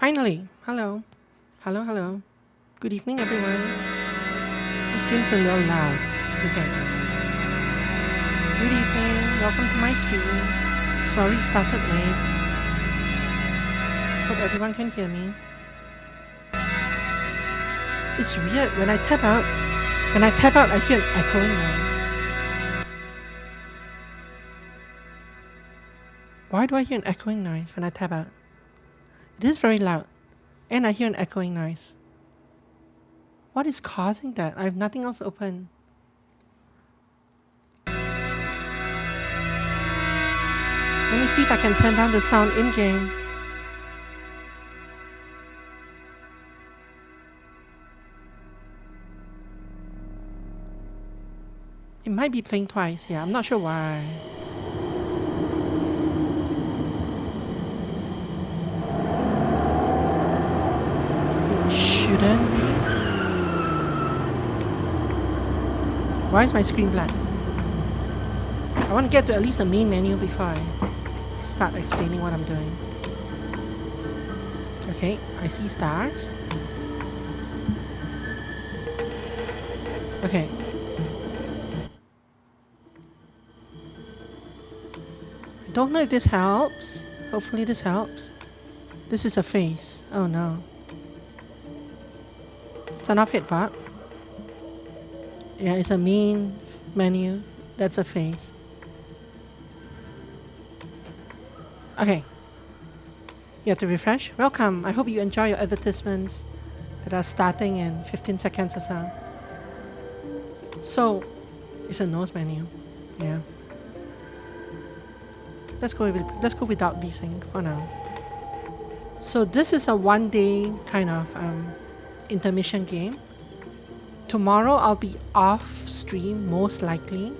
Finally! Hello. Hello, hello. Good evening, everyone. This game's a little loud. Okay. Good evening. Welcome to my stream. Sorry it started late. Hope everyone can hear me. It's weird. When I tap out, I hear an echoing noise. Why do I hear an echoing noise when I tap out? It is very loud. And I hear an echoing noise. What is causing that? I have nothing else open. Let me see if I can turn down the sound in-game. It might be playing twice. Yeah, I'm not sure why. It shouldn't be. Why is my screen black? I want to get to at least the main menu before I start explaining what I'm doing. Okay, I see stars. Okay. I don't know if this helps. Hopefully this helps. This is a face. Oh no. Turn off hitbar. Yeah, it's a main menu. That's a face. Okay. You have to refresh. Welcome. I hope you enjoy your advertisements that are starting in 15 seconds or so. So, it's a nose menu. Yeah. Let's go without VSync for now. So this is a one-day kind of intermission game. Tomorrow I'll be off stream most likely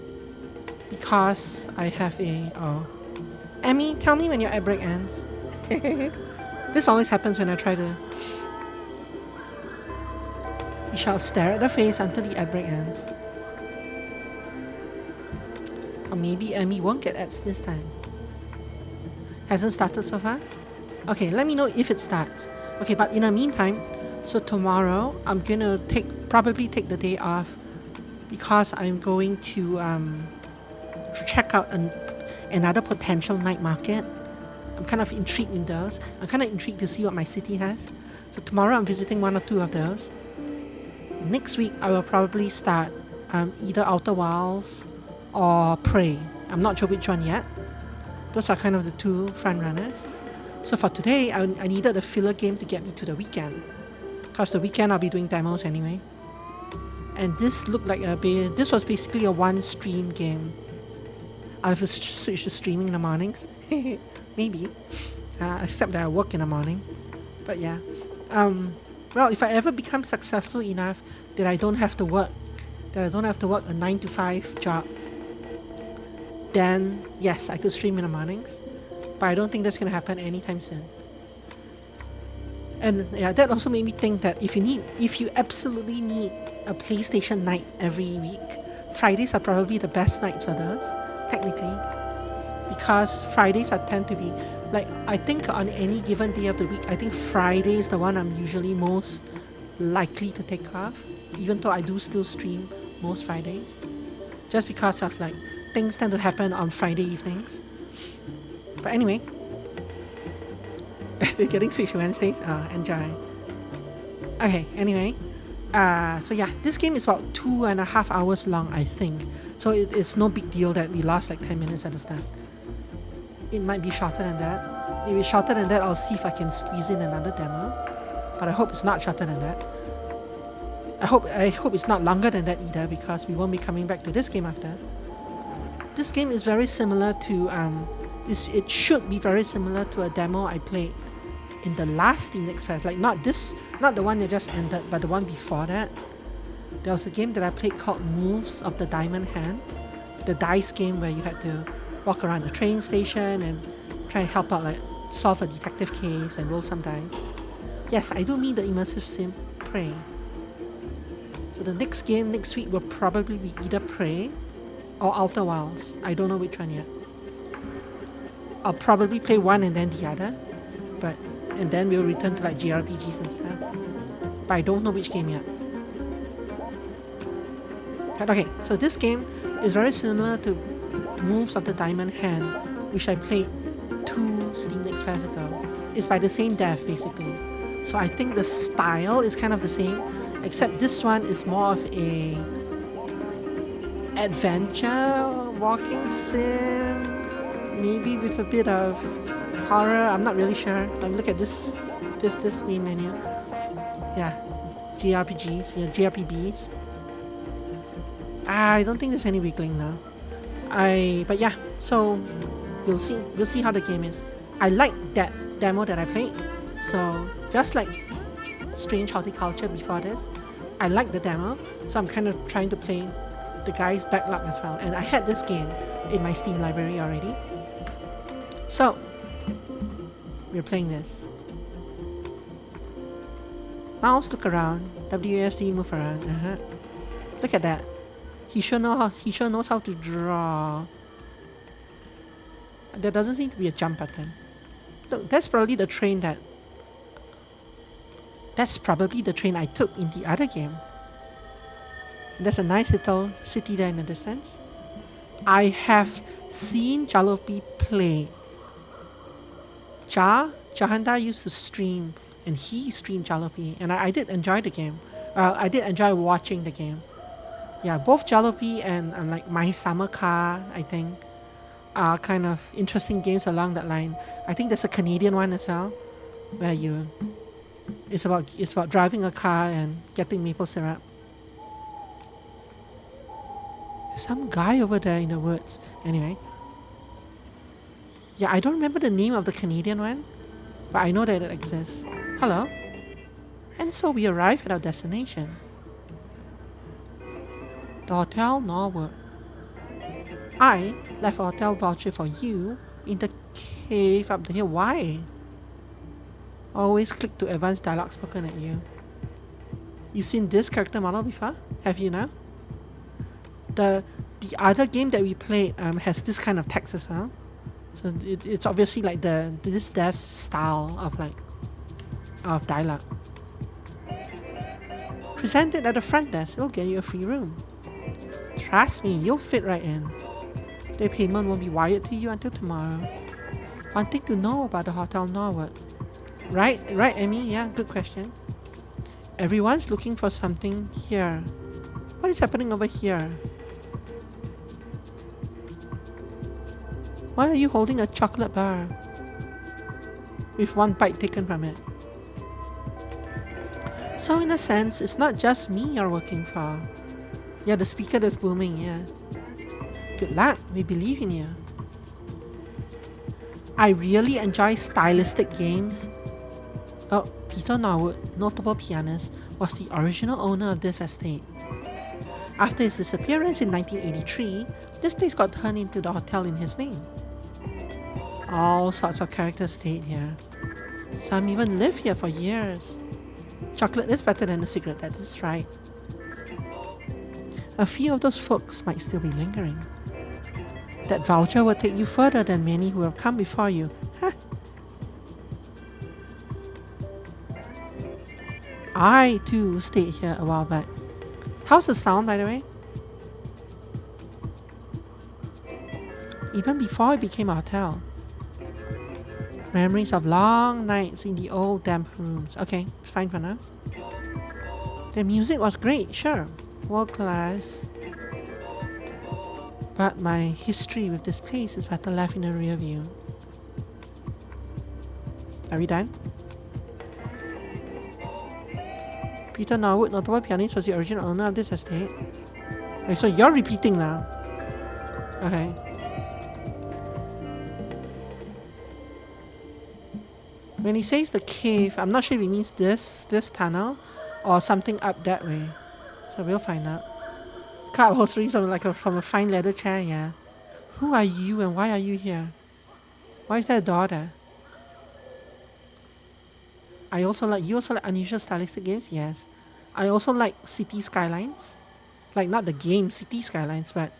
because I have a Emmy, tell me when your ad break ends. This always happens when I try to. We shall stare at the face until the ad break ends. Or maybe Emmy won't get ads this time. Hasn't started so far? Okay, let me know if it starts. Okay, but in the meantime, so tomorrow I'm gonna probably take the day off because I'm going to check out another potential night market. I'm kind of intrigued in those. I'm kind of intrigued to see what my city has. So tomorrow I'm visiting one or two of those. Next week I will probably start either Outer Wilds or Prey. I'm not sure which one yet. Those are kind of the two front runners. So for today, I needed a filler game to get me to the weekend. Because the weekend I'll be doing demos anyway. And this looked like this was basically a one stream game. I'll have to switch to streaming in the mornings. Maybe. Except that I work in the morning. But yeah. Well, if I ever become successful enough that I don't have to work a 9 to 5 job, then yes, I could stream in the mornings. But I don't think that's gonna happen anytime soon. And yeah, that also made me think that if you absolutely need a PlayStation night every week, Fridays are probably the best nights for those, technically. Because Fridays tend to be, like, I think on any given day of the week, I think Friday is the one I'm usually most likely to take off, even though I do still stream most Fridays. Just because of, like, things tend to happen on Friday evenings. But anyway, they're getting Switch Wednesdays. Enjoy. Okay, anyway. So yeah, this game is about 2.5 hours long, I think. So it's no big deal that we lost like 10 minutes at the start. It might be shorter than that. If it's shorter than that, I'll see if I can squeeze in another demo. But I hope it's not shorter than that. I hope it's not longer than that either, because we won't be coming back to this game after. This game is very similar to it should be very similar to a demo I played in the last Steam Next Fest. Like not the one that just ended, but the one before that. There was a game that I played called Moves of the Diamond Hand, the dice game where you had to walk around a train station and try and help out, like solve a detective case and roll some dice. Yes, I do mean the immersive sim Prey. So the next game next week will probably be either Prey or Outer Wilds. I don't know which one yet. I'll probably play one and then the other, but and then we'll return to like JRPGs and stuff. But I don't know which game yet. But okay, so this game is very similar to Moves of the Diamond Hand, which I played 2 Steam Next Fest ago. It's by the same dev basically. So I think the style is kind of the same, except this one is more of a adventure walking sim, maybe with a bit of horror. I'm not really sure. Look at this main menu. Yeah, JRPGs, yeah, JRPBs. I don't think there's any wiggling now. But yeah, so we'll see how the game is. I like that demo that I played. So just like Strange Horticulture before this, I like the demo. So I'm kind of trying to play the guy's backlog as well. And I had this game in my Steam library already. So we're playing this. Mouse, look around. WASD, move around. Look at that. He sure knows how to draw. There doesn't seem to be a jump button. Look, that's probably the train I took in the other game. And there's a nice little city there in the distance. I have seen Jalopy play. Jahanda used to stream, and he streamed Jalopy, and I did enjoy the game. I did enjoy watching the game. Yeah, both Jalopy and like My Summer Car, I think, are kind of interesting games along that line. I think there's a Canadian one as well, where it's about driving a car and getting maple syrup. There's some guy over there in the woods. Anyway. Yeah, I don't remember the name of the Canadian one, but I know that it exists. Hello. And so we arrive at our destination. The Hotel Norwood. I left a hotel voucher for you in the cave up the hill. Why? Always click to advance dialogue spoken at you. You've seen this character model before? Have you now? The other game that we played has this kind of text as well. So it's obviously like this dev's style of dialogue. Present it at the front desk. It'll get you a free room. Trust me, you'll fit right in. The payment won't be wired to you until tomorrow. Wanting to know about the Hotel Norwood? Right, Emmy? Yeah, good question. Everyone's looking for something here. What is happening over here? Why are you holding a chocolate bar with one bite taken from it? So in a sense, it's not just me you're working for. Yeah, the speaker that's booming, yeah. Good luck, we believe in you. I really enjoy stylistic games. Oh, Peter Norwood, notable pianist, was the original owner of this estate. After his disappearance in 1983, this place got turned into the hotel in his name. All sorts of characters stayed here. Some even live here for years. Chocolate is better than a cigarette, that is right. A few of those folks might still be lingering. That voucher will take you further than many who have come before you. Huh? I too stayed here a while back. How's the sound, by the way? Even before it became a hotel. Memories of long nights in the old damp rooms. Okay, fine for now. The music was great, sure. World class. But my history with this place is better left in the rear view. Are we done? Peter Norwood, notable pianist, was the original owner of this estate. Okay, so you're repeating now. Okay. When he says the cave, I'm not sure if he means this tunnel or something up that way. So we'll find out. Car upholstery from a fine leather chair, yeah. Who are you and why are you here? Why is there a door there? You also like unusual stylistic games? Yes. I also like city skylines. Like not the game, city skylines, but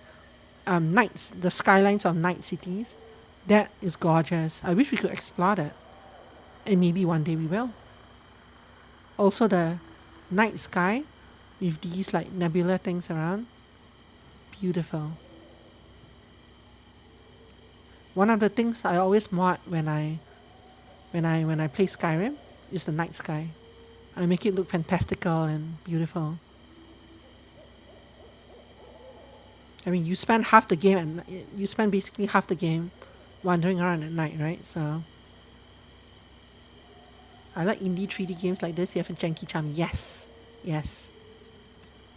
nights, the skylines of night cities. That is gorgeous. I wish we could explore that. And maybe one day we will. Also the night sky with these like nebula things around. Beautiful. One of the things I always mod when I play Skyrim is the night sky. I make it look fantastical and beautiful. I mean, you spend half the game and you spend basically half the game wandering around at night, right? So I like indie 3D games like this. You have a janky charm. Yes.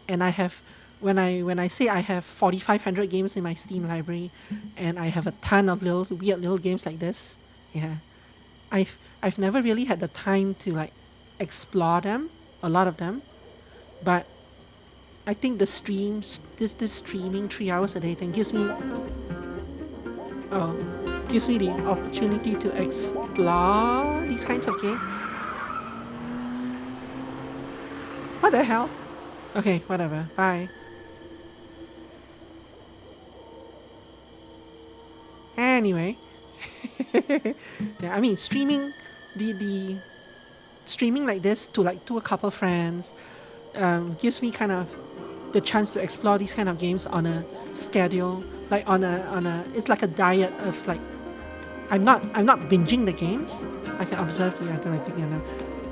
And I have when I say I have 4,500 games in my Steam library, and I have a ton of weird little games like this. Yeah, I've never really had the time to like explore them, a lot of them, but I think the streams, this streaming 3 hours a day thing gives me the opportunity to explore these kinds of games. What the hell? Okay, whatever. Bye. Anyway, yeah, I mean streaming the streaming like this to a couple friends gives me kind of the chance to explore these kind of games on a schedule, like on a it's like a diet of like I'm not binging the games. I can observe the interacting, you know.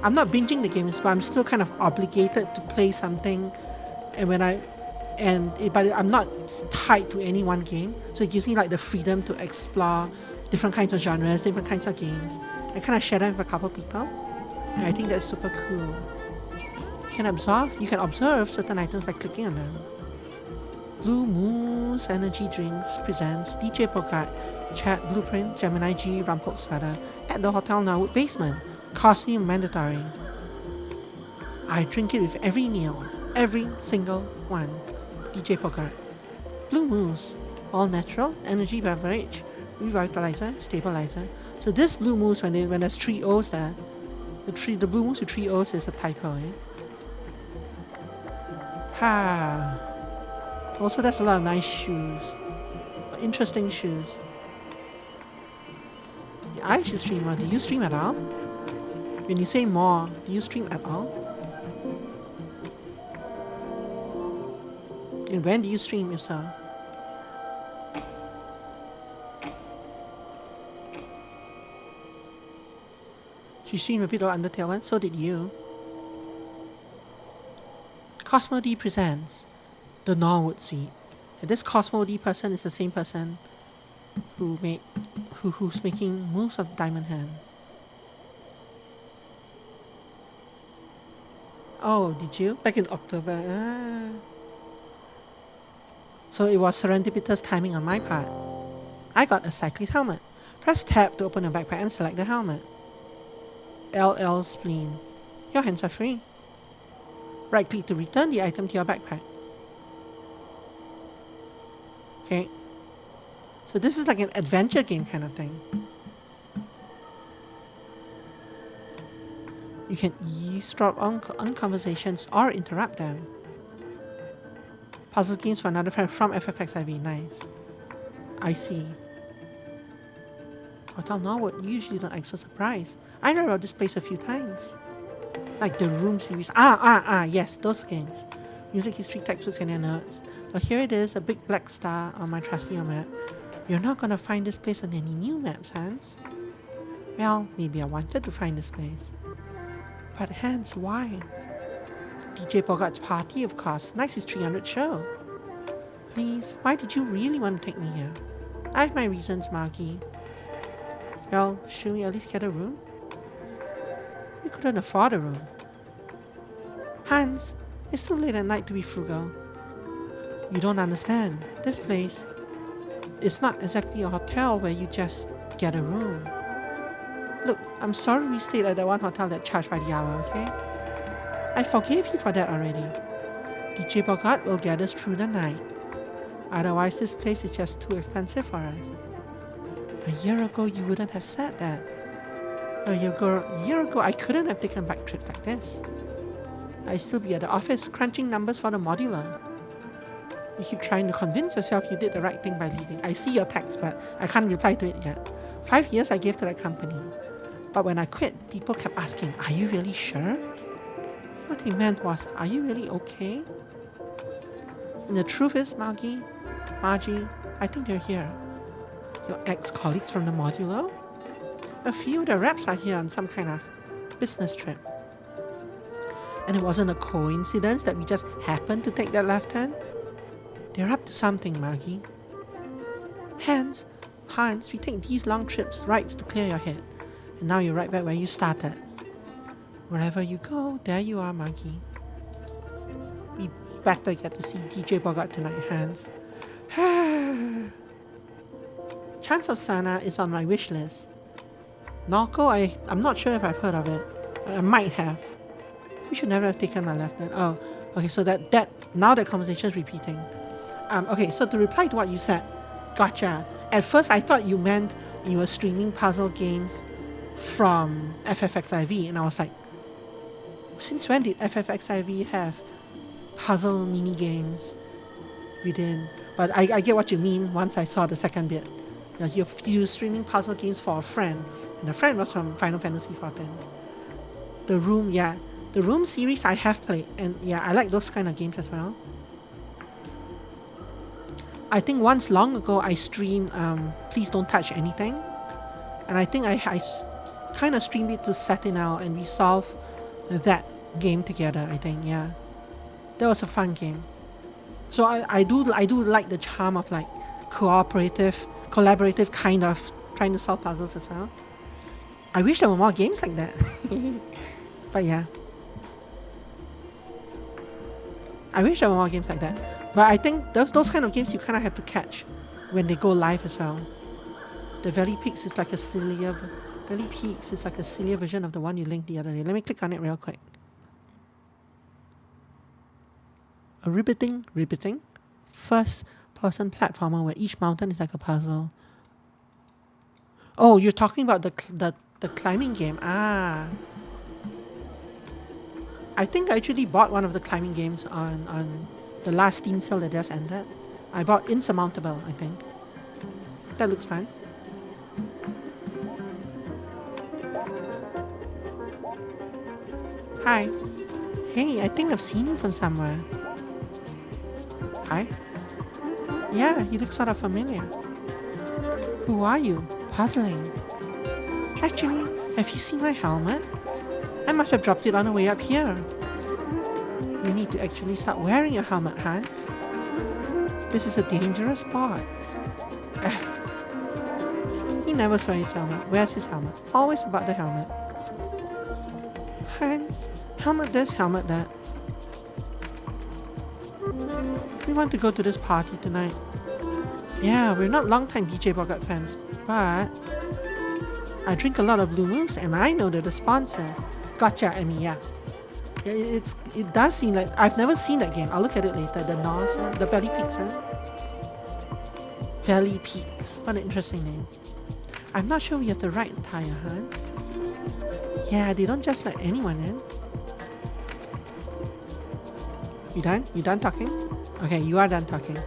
I'm not binging the games, but I'm still kind of obligated to play something, but I'm not tied to any one game, so it gives me like the freedom to explore different kinds of genres, different kinds of games. I kind of share them with a couple people, and I think that's super cool. You can observe certain items by clicking on them. Blue Moose Energy Drinks presents DJ Bogart, Chat Blueprint, Gemini G, Rumpled Sweater at the Hotel Norwood basement. Costume mandatory. I drink it with every meal, every single one. DJ Bogart. Blue Moose, all natural energy beverage, revitalizer, stabilizer. So this Blue Moose, when there's 3 O's there, the Blue Moose with 3 O's is a typo, eh? Ha. Also, there's a lot of nice shoes, interesting shoes. I should stream more. Do you stream at all? When you say more, do you stream at all? And when do you stream, if so? She streamed a bit of Undertale once, so did you. Cosmo D presents the Norwood Suite. And this Cosmo D person is the same person who's making moves of Diamond Hand. Oh, did you? Back in October. So it was serendipitous timing on my part. I got a cyclist helmet. Press tab to open a backpack and select the helmet. LL Spleen. Your hands are free. Right click to return the item to your backpack. Okay. So this is like an adventure game kind of thing. You can eavesdrop on conversations or interrupt them. Puzzle games for another friend from FFXIV. Nice. I see. Hotel Norwood usually don't act so surprised. I read about this place a few times. Like the Room series. Yes, those games. Music history textbooks and their notes. But here it is, a big black star on my trusty map. You're not gonna find this place on any new maps, Hans. Well, maybe I wanted to find this place. But Hans, why? DJ Bogart's party, of course. Nice is 300 show. Please, why did you really want to take me here? I have my reasons, Margie. Well, should we at least get a room? We couldn't afford a room. Hans, it's too late at night to be frugal. You don't understand. This place is not exactly a hotel where you just get a room. Look, I'm sorry we stayed at that one hotel that charged by the hour, okay? I forgave you for that already. DJ Bogart will get us through the night. Otherwise, this place is just too expensive for us. A year ago, you wouldn't have said that. A year ago, I couldn't have taken back trips like this. I'd still be at the office crunching numbers for the modular. You keep trying to convince yourself you did the right thing by leaving. I see your text, but I can't reply to it yet. 5 years I gave to that company. But when I quit, people kept asking, are you really sure? What they meant was, are you really okay? And the truth is, Margie, I think you're here. Your ex-colleagues from the modulo? A few of the reps are here on some kind of business trip. And it wasn't a coincidence that we just happened to take that left turn. They're up to something, Margie. Hans, we take these long trips right to clear your head. And now you're right back where you started. Wherever you go, there you are, Margie. We better get to see DJ Bogart tonight, Hans. Chance of Sana is on my wish list. Norco, I'm not sure if I've heard of it. I might have. We should never have taken my left turn. Oh, okay, so now that conversation is repeating. Okay, so to reply to what you said, gotcha. At first I thought you meant you were streaming puzzle games from FFXIV, and I was like, since when did FFXIV have puzzle mini games within? But I get what you mean once I saw the second bit. You're streaming puzzle games for a friend, and the friend was from Final Fantasy XIV. The Room series I have played, and yeah, I like those kind of games as well. I think once long ago I streamed Please Don't Touch Anything, and I think I kind of streamed it to Satinel, and we solved that game together. I think, yeah, that was a fun game. So I do like the charm of like collaborative kind of trying to solve puzzles as well. I wish there were more games like that. But yeah, I wish there were more games like that. But I think those kind of games you kind of have to catch when they go live as well. The Valley Peaks is like a sillier version of the one you linked the other day. Let me click on it real quick. A riveting first-person platformer where each mountain is like a puzzle. Oh, you're talking about the climbing game. Ah. I think I actually bought one of the climbing games on the last Steam sale that just ended. I bought Insurmountable, I think. That looks fun. Hi. Hey, I think I've seen you from somewhere. Hi. Yeah, you look sort of familiar. Who are you? Puzzling. Actually, have you seen my helmet? I must have dropped it on the way up here. You need to actually start wearing your helmet, Hans. This is a dangerous spot. He never wears his helmet. Where's his helmet? Always about the helmet. Hans, helmet this, helmet that. We want to go to this party tonight. Yeah, we're not long-time DJ Bogart fans, but I drink a lot of Blue Moose and I know they're the sponsors. Gotcha, Emmy, yeah. It does seem like I've never seen that game. I'll look at it later. The Valley Peaks, huh? Valley Peaks. What an interesting name. I'm not sure we have the right attire, Hans. Yeah, they don't just let anyone in. You done? You done talking? Okay, you are done talking.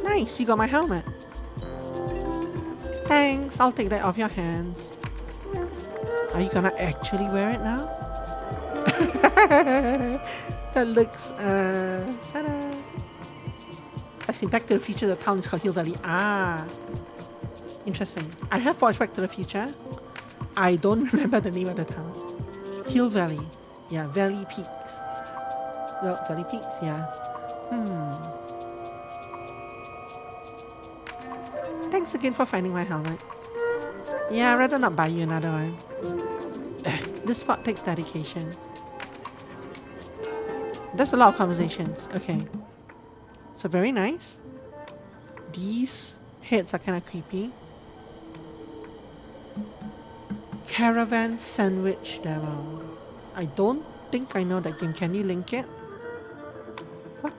Nice, you got my helmet. Thanks, I'll take that off your hands. Are you gonna actually wear it now? That looks, ta-da. I think Back to the Future, the town is called Hill Valley. Ah, interesting. I have watched Back to the Future. I don't remember the name of the town. Hill Valley. Yeah, Valley Peaks. Well, Valley Peaks, yeah. Thanks again for finding my helmet. Yeah, I'd rather not buy you another one. This spot takes dedication. That's a lot of conversations. Okay. So very nice. These heads are kind of creepy. Caravan Sandwich Demo. I don't think I know that game. Can you link it? What?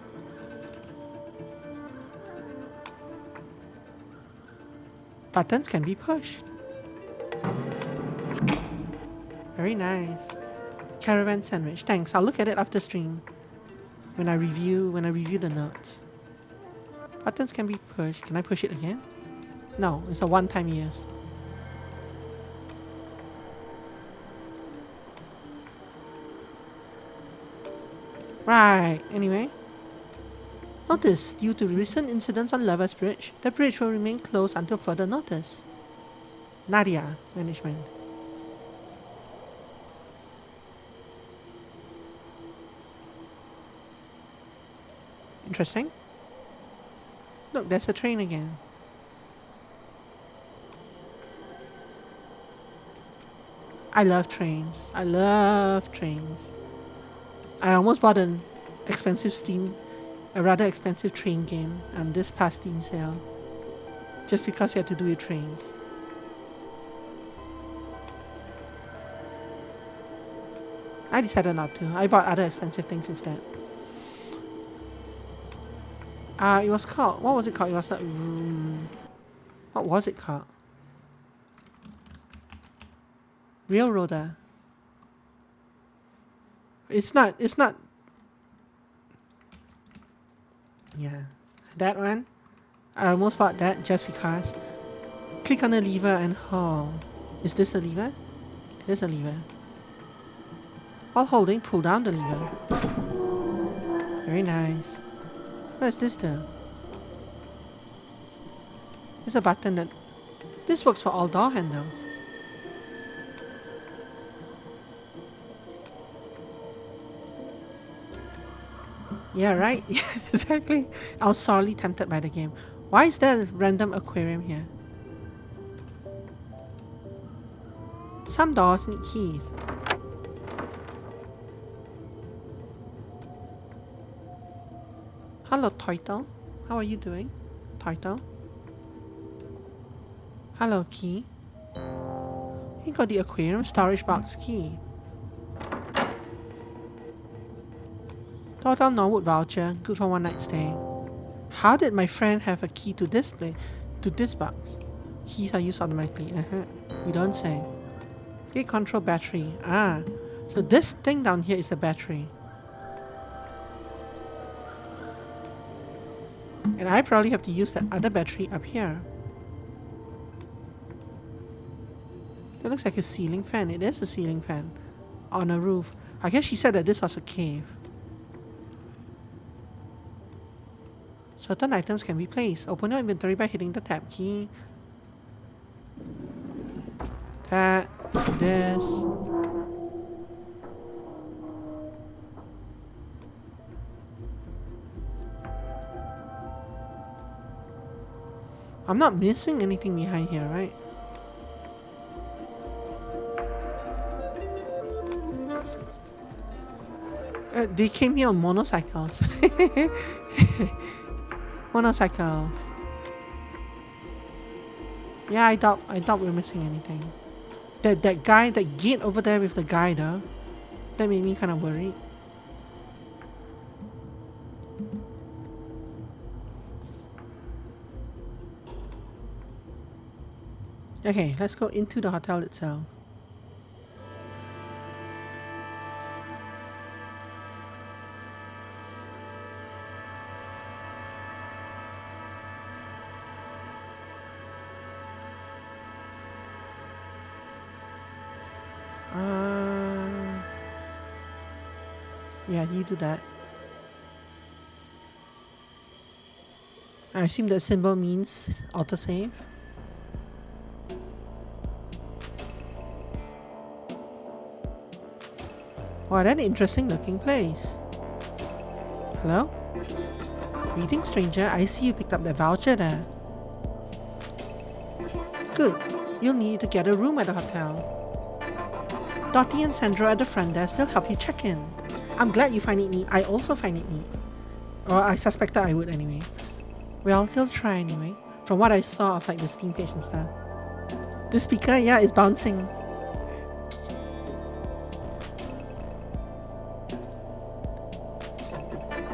Buttons can be pushed. Very nice. Caravan Sandwich. Thanks. I'll look at it after stream. When I review the notes. Buttons can be pushed. Can I push it again? No, it's a one-time use. Right, anyway. Notice, due to recent incidents on Lover's Bridge, the bridge will remain closed until further notice. Nadia, management. Interesting. Look, there's a train again. I love trains. I love trains. I almost bought a rather expensive train game this past Steam sale. Just because you had to do with trains. I decided not to. I bought other expensive things instead. It was called, what was it called? It was what was it called? Railroader. It's not, yeah, that one. I almost bought that just because. Click on the lever and haul. Is this a lever? It is a lever. While holding, pull down the lever. Very nice. What is this though? There's a button that... This works for all door handles. Yeah, right? Yeah, exactly. I was sorely tempted by the game. Why is there a random aquarium here? Some doors need keys. Hello, Turtle. How are you doing, Turtle? Hello, key. You got the aquarium storage box key. Total Norwood voucher, good for one night stay. How did my friend have a key to this box? Keys are used automatically. You don't say. Gate control battery. So this thing down here is a battery. And I probably have to use that other battery up here. It looks like a ceiling fan. It is a ceiling fan. On a roof. I guess she said that this was a cave. Certain items can be placed. Open your inventory by hitting the tab key. That. This. I'm not missing anything behind here, right? They came here on motorcycles. Motorcycles. Yeah, I doubt we're missing anything. That guy, that gate over there with the guy though, that made me kind of worried. Okay, let's go into the hotel itself. Yeah, you do that. I assume that symbol means autosave. Wow, that's an interesting looking place. Hello? Greetings, stranger. I see you picked up that voucher there. Good. You'll need to get a room at the hotel. Dottie and Sandra at the front desk will help you check in. I'm glad you find it neat. I also find it neat. Or I suspected I would anyway. Well, they'll try anyway. From what I saw of like the Steam page and stuff. The speaker, yeah, is bouncing.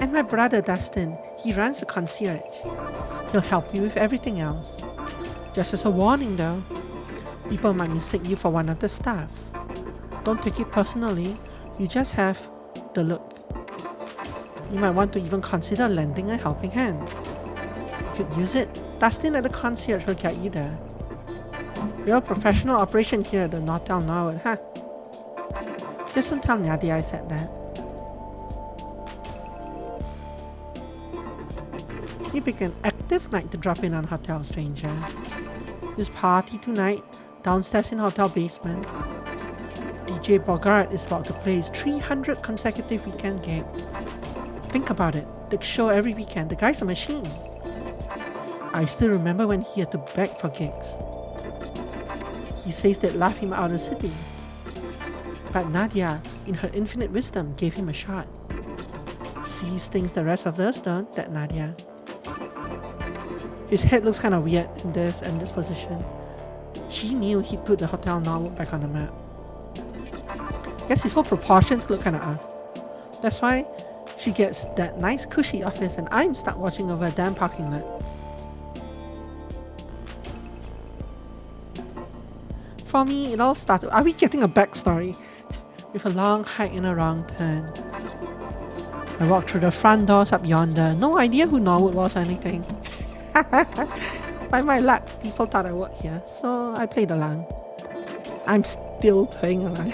And my brother Dustin, he runs the concierge. He'll help you with everything else. Just as a warning though, people might mistake you for one of the staff. Don't take it personally, you just have the look. You might want to even consider lending a helping hand. If you use it, Dustin at the concierge will get you there. Real professional operation here at the Hotel Norwood, huh? Just don't tell Nadia I said that. You pick an active night to drop in on Hotel Stranger. This party tonight, downstairs in hotel basement. DJ Bogart is about to play his 300 consecutive weekend gig. Think about it, the show every weekend, the guy's a machine. I still remember when he had to beg for gigs. He says they'd laugh him out of the city. But Nadia, in her infinite wisdom, gave him a shot. Sees things the rest of us don't, that Nadia. His head looks kind of weird in this position. She knew he'd put the Hotel Norwood back on the map. Guess his whole proportions look kind of off. That's why she gets that nice cushy office and I'm stuck watching over a damn parking lot. For me, it all started... Are we getting a backstory? With a long hike and a wrong turn. I walked through the front doors up yonder. No idea who Norwood was or anything. By my luck, people thought I worked here, so I played along. I'm still playing along.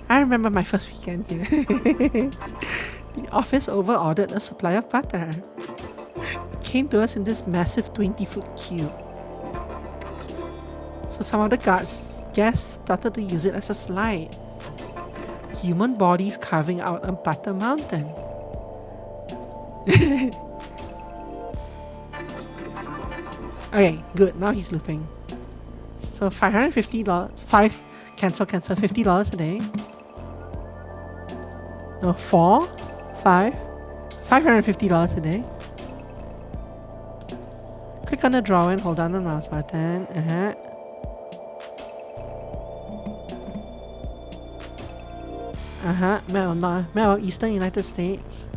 I remember my first weekend here. The office over-ordered a supply of butter. It came to us in this massive 20-foot cube. So some of the guests started to use it as a slide. Human bodies carving out a butter mountain. Okay, good. Now he's looping. So $550. Cancel. $50 a day. No, $550 a day. Click on the drawer and hold down the mouse button. Map of Eastern United States.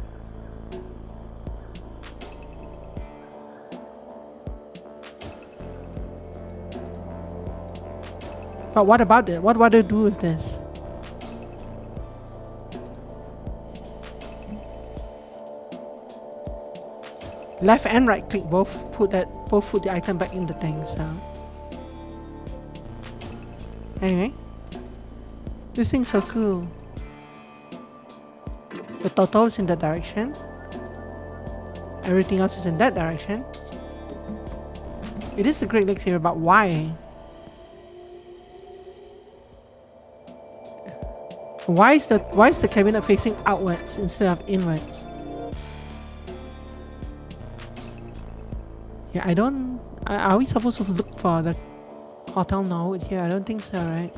But what about it? What do I do with this? Left and right click both put the item back in the thing, so anyway. This thing's so cool. The total is in that direction. Everything else is in that direction. It is the Great Lakes area, but why? Why is the cabinet facing outwards instead of inwards? Yeah, I don't... Are we supposed to look for the Hotel Norwood here? I don't think so, right?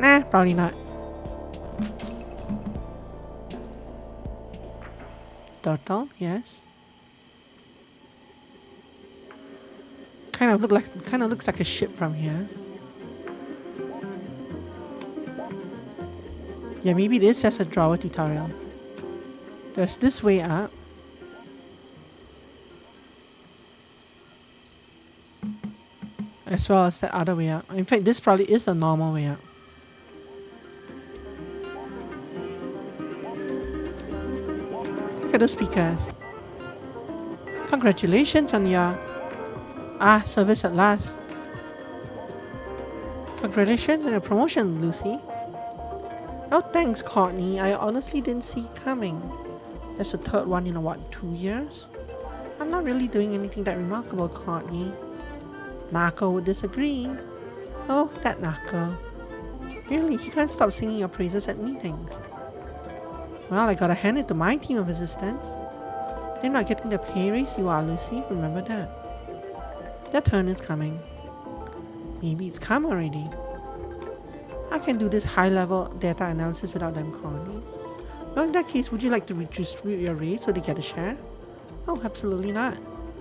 Nah, probably not. Turtle, yes. Kind of looks like a ship from here. Yeah, maybe this has a drawer tutorial. There's this way up. As well as that other way up. In fact, this probably is the normal way up. Look at the speakers. Congratulations on your service at last. Congratulations on your promotion, Lucy. Oh, thanks, Courtney. I honestly didn't see it coming. That's the third one in what, 2 years? I'm not really doing anything that remarkable, Courtney. Narco would disagree. Oh, that Narco. Really, he can't stop singing your praises at meetings. Well, I gotta hand it to my team of assistants. They're not getting the pay raise you are, Lucy. Remember that. Their turn is coming. Maybe it's come already. I can do this high-level data analysis without them, Courtney. Well, in that case, would you like to redistribute your raise so they get a share? Oh, absolutely not.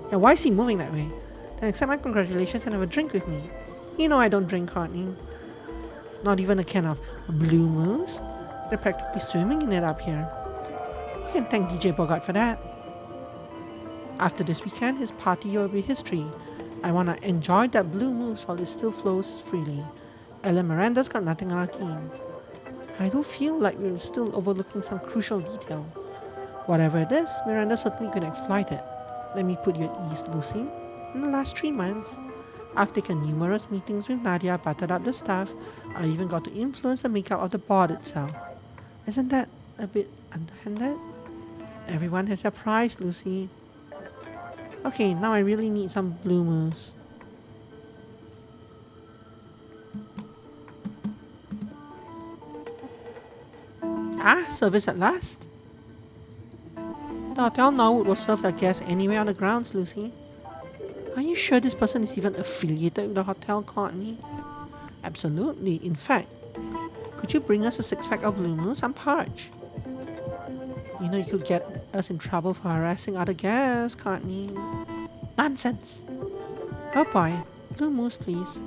Yeah, why is he moving that way? Then accept my congratulations and have a drink with me. You know I don't drink, Courtney. Not even a can of Blue Moose. They're practically swimming in it up here. You can thank DJ Bogart for that. After this weekend, his party will be history. I want to enjoy that Blue Moose while it still flows freely. Ella Miranda's got nothing on our team. I do feel like we're still overlooking some crucial detail. Whatever it is, Miranda certainly could exploit it. Let me put you at ease, Lucy. In the last 3 months, I've taken numerous meetings with Nadia, buttered up the staff. I even got to influence the makeup of the board itself. Isn't that a bit underhanded? Everyone has their price, Lucy. Okay, now I really need some blue moose. Ah, service at last? The Hotel Norwood will serve their guests anywhere on the grounds, Lucy. Are you sure this person is even affiliated with the hotel, Courtney? Absolutely. In fact, could you bring us a 6-pack of blue moose? I'm parched. You know you could get us in trouble for harassing other guests, Courtney. Nonsense. Oh boy. Blue moose, please.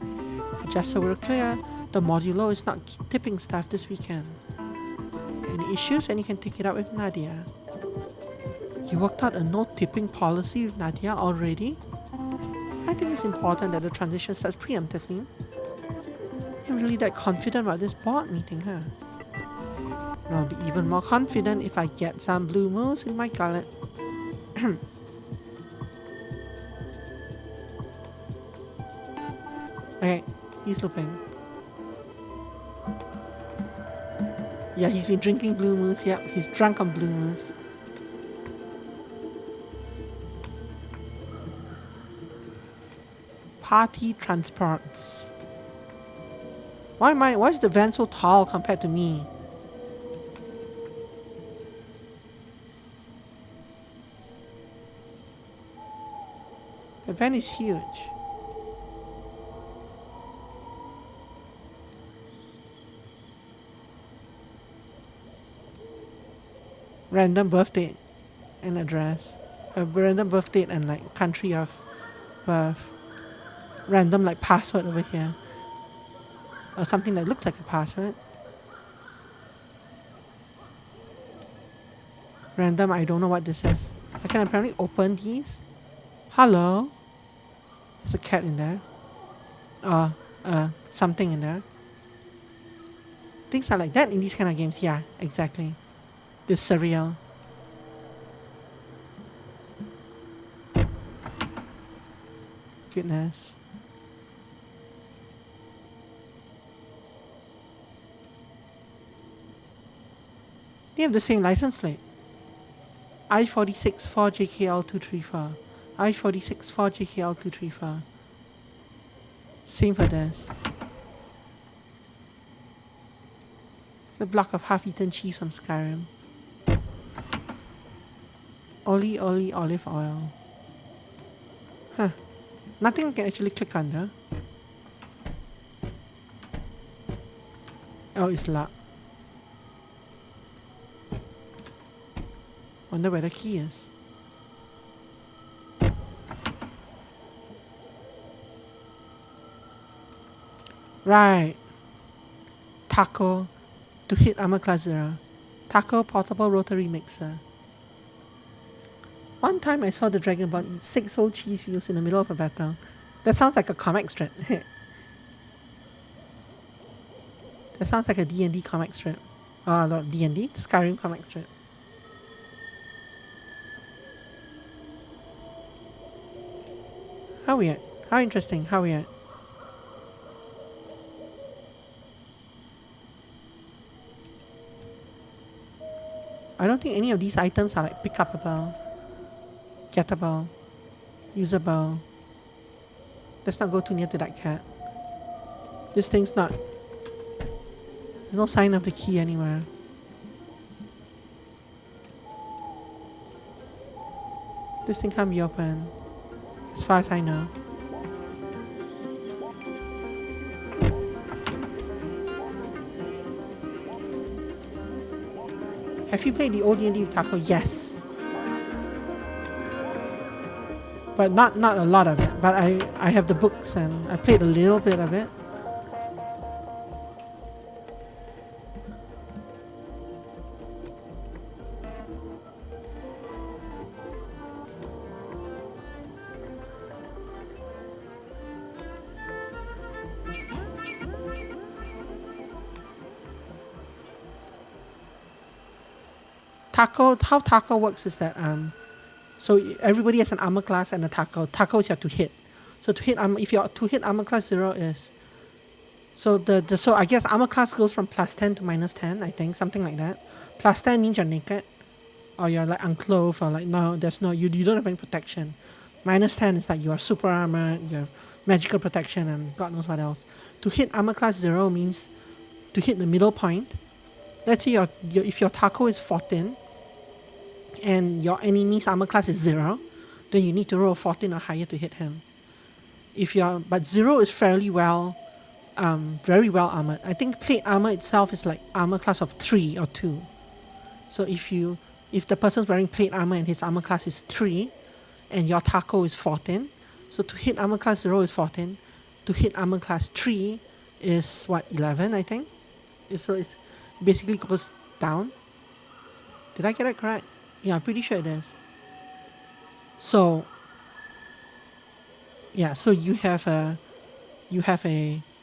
Just so we're clear, the modulo is not tipping staff this weekend. Any issues, and you can take it up with Nadia. You worked out a no tipping policy with Nadia already? I think it's important that the transition starts preemptively. You're really that confident about this board meeting, huh? I'll be even more confident if I get some blue moose in my gullet. Okay, he's looping. Yeah, he's been drinking blue moose. Yep, he's drunk on blue moose. Party transports. Why is the van so tall compared to me? The van is huge. Random birth date and address. A random birth date and like country of birth. Random like password over here. Or something that looks like a password. Random, I don't know what this is. I can apparently open these. Hello? There's a cat in there. Something in there. Things are like that in these kind of games. Yeah, exactly. This surreal. Goodness. They have the same license plate. I-46 4JKL234. I-46 4JKL234. Same for this. The block of half-eaten cheese from Skyrim. Oli olive oil. Huh. Nothing I can actually click under. Oh, it's locked. Wonder where the key is. Right. Taco to hit armor class 0. Taco portable rotary mixer. One time I saw the Dragonborn eat 6 old cheese wheels in the middle of a battle. That sounds like a comic strip. That sounds like a D&D comic strip. Not D&D, Skyrim comic strip. How weird. How interesting. How weird. I don't think any of these items are like pick-upable, gettable, usable. Let's not go too near to that cat. This thing's not... There's no sign of the key anywhere. This thing can't be open. As far as I know. Have you played the old D&D with Taco? Yes. But not a lot of it. But I have the books and I played a little bit of it. How Taco works is that so everybody has an armor class and a Taco. Tacos you have to hit. So to hit if your to hit armor class 0 is so so I guess armor class goes from +10 to -10, I think, something like that. +10 means you're naked, or you're like unclothed, or like no, there's no you don't have any protection. -10 is like you are super armored, you have magical protection, and God knows what else. To hit armor class 0 means to hit the middle point. Let's say if your taco is 14 and your enemy's armor class is 0, then you need to roll 14 or higher to hit him. But 0 is fairly well, very well armored. I think plate armor itself is like armor class of 3 or 2. So if the person's wearing plate armor and his armor class is 3 and your taco is 14, so to hit armor class 0 is 14, to hit armor class 3 is what, 11, I think? So it basically goes down. Did I get it correct? Yeah, I'm pretty sure it is. So yeah, so you have a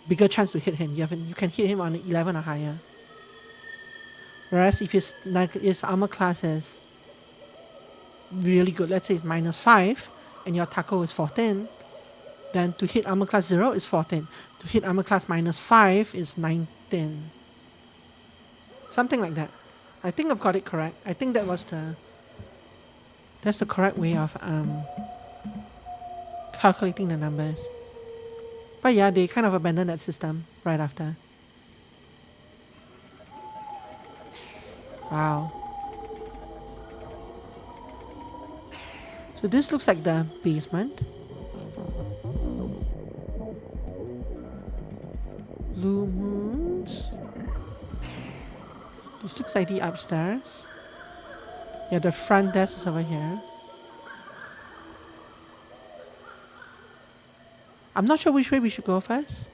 bigger chance to hit him. You can hit him on 11 or higher. Whereas if his armor class is really good, let's say it's -5 and your taco is 14, then to hit armor class 0 is 14. To hit armor class -5 is 19. Something like that. I think I've got it correct. I think that's the correct way of calculating the numbers. But yeah, they kind of abandoned that system right after. Wow. So this looks like the basement. Blue moons. This looks like the upstairs. Yeah, the front desk is over here. I'm not sure which way we should go first.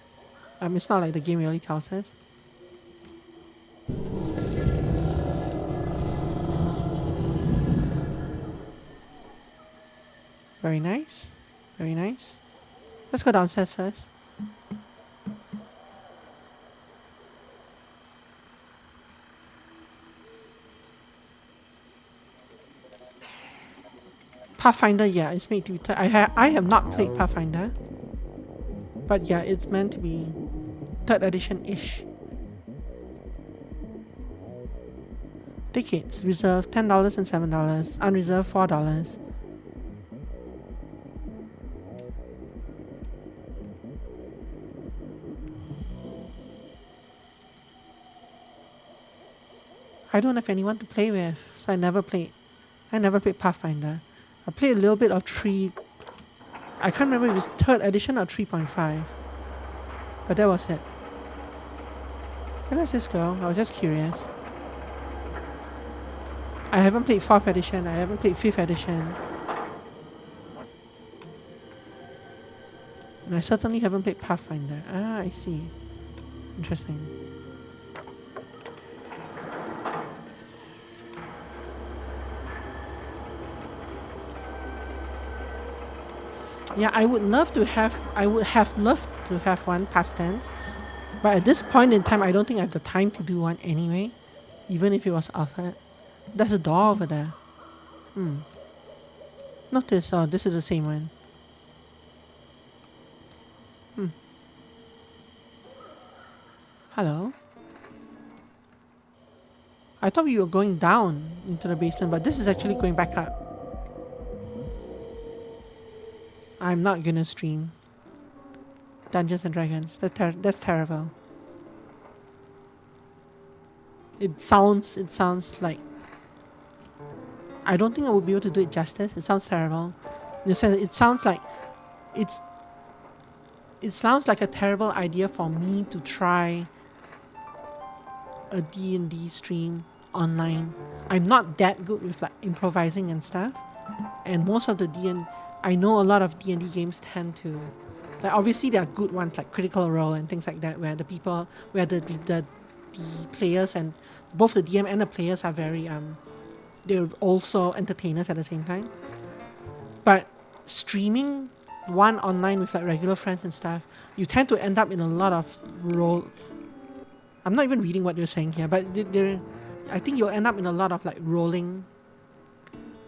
It's not like the game really tells us. Very nice. Very nice. Let's go downstairs first. Pathfinder, yeah, it's made to be. I have not played Pathfinder, but yeah, it's meant to be 3rd edition-ish. Tickets reserved $10 and $7, unreserved $4. I don't have anyone to play with, so I never played Pathfinder. I played a little bit of 3. I can't remember if it was 3rd edition or 3.5. But that was it. Where does this go? I was just curious. I haven't played 4th edition. I haven't played 5th edition. And I certainly haven't played Pathfinder. Ah, I see. Interesting. Yeah, I would have loved to have one past tense, but at this point in time, I don't think I have the time to do one anyway, even if it was offered. There's a door over there. Notice, oh, this is the same one. Hello? I thought we were going down into the basement, but this is actually going back up. I'm not gonna stream Dungeons and Dragons. That's terrible. It sounds like I don't think I would be able to do it justice. It sounds terrible. It sounds like it sounds like a terrible idea for me to try a D&D stream online. I'm not that good with like improvising and stuff, and most of the I know a lot of D&D games tend to, like, obviously there are good ones like Critical Role and things like that, where the players and both the DM and the players are very they're also entertainers at the same time. But streaming one online with like regular friends and stuff, you tend to end up in a lot of role. I'm not even reading what you're saying here, but I think you'll end up in a lot of like rolling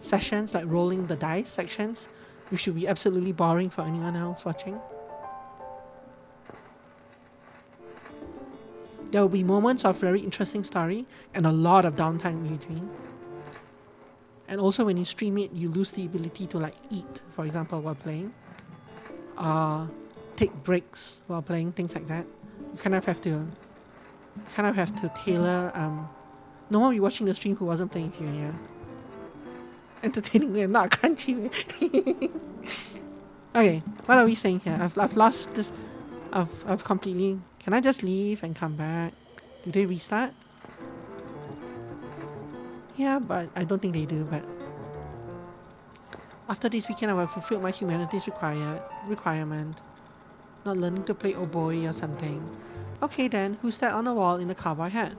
sessions, like rolling the dice sections. which should be absolutely boring for anyone else watching. There will be moments of very interesting story and a lot of downtime in between. And also when you stream it, you lose the ability to like eat, for example, while playing. Take breaks while playing, things like that. You kind of have to tailor. No one will be watching the stream who wasn't playing with you, yeah. Entertaining way, not a crunchy way. Okay, what are we saying here? I've lost this. I've completely. Can I just leave and come back? Do they restart? Yeah, but I don't think they do. But after this weekend, I will fulfill my humanities requirement. Not learning to play oboe or something. Okay then, who's that on the wall in the cowboy hat?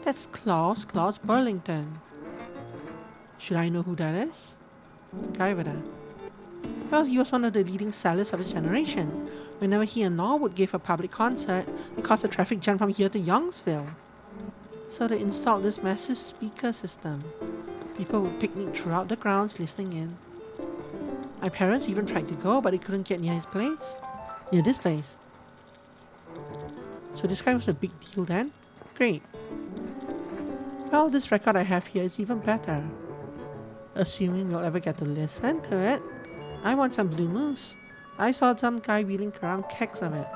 That's Klaus Burlington. Should I know who that is? The guy over there. Well, he was one of the leading sellers of his generation. Whenever he and Norwood gave a public concert, it caused a traffic jam from here to Youngsville. So they installed this massive speaker system. People would picnic throughout the grounds listening in. My parents even tried to go, but they couldn't get near his place. Near this place. So this guy was a big deal then? Great. Well, this record I have here is even better. Assuming we'll ever get to listen to it. I want some Blue Moose. I saw some guy wheeling around kegs of it.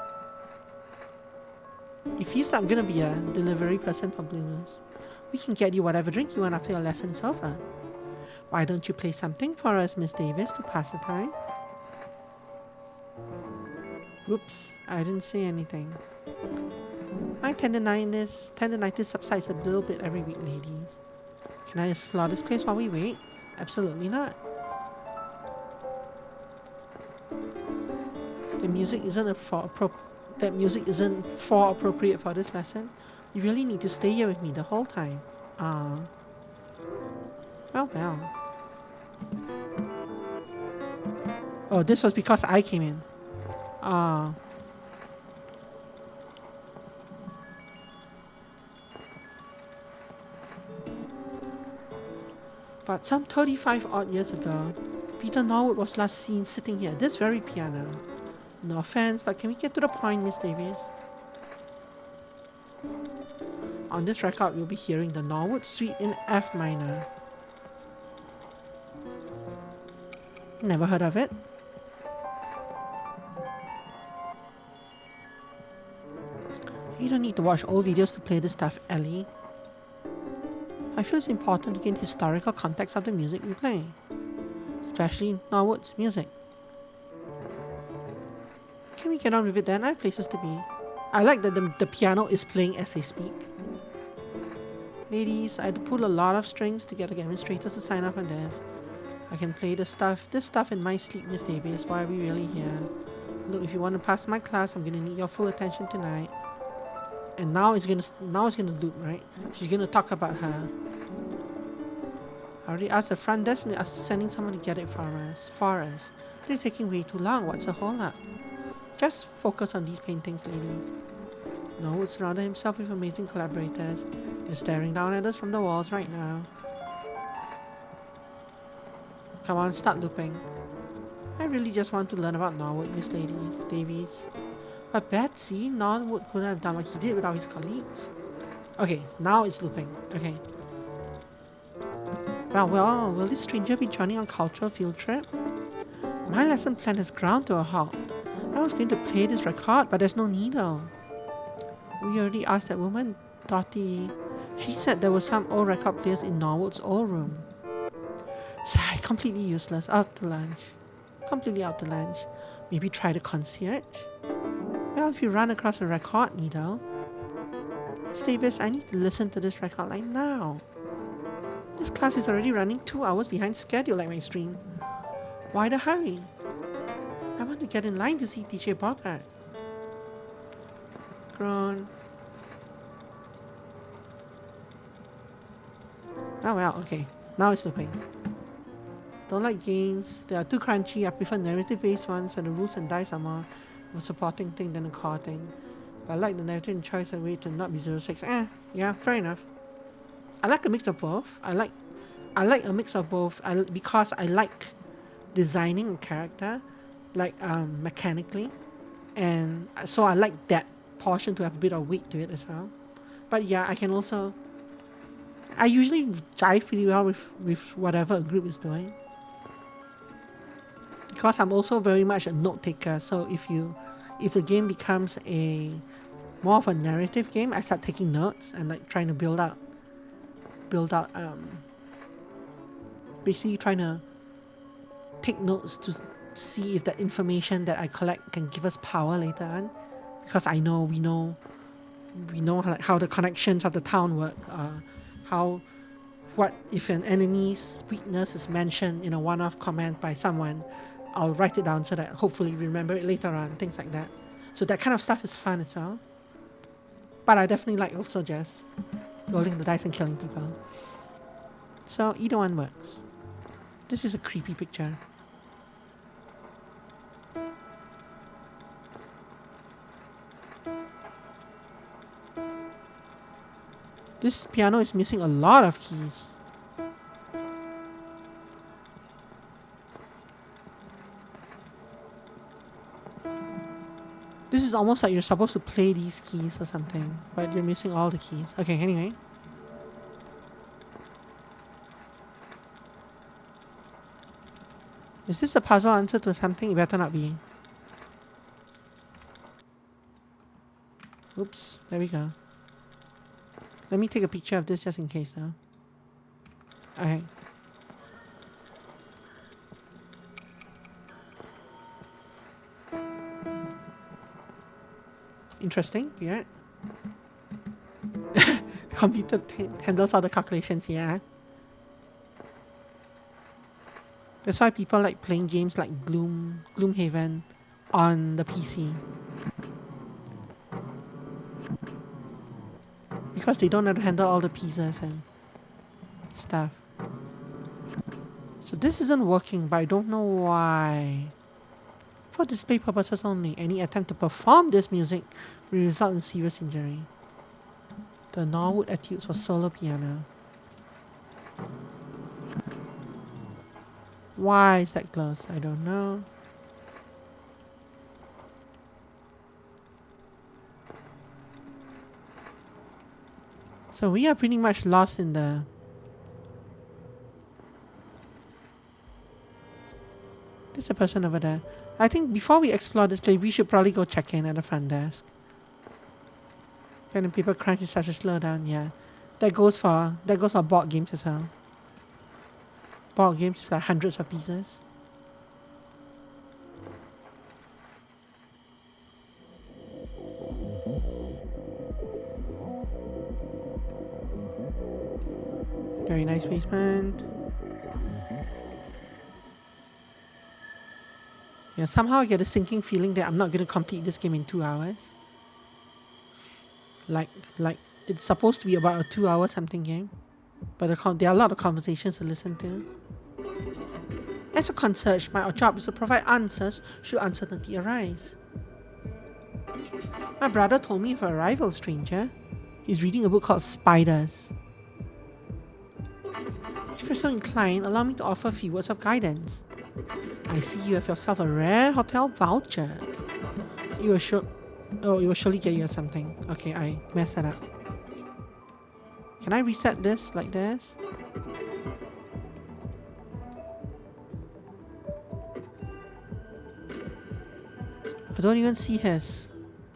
If you say I'm gonna be a delivery person for Blue Moose, we can get you whatever drink you want after your lesson is over. Why don't you play something for us, Miss Davis, to pass the time? Whoops, I didn't say anything. My tendinitis subsides a little bit every week, ladies. Can I explore this place while we wait? Absolutely not. The music isn't appropriate for this lesson. You really need to stay here with me the whole time. Well. Oh, this was because I came in. But some 35 odd years ago, Peter Norwood was last seen sitting here, this very piano. No offense, but can we get to the point, Miss Davis? On this record, we'll be hearing the Norwood Suite in F minor. Never heard of it? You don't need to watch old videos to play this stuff, Ellie. I feel it's important to gain historical context of the music we play, especially Norwood's music. Can we get on with it then? I have places to be. I like that the piano is playing as they speak. Ladies, I had to pull a lot of strings to get the demonstrators to sign up on this. I can play this stuff in my sleep, Miss Davis. Why are we really here? Look, if you want to pass my class, I'm gonna need your full attention tonight. And now it's gonna loop, right? She's gonna talk about her. I already asked the front desk and asked sending someone to get it for us. They're taking way too long. What's the hold up? Just focus on these paintings, ladies. Norwood surrounded himself with amazing collaborators. They're staring down at us from the walls right now. Come on, start looping. I really just want to learn about Norwood, Miss Davies. But Betsy, Norwood couldn't have done what he did without his colleagues. Okay, now it's looping. Okay. Well, will this stranger be joining on cultural field trip? My lesson plan has ground to a halt. I was going to play this record, but there's no needle. We already asked that woman, Dottie. She said there were some old record players in Norwood's old room. Sorry, completely useless. Completely out to lunch. Maybe try the concierge? Well, if you run across a record needle... Miss Davis, I need to listen to this record like now. This class is already running 2 hours behind schedule like my stream. Why the hurry? I want to get in line to see DJ Bogart. Grown. Oh well, okay. Now it's looping. Don't like games. They are too crunchy. I prefer narrative-based ones where the rules and dice are more of a supporting thing than a core thing. But I like the narrative and choice and way to not be 06. Yeah, fair enough. I like a mix of both. I like a mix of both because I like designing a character, like mechanically, and so I like that portion to have a bit of weight to it as well. But yeah, I usually jive pretty well with whatever a group is doing, because I'm also very much a note taker. So if the game becomes a more of a narrative game, I start taking notes and like trying to build out basically trying to take notes to see if the information that I collect can give us power later on, because we know like how the connections of the town work, what if an enemy's weakness is mentioned in a one-off comment by someone, I'll write it down so that hopefully remember it later on, things like that. So that kind of stuff is fun as well. But I definitely like also just rolling the dice and killing people. So either one works. This is a creepy picture. This piano is missing a lot of keys. This is almost like you're supposed to play these keys or something, but you're missing all the keys. Okay, anyway. Is this a puzzle answer to something? It better not be. Oops, there we go. Let me take a picture of this just in case now. Okay. Interesting, weird. The computer handles all the calculations, yeah. That's why people like playing games like Gloomhaven on the PC. Because they don't know how to handle all the pieces and stuff. So this isn't working, but I don't know why. For display purposes only, any attempt to perform this music will result in serious injury. The Norwood Etudes for solo piano. Why is that closed? I don't know. So we are pretty much lost in the... There's a person over there. I think before we explore this place, we should probably go check in at the front desk. Pen and paper crunch is such a slowdown, yeah. That goes for board games as well. Board games with like hundreds of pieces. Very nice basement. Yeah, somehow I get a sinking feeling that I'm not going to complete this game in 2 hours. Like it's supposed to be about a 2 hour something game. But there are a lot of conversations to listen to. As a concierge, my job is to provide answers should uncertainty arise. My brother told me of a rival stranger. He's reading a book called Spiders. If you're so inclined, allow me to offer a few words of guidance. I see you have yourself a rare hotel voucher. It will surely get you something. Okay, I messed that up. Can I reset this like this? I don't even see his.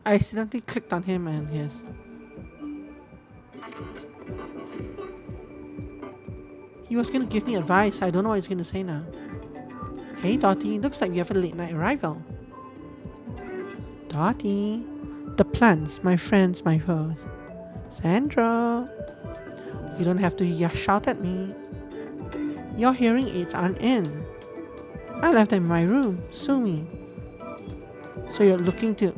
I accidentally clicked on him and his. He was gonna give me advice. I don't know what he's gonna say now. Hey Dottie, looks like you have a late night arrival. Dottie. The plants, my friends, my foes. Sandra. You don't have to shout at me. Your hearing aids aren't in. I left them in my room. Sue me. So you're looking to...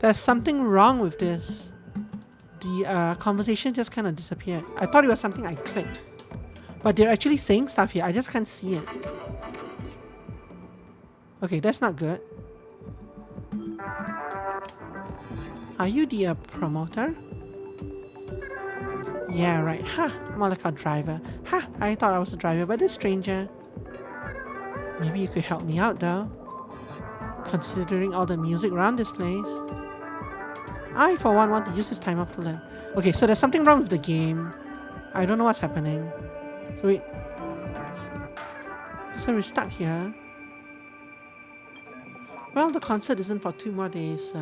There's something wrong with this. The conversation just kind of disappeared. I thought it was something I clicked. But they're actually saying stuff here. I just can't see it. Okay, that's not good. Are you the promoter? Yeah, right. More like a driver. I thought I was a driver, but this stranger. Maybe you could help me out though. Considering all the music around this place. I, for one, want to use this time up to learn. Okay, so there's something wrong with the game. I don't know what's happening. So wait. So we're stuck here. Well, the concert isn't for 2 more days.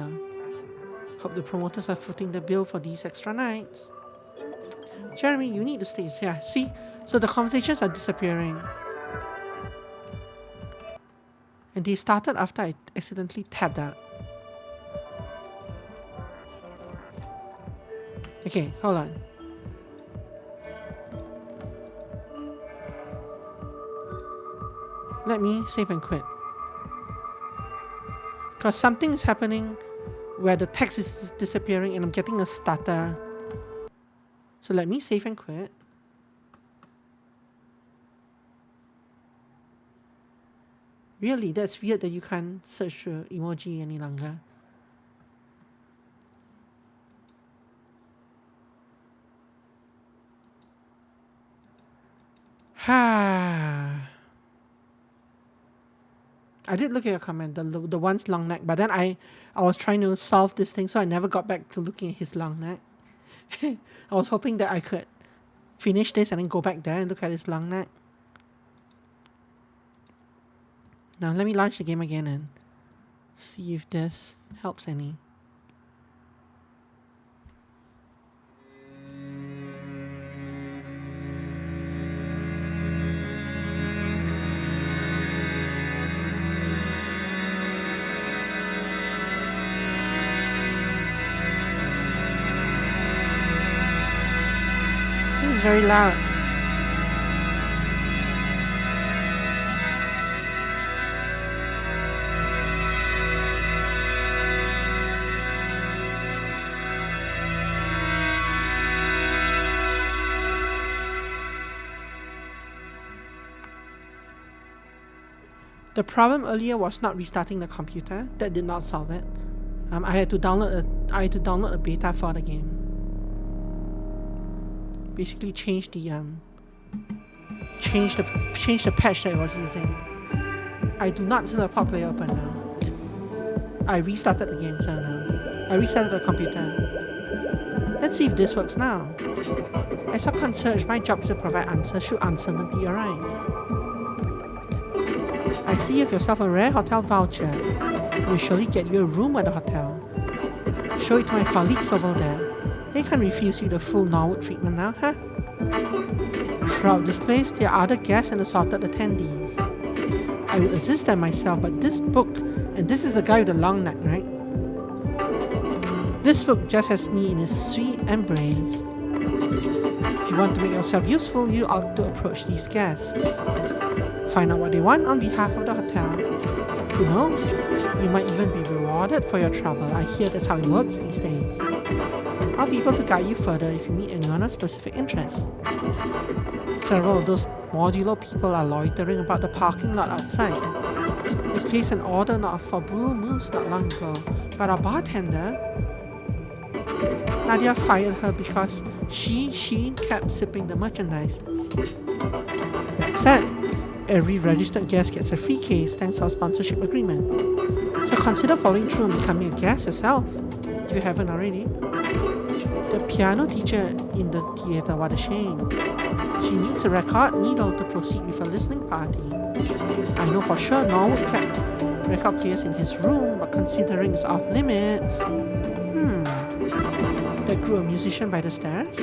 Hope the promoters are footing the bill for these extra nights. Jeremy, you need to stay. Yeah, see? So the conversations are disappearing. And they started after I accidentally tapped out. Okay, hold on. Let me save and quit. Because something is happening where the text is disappearing and I'm getting a stutter. So let me save and quit. Really, that's weird that you can't search for emoji any longer. I did look at your comment, the one's long neck, but then I was trying to solve this thing, so I never got back to looking at his long neck. I was hoping that I could finish this and then go back there and look at his long neck. Now let me launch the game again and see if this helps any. This is very loud. The problem earlier was not restarting the computer. That did not solve it. I had to download a beta for the game. Basically change the patch that I was using. I do not see the pop player open now. I restarted the game, so now I restarted the computer. Let's see if this works now. As a concierge, my job is to provide answers should uncertainty arise. I see you have yourself a rare hotel voucher. We'll surely get you a room at the hotel. Show it to my colleagues over there. They can refuse you the full Norwood treatment now, huh? Throughout this place, there are other guests and assorted attendees. I will assist them myself, but this book, and this is the guy with the long neck, right? This book just has me in his sweet embrace. If you want to make yourself useful, you ought to approach these guests. Find out what they want on behalf of the hotel. Who knows? You might even be rewarded for your trouble. I hear that's how it works these days. I'll be able to guide you further if you meet anyone of specific interest. Several of those modular people are loitering about the parking lot outside. They placed an order not for Blue Moons not long ago, but our bartender, Nadia, fired her because she kept sipping the merchandise. That said, every registered guest gets a free case thanks to our sponsorship agreement. So consider following through and becoming a guest yourself, if you haven't already. The piano teacher in the theatre, what a shame. She needs a record needle to proceed with a listening party. I know for sure Norwood kept record players in his room, but considering it's off limits... That grew a musician by the stairs?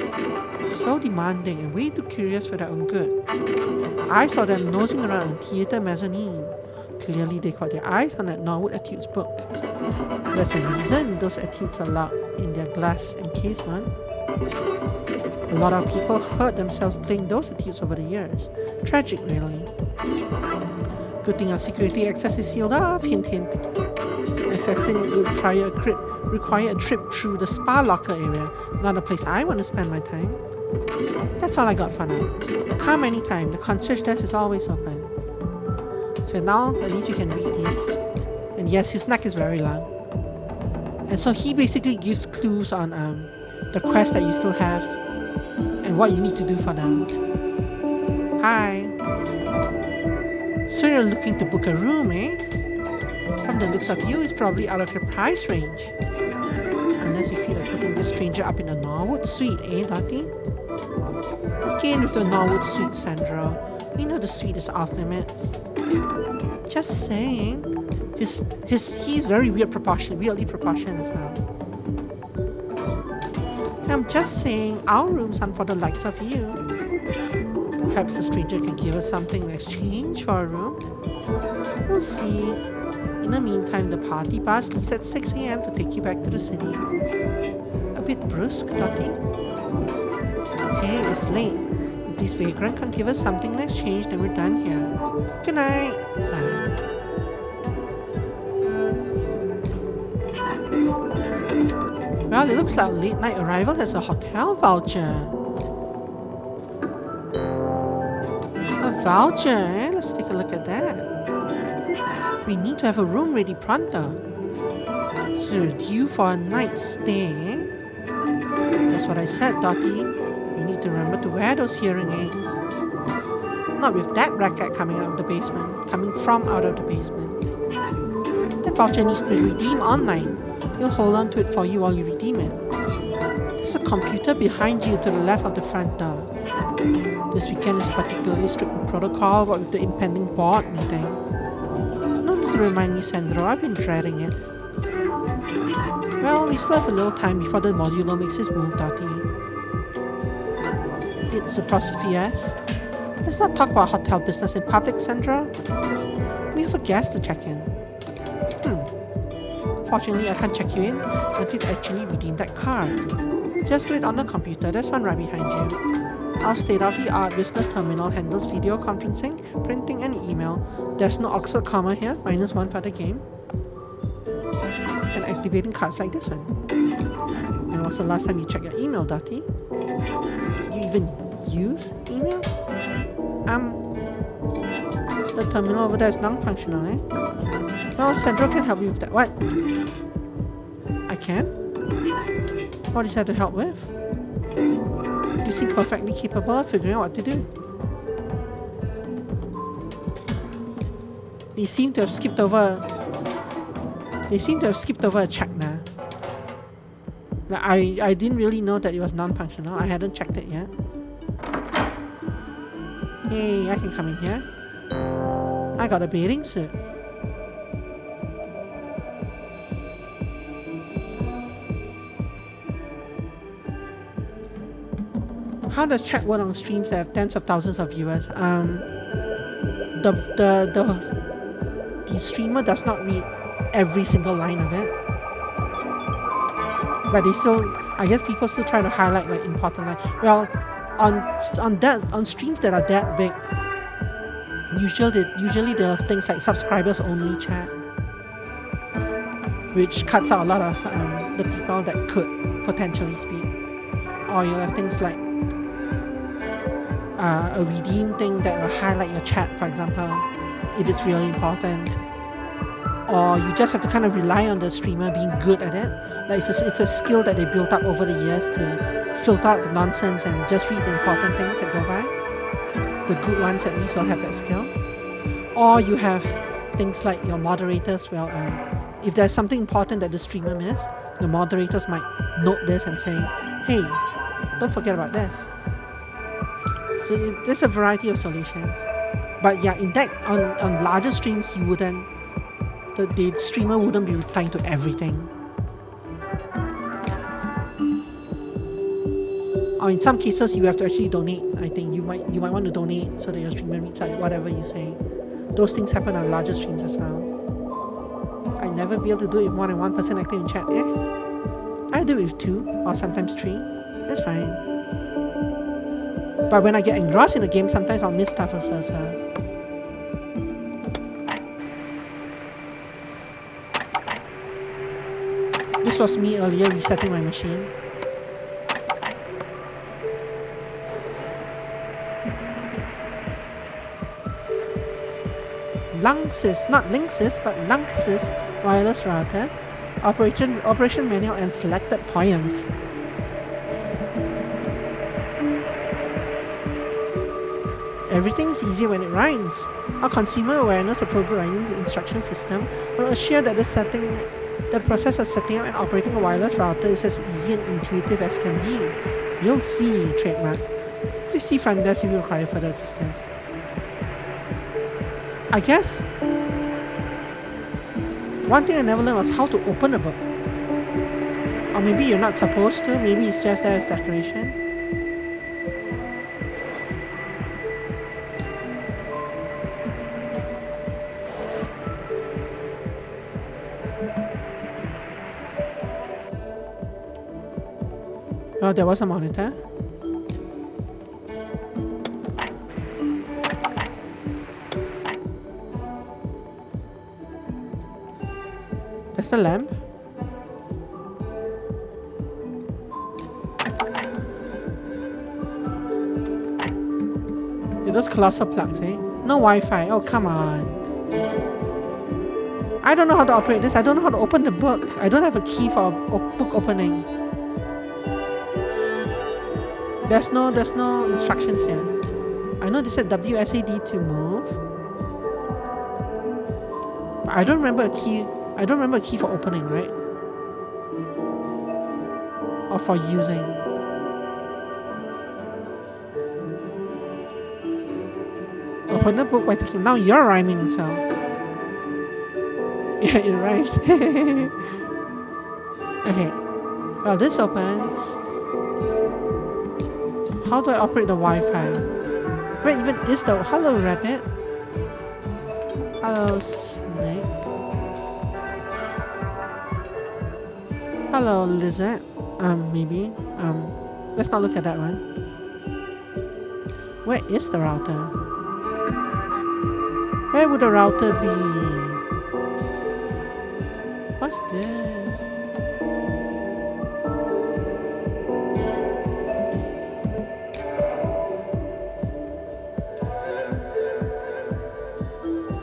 So demanding and way too curious for their own good. I saw them nosing around in theatre mezzanine. Clearly they caught their eyes on that Norwood Etudes book. There's a reason those etudes are locked in their glass encasement. A lot of people hurt themselves playing those etudes over the years. Tragic, really. Good thing our security access is sealed off, hint hint. Accessing it would require a trip through the spa locker area, not a place I want to spend my time. That's all I got for now. Come anytime, the concierge desk is always open. So now at least you can read these. And yes, his neck is very long. And so he basically gives clues on the quest that you still have and what you need to do for them. Hi. So you're looking to book a room, eh? From the looks of you, it's probably out of your price range. Unless you feel like putting this stranger up in a Norwood suite, eh, Dottie? Again with the Norwood suite, Sandra. We know the suite is off limits. Just saying. He's very weirdly proportioned as well. I'm just saying, our rooms aren't for the likes of you. Perhaps the stranger can give us something in exchange for a room. We'll see. In the meantime, the party bus leaves at 6 a.m. to take you back to the city. A bit brusque, Dottie. Okay, it's late. If this vagrant can give us something in exchange, then we're done here. Good night, Sam. Well, it looks like a late night arrival has a hotel voucher. A voucher, eh? Let's take a look at that. We need to have a room ready pronto. So you're due for a night's stay, eh? That's what I said, Dottie. You need to remember to wear those hearing aids. Not with that racket coming from out of the basement. That voucher needs to be redeemed online. We'll hold on to it for you while you redeem it. There's a computer behind you to the left of the front door. This weekend is particularly strict with protocol, but with the impending board meeting. No need to remind me, Sandro, I've been dreading it. Well, we still have a little time before the modulo makes his move, Dottie. It's apostrophe S. Let's not talk about hotel business in public, Sandra. We have a guest to check in. Fortunately, I can't check you in until you actually redeem that card. Just wait on the computer, there's one right behind you. Our state-of-the-art business terminal handles video conferencing, printing, and email. There's no Oxford comma here, -1 for the game. And activating cards like this one. When was the last time you checked your email, Dottie? You even use email? The terminal over there is non-functional, eh? Well, Sandro can help you with that. What? I can? What is that to help with? You seem perfectly capable of figuring out what to do. They seem to have skipped over a check now. I didn't really know that it was non-functional. I hadn't checked it yet. Hey, I can come in here. I got a bathing suit. How does chat work on streams that have tens of thousands of viewers? The streamer does not read every single line of it, but they still, I guess people still try to highlight like important lines. Well, on streams that are that big, usually there are things like subscribers only chat, which cuts out a lot of the people that could potentially speak. Or you'll have things like a redeem thing that will highlight your chat, for example, if it's really important. Or you just have to kind of rely on the streamer being good at it. Like it's a skill that they built up over the years to filter out the nonsense and just read the important things that go by. The good ones at least will have that skill. Or you have things like your moderators. Well, if there's something important that the streamer missed, the moderators might note this and say, "Hey, don't forget about this." So there's a variety of solutions. But yeah, in that, on larger streams, you wouldn't, the streamer wouldn't be replying to everything. Or in some cases, you have to actually donate. I think you might want to donate so that your streamer reads out whatever you say. Those things happen on larger streams as well. I'd never be able to do it with more than one person active in chat. I do it with 2 or sometimes 3. That's fine. But when I get engrossed in the game, sometimes I'll miss stuff as well. This was me earlier resetting my machine. Lanxess, not Linksys, but Lanxess wireless router, operation manual and selected poems. Everything's easier when it rhymes. Our consumer awareness of programming the instruction system will assure that the process of setting up and operating a wireless router is as easy and intuitive as can be. You'll see, trademark. Please see front desk if you require further assistance. I guess one thing I never learned was how to open a book. Or maybe you're not supposed to, maybe it's just there as decoration. Oh, there was a monitor. There's the lamp. Yeah, those colossal plugs, eh? No Wi-Fi. Oh, come on. I don't know how to operate this. I don't know how to open the book. I don't have a key for book opening. There's no instructions here. I know they said WSAD to move. But I don't remember a key. I don't remember a key for opening, right? Or for using. Open the book by taking. Now you're rhyming, so. Yeah, it rhymes. Okay. Well, this opens. How do I operate the Wi-Fi? Where even is the... Hello, rabbit. Hello, snake. Hello, lizard. Maybe. Let's not look at that one. Where is the router? Where would the router be? What's this?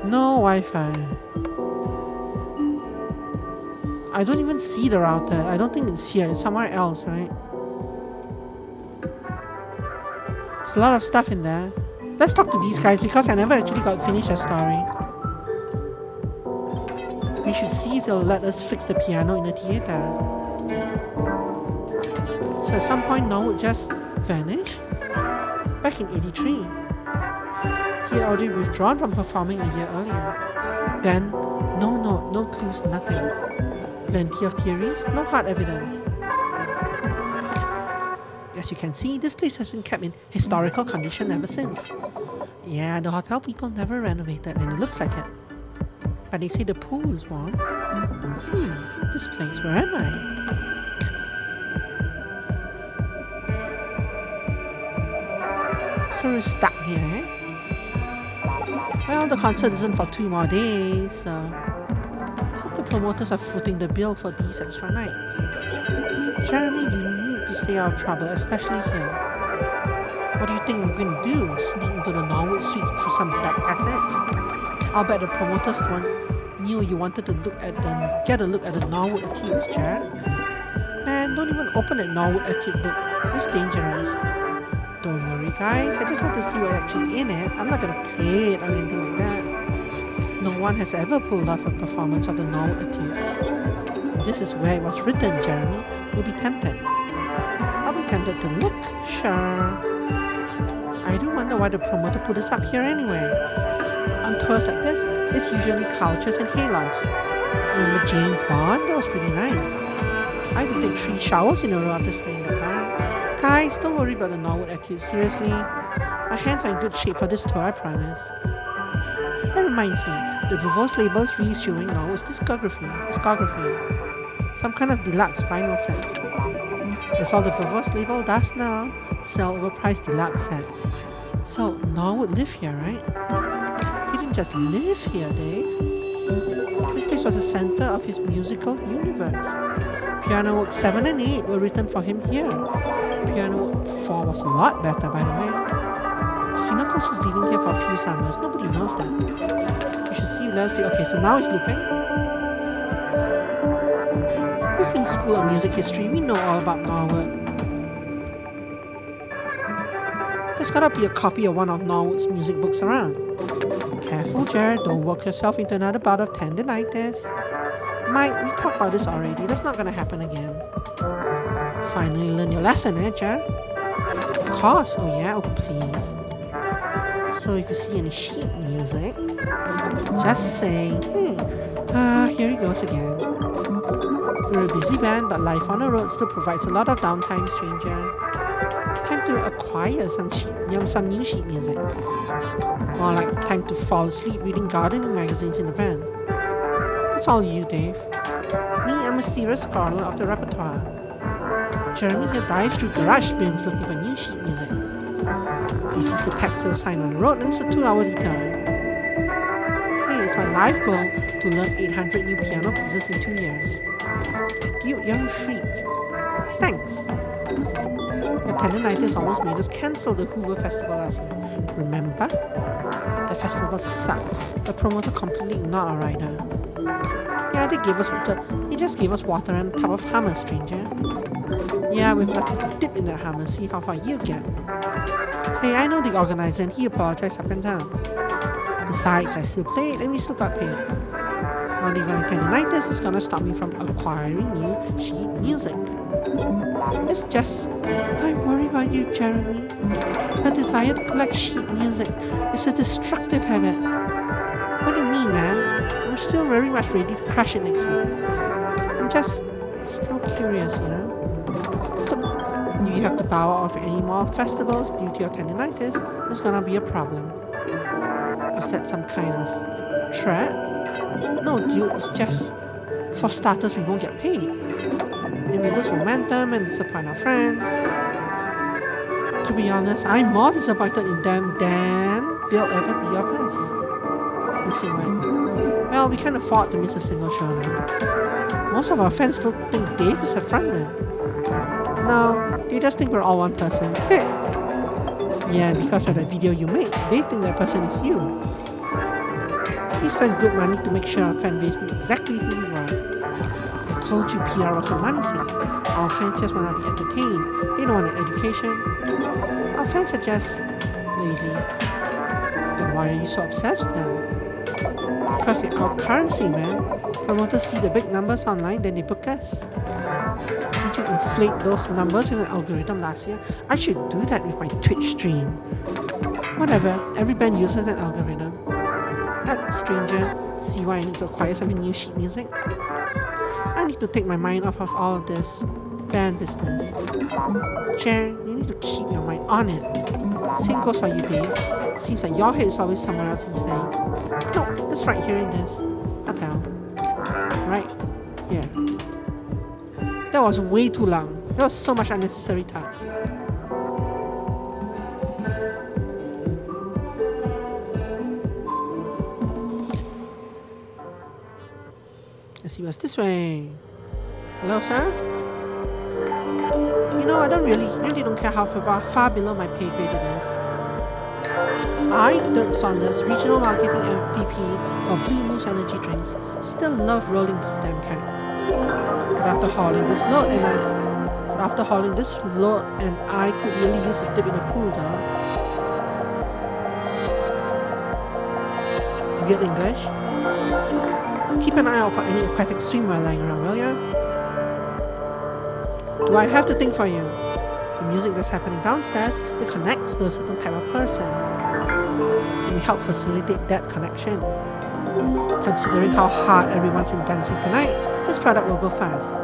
No Wi-Fi. I don't even see the router. I don't think it's here. It's somewhere else, right? There's a lot of stuff in there. Let's talk to these guys because I never actually got finished a story. We should see if they'll let us fix the piano in the theater. So at some point Norwood just vanished? Back in 83. He had already withdrawn from performing a year earlier. Then, no clues, nothing. Plenty of theories, no hard evidence. As you can see, this place has been kept in historical condition ever since. Yeah, the hotel people never renovated and it looks like it. But they say the pool is warm. This place, where am I? So we're stuck here, eh? Well, the concert isn't for 2 more days, so hope the promoters are footing the bill for these extra nights. Jeremy, you need to stay out of trouble, especially here. What do you think we're going to do? Sneak into the Norwood suite through some back passage? I'll bet the promoters knew you wanted to get a look at the Norwood Etudes, Jer. Man, don't even open that Norwood Etude book. It's dangerous. Don't worry, guys. I just want to see what's actually in it. I'm not gonna play it or anything like that. No one has ever pulled off a performance of the Norwood Etudes. This is where it was written, Jeremy. You'll be tempted. I'll be tempted to look, sure. I do wonder why the promoter put us up here anyway. On tours like this, it's usually couches and haylofts. Remember James Bond? That was pretty nice. I had to take 3 showers in a row after staying that bar. Guys, don't worry about the Norwood Etudes, seriously. My hands are in good shape for this tour, I promise. That reminds me, the Vivos label is reissuing Norwood's discography. Some kind of deluxe vinyl set. That's all the Vivos label does now, sell overpriced deluxe sets. So, Norwood lived here, right? He didn't just live here, Dave. This place was the center of his musical universe. Piano Work 7 and 8 were written for him here. Piano Work 4 was a lot better, by the way. Sinokos was living here for a few summers. Nobody knows that. You should see last week. Okay, so now it's looping. We've been in school of music history. We know all about Norwood. The There's gotta be a copy of one of Norwood's music books around. Careful, Jared, don't work yourself into another bout of tendinitis. Mike, we talked about this already. That's not gonna happen again. Finally learn your lesson, Jared? Of course. Oh yeah, oh please. So if you see any sheet music, just say, here he goes again. We're a busy band, but life on the road still provides a lot of downtime, stranger. Time to acquire some new sheet music. Or like time to fall asleep reading gardening magazines in the van. That's all you, Dave. Me, I'm a serious scholar of the repertoire. Jeremy here dives through garage bins looking for new sheet music. He sees a taxi sign on the road and it's a 2-hour detour. Hey, it's my life goal to learn 800 new piano pieces in 2 years. Dude, you're a freak. Thanks. Your tendinitis almost made us cancel the Hoover Festival last year. Remember? The festival sucked. The promoter completely ignored our rider. Yeah, they just gave us water and a tub of hummus, stranger. Yeah, we've nothing to dip in that hummus, see how far you get. Hey, I know the organizer and he apologized up and down. Besides, I still played and we still got paid. Not even tendinitis is gonna stop me from acquiring new sheet music. It's just, I worry about you, Jeremy. Your desire to collect sheet music is a destructive habit. What do you mean, man? I'm still very much ready to crush it next week. I'm just still curious, you know? Look, if you have to bow out of any more festivals due to your tendinitis, it's gonna be a problem. Is that some kind of threat? No, dude, it's just, for starters, we won't get paid. And we lose momentum and disappoint our friends. To be honest, I'm more disappointed in them than they'll ever be of us. Missing one. Well, we can't afford to miss a single show now. Most of our fans still think Dave is a frontman. No, they just think we're all one person. Yeah, and because of that video you made, they think that person is you. We spend good money to make sure our fan base knew exactly who we were. I told you PR was a money sink. Our fans just want to be entertained. They don't want an education. Our fans are just lazy. Then why are you so obsessed with them? Because they're our currency, man. Promoters see the big numbers online, then they book us. Didn't you inflate those numbers with an algorithm last year? I should do that with my Twitch stream. Whatever, every band uses an algorithm. Stranger, see why I need to acquire some new sheet music? I need to take my mind off of all of this band business. Jer, you need to keep your mind on it. Same goes for you, Dave. Seems like your head is always somewhere else these days. No, it's right here in this. I'll tell. Right here. That was way too long. There was so much unnecessary talk. Let's see what's this way. Hello, sir? You know, I really don't care how far below my pay grade it is. I, Dirk Saunders, Regional Marketing MVP for Blue Moose Energy Drinks, still love rolling these damn kegs. But after hauling this load and I could really use a dip in the pool though. Weird English? Keep an eye out for any aquatic swimwear lying around, will ya? Do I have to think for you? The music that's happening downstairs, it connects to a certain type of person. And we help facilitate that connection. Considering how hard everyone's been dancing tonight, this product will go fast.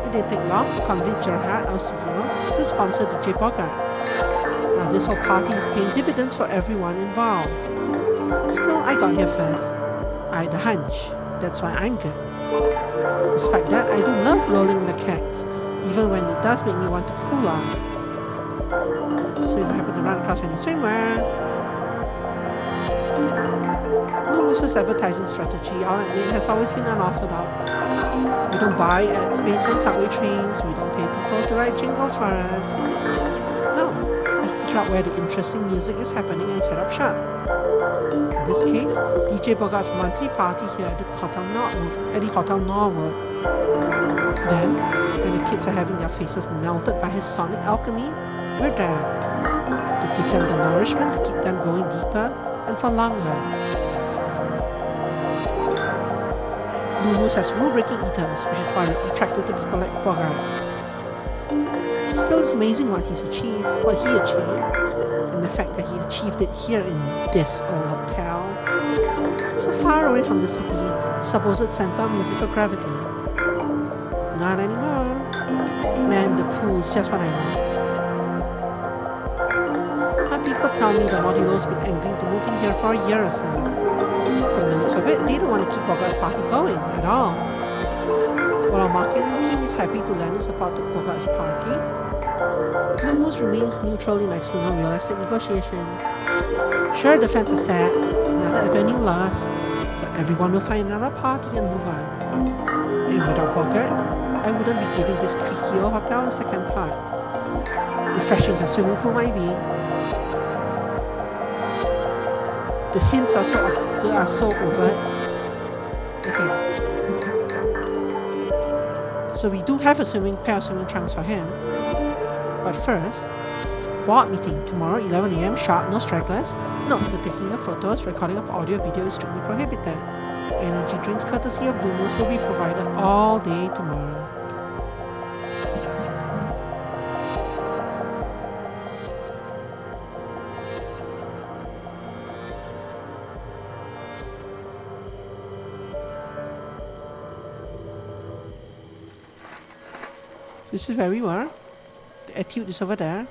It didn't take long to convince Gerhard, our CEO, to sponsor DJ Bogart. Now this whole party is paying dividends for everyone involved. Still, I got here first. I had a hunch. That's why I'm good. Despite that, I do love rolling in the kegs, even when it does make me want to cool off. So if I happen to run across any swimwear... Blue Moose's advertising strategy, I'll admit, has always been unorthodox. We don't buy at space and subway trains, we don't pay people to write jingles for us. No, we seek out where the interesting music is happening and set up shop. In this case, DJ Bogart's monthly party here at the Hotel Norwood. Then, when the kids are having their faces melted by his sonic alchemy, we're there to give them the nourishment to keep them going deeper and for longer. Blue Moose has rule-breaking ethos, which is why we're attracted to people like Bogart. Still, it's amazing what he achieved, and the fact that he achieved it here in this old hotel, so far away from the city, the supposed center of musical gravity. Not anymore. Man, the pool's just what I need. My people tell me the Modulo's been angling to move in here for a year or so. From the looks of it, they don't want to keep Bogart's party going at all. While our marketing team is happy to lend its support to Bogart's party, Blue Moose remains neutral in external real estate negotiations. Sure, the fans are sad, another avenue lost, but everyone will find another party and move on. And without Bogart, I wouldn't be giving this creaky old hotel a second thought. Refreshing as swimming pool might be. The hints are so overt. Okay. So we do have a pair of swimming trunks for him. But first, board meeting tomorrow 11 AM sharp, no stragglers. Note, the taking of photos, recording of audio, video is strictly prohibited. Energy drinks courtesy of Blue Moose will be provided all day tomorrow. This is where we were. The etude is over there.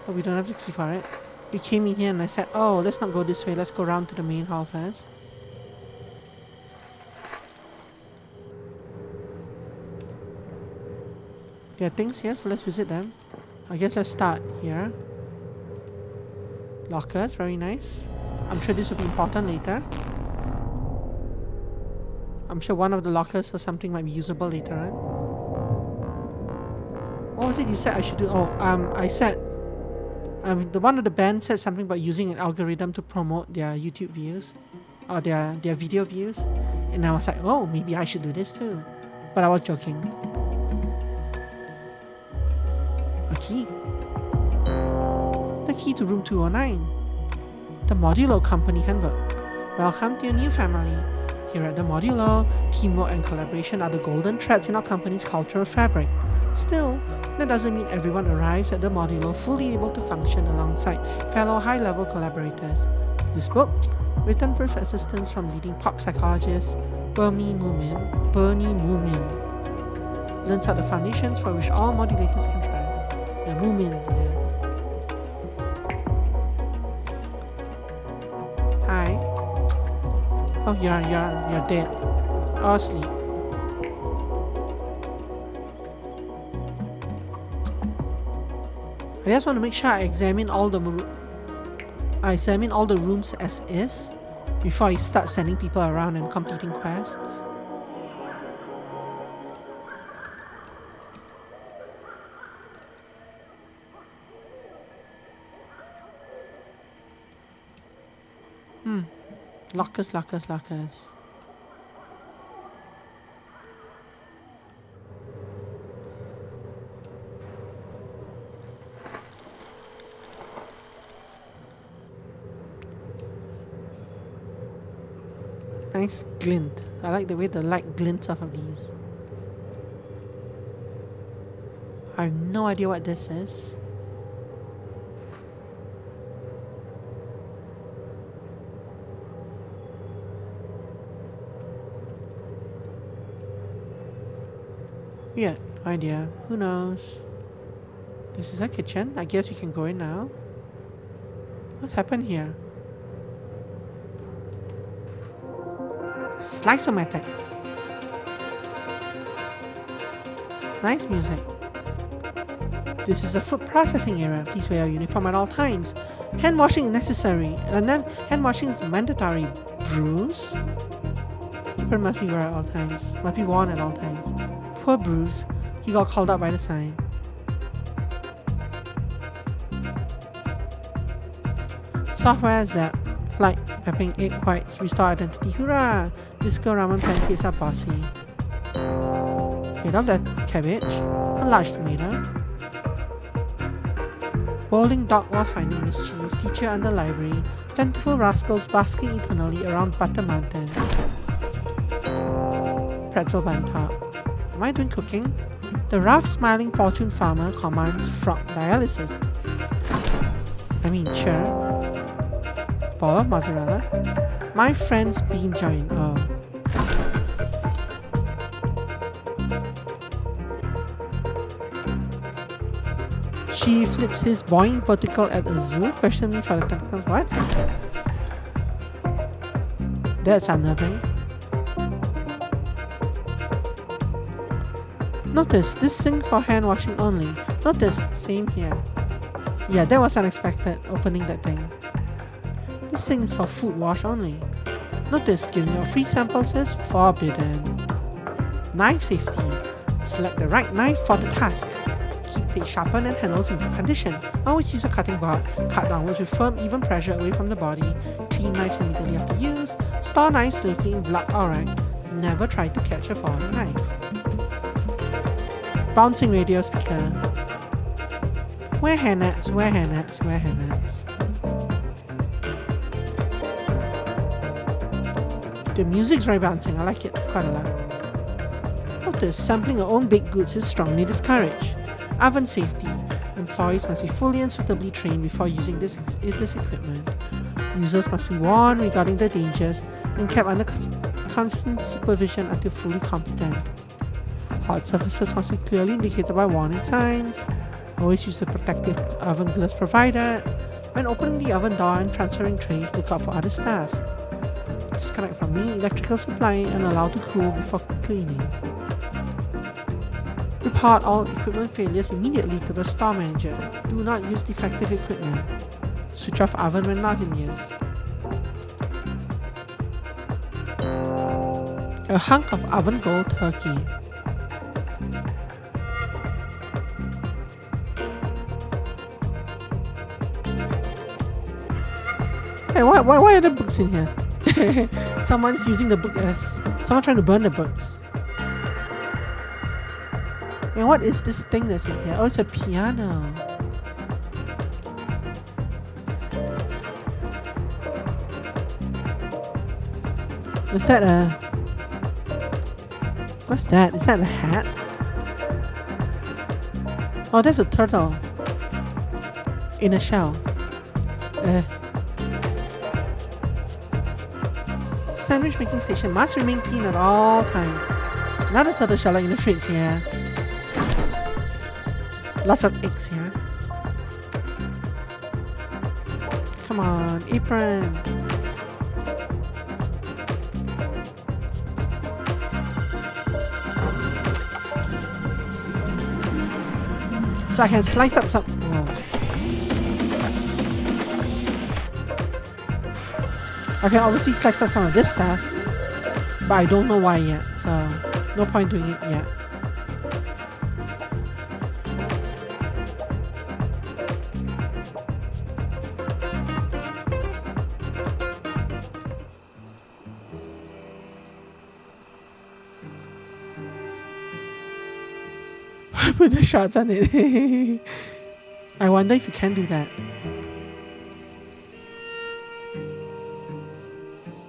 But we don't have the key for it. We came in here and I said, oh, let's not go this way. Let's go around to the main hall first. There are things here, so let's visit them. I guess let's start here. Lockers, very nice. I'm sure this will be important later. I'm sure one of the lockers or something might be usable later on. What was it you said I should do? Oh, I said... the one of the band said something about using an algorithm to promote their YouTube views. Or their video views. And I was like, oh, maybe I should do this too. But I was joking. A key. The key to room 209. The Modulo Company Handbook. Welcome to your new family. Here at the Modulo, teamwork and collaboration are the golden threads in our company's cultural fabric. Still, that doesn't mean everyone arrives at the Modulo fully able to function alongside fellow high-level collaborators. This book, written with assistance from leading pop psychologist Bernie Moomin, learns out the foundations for which all modulators can try. Moomin, yeah. Hi. Oh, you're dead. Or asleep. I just want to make sure I examine all the rooms as is before I start sending people around and completing quests. Lockers. Nice glint. I like the way the light glints off of these. I have no idea what this is. Weird. No idea. Who knows? This is a kitchen. I guess we can go in now. What's happened here? Slice-o-matic. Nice music. This is a food processing area. Please wear your uniform at all times. Hand washing is necessary. And then hand washing is mandatory. Bruce? Apron must be worn at all times. Must be worn at all times. Poor Bruce. He got called out by the sign. Software zap. Flight. Mapping egg whites. Restore identity. Hurrah! Disco ramen pancakes are bossy. Head of that cabbage. A large tomato. Bowling dog was finding mischief. Teacher under library. Plentiful rascals basking eternally around Butter Mountain. Pretzel bun top. Am I doing cooking? The rough smiling fortune farmer commands frog dialysis. I mean, sure. Ball of mozzarella. My friend's bean joint. Oh. She flips his boing vertical at a zoo, questioning for the tentacles. What? That's unnerving. Notice, this sink for hand washing only. Notice, same here. Yeah, that was unexpected, opening that thing. This sink is for food wash only. Notice, giving out free samples is forbidden. Knife safety. Select the right knife for the task. Keep blade sharpened and handles in good condition. Always use a cutting board. Cut downwards with firm, even pressure away from the body. Clean knives immediately after use. Store knives safely in block or rack. Never try to catch a falling knife. Bouncing radio speaker. Wear hairnets, wear hairnets, wear hairnets. The music's very bouncing, I like it quite a lot. Notice, sampling your own baked goods is strongly discouraged. Oven safety. Employees must be fully and suitably trained before using this equipment. Users must be warned regarding the dangers and kept under constant supervision until fully competent. Hot surfaces must be clearly indicated by warning signs. Always use the protective oven gloves provided. When opening the oven door and transferring trays, look out for other staff. Disconnect from main electrical supply and allow to cool before cleaning. Report all equipment failures immediately to the store manager. Do not use defective equipment. Switch off oven when not in use. A hunk of oven gold turkey. Hey, why are the books in here? Someone's using the book as... Someone trying to burn the books. And what is this thing that's in here? Oh, it's a piano. Is that a... What's that? Is that a hat? Oh, that's a turtle. In a shell. Sandwich making station must remain clean at all times. Another turtle shell in the fridge here. Lots of eggs here. Come on, apron. So I can slice up some... Whoa. I can obviously slice up some of this stuff, but I don't know why yet, so no point doing it yet. Put the shots on it. I wonder if you can do that.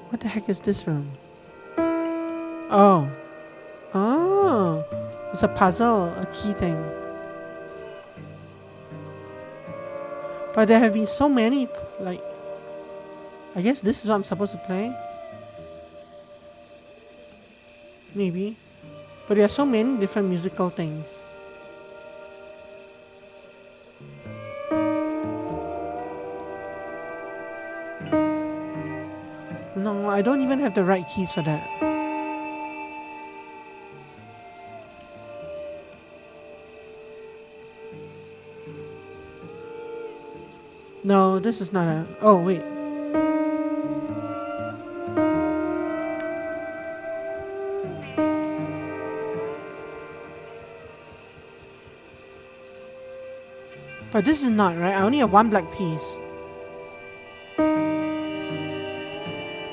What the heck is this room? Oh. Oh. It's a puzzle, a key thing. But there have been so many, like... I guess this is what I'm supposed to play? Maybe. But there are so many different musical things. No, I don't even have the right keys for that. No, this is not a... Oh, wait. But this is not, right? I only have one black piece.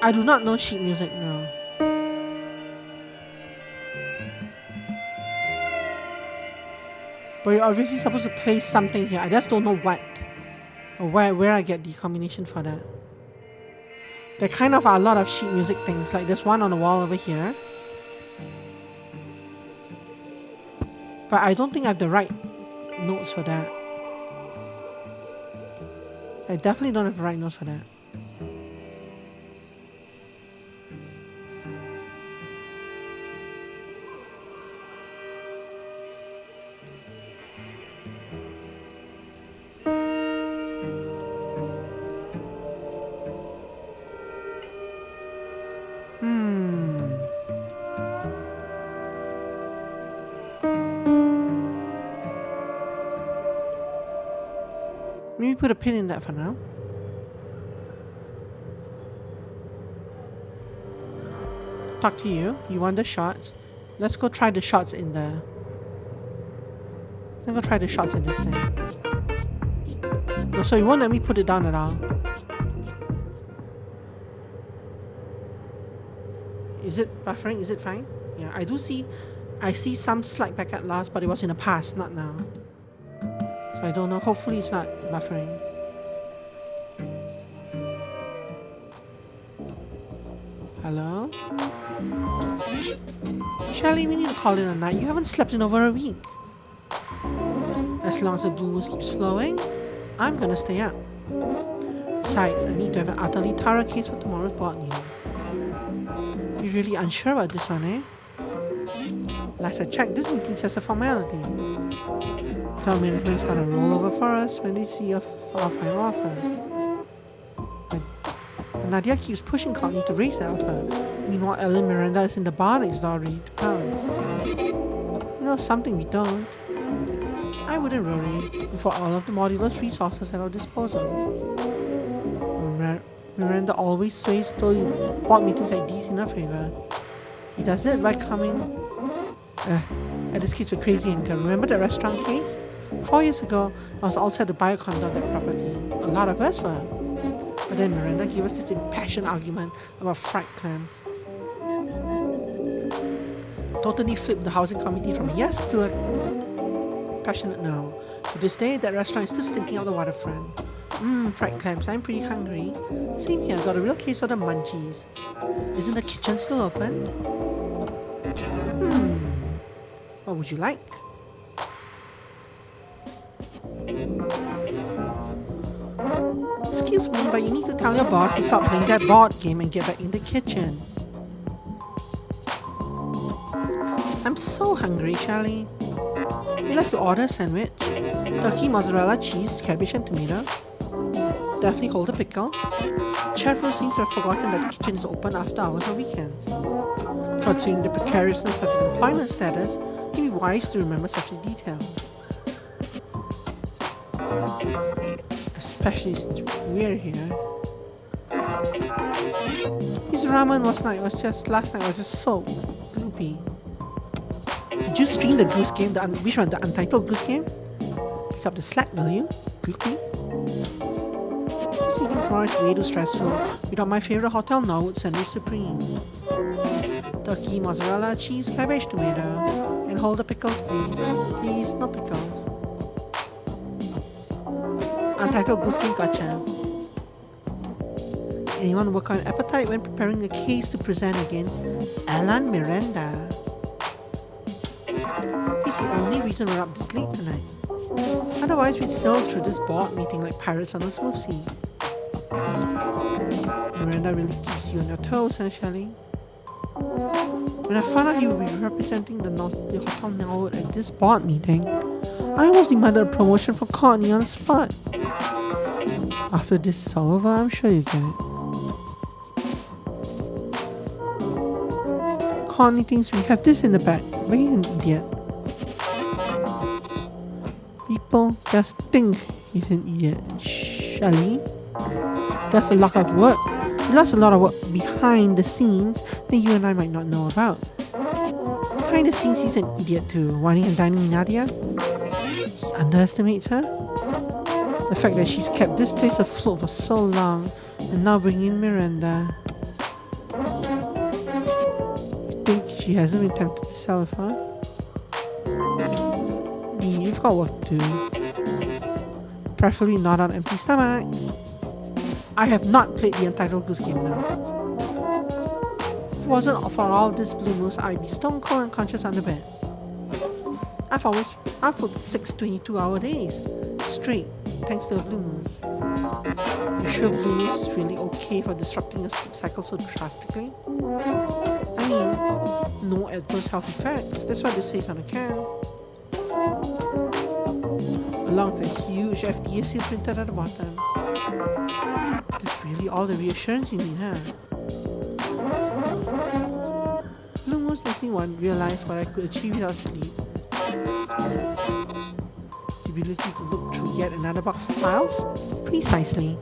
I do not know sheet music now. But you're obviously supposed to play something here. I just don't know what. Or where I get the combination for that. There kind of are a lot of sheet music things. Like there's one on the wall over here. But I don't think I have the right notes for that. I definitely don't have the right notes for that. Maybe put a pin in that for now. Talk to you. You want the shots? Let's go try the shots in the... Let's go try the shots in this thing. No, so you won't let me put it down at all. Is it buffering? Is it fine? Yeah, I do see... I see some slight packet loss, but it was in the past, not now. So I don't know. Hopefully it's not buffering. Hello? Shelly, we need to call it a night. You haven't slept in over a week. As long as the blue moon keeps flowing, I'm gonna stay up. Besides, I need to have an utterly thorough case for tomorrow's board meeting. You're really unsure about this one, eh? Last I checked, this meeting's just a formality. Top management's gonna roll over for us when they see our final offer. And Nadia keeps pushing Courtney to raise the offer. Meanwhile, Ellen Miranda is in the bar next door ready to pounce. You know something we don't. I wouldn't worry for all of the modulus resources at our disposal. Miranda always sways board meetings like these in her favor. He does it by coming... this kids were crazy and remember the restaurant case? 4 years ago, I was all set to buy a condo on that property. A lot of us were. But then Miranda gave us this impassioned argument about fried clams. Totally flipped the housing committee from a yes to a passionate no. To this day, that restaurant is still stinking out the waterfront. Fried clams, I'm pretty hungry. Same here, got a real case of the munchies. Isn't the kitchen still open? What would you like? Excuse me, but you need to tell your boss to stop playing that board game and get back in the kitchen. I'm so hungry, Shelly. You'd like to order a sandwich? Turkey, mozzarella, cheese, cabbage and tomato? Definitely hold the pickle. Chef Rose seems to have forgotten that the kitchen is open after hours on weekends. Considering the precariousness of his employment status, it'd be wise to remember such a detail. Especially since we're here. His ramen last night was just so gloopy. Did you stream the Goose Game? Which one? The Untitled Goose Game? Pick up the slack, will you? Gloopy? This meeting tomorrow is way too stressful without my favorite hotel Norwood Sandwich Supreme. Turkey, mozzarella, cheese, cabbage, tomato. And hold the pickles, please. Please, no pickles. Untitled Goose Game gotcha. Anyone work on appetite when preparing a case to present against Alan Miranda? He's the only reason we're up this late tonight. Otherwise, we'd sail through this board meeting like pirates on a smooth sea. Miranda really keeps you on your toes, huh, Shelly? When I found out he would be representing the Hotel Norwood at this board meeting, I almost demanded a promotion for Courtney on the spot. After this is all over, I'm sure you get it. Courtney thinks we have this in the bag, but he's an idiot. People just think he's an idiot. Shelly, that's a lot of work. He lost a lot of work behind the scenes that you and I might not know about. Behind the scenes, he's an idiot too, whining and dining Nadia. He underestimates her. The fact that she's kept this place afloat for so long and now bringing in Miranda. I think she hasn't been tempted to sell with her. B, you've got work to do. Preferably not on empty stomach. I have not played the Untitled Goose Game now. If it wasn't for all this blue moose, I'd be stone cold unconscious on the bed. I've put 6 22-hour days straight thanks to the blue moose. You sure blue moose is really okay for disrupting a sleep cycle so drastically? I mean, no adverse health effects. That's what they say on the can. Along with a huge FDA seal printed at the bottom. That's really all the reassurance you need, huh? Blue moose makes me realize what I could achieve without sleep. The ability to look through yet another box of files? Precisely.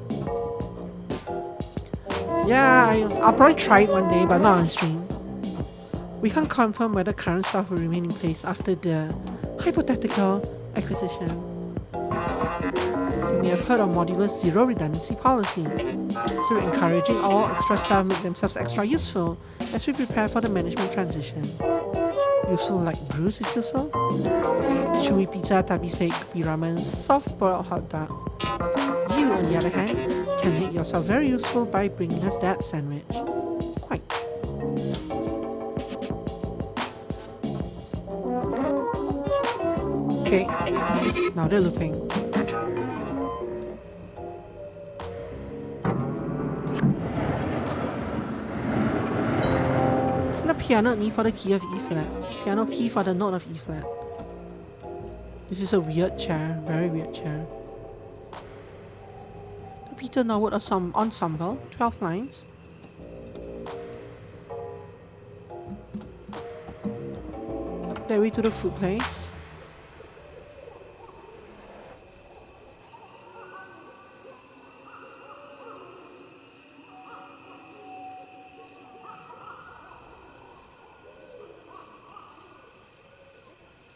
Yeah, I'll probably try it one day, but not on stream. We can't confirm whether current stuff will remain in place after the hypothetical acquisition. You may have heard of Modular's zero redundancy policy, so we're encouraging all extra staff make themselves extra useful as we prepare for the management transition. Useful like Bruce is useful? Chewy pizza, tabi steak, kopi ramen, soft boiled hot dog. You, on the other hand, can make yourself very useful by bringing us that sandwich. Quite. Okay, now they're looping. And a piano knee for the key of E flat. Piano key for the note of E flat. This is a weird chair, very weird chair. The Peter Norwood ensemble, 12 lines. Their way to the food place.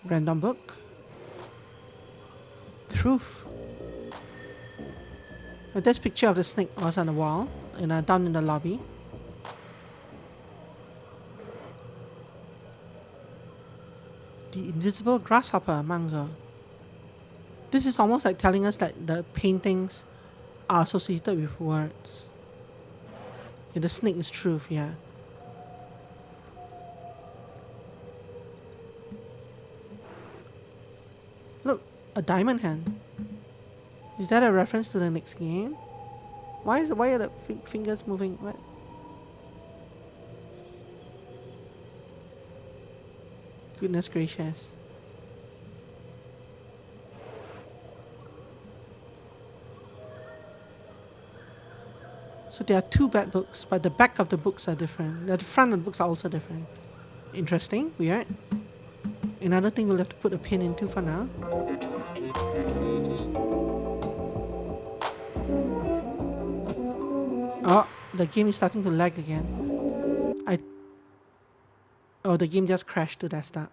Random book. Truth. This picture of the snake was on the wall and down in the lobby. The Invisible Grasshopper manga. This is almost like telling us that the paintings are associated with words. Yeah, the snake is truth, yeah. Look, a diamond hand. Is that a reference to the next game? Why are the fingers moving? What? Goodness gracious. So there are two bad books, but the back of the books are different. The front of the books are also different. Interesting, weird. Another thing we'll have to put a pin into for now. Oh, the game is starting to lag again. Oh, the game just crashed to desktop.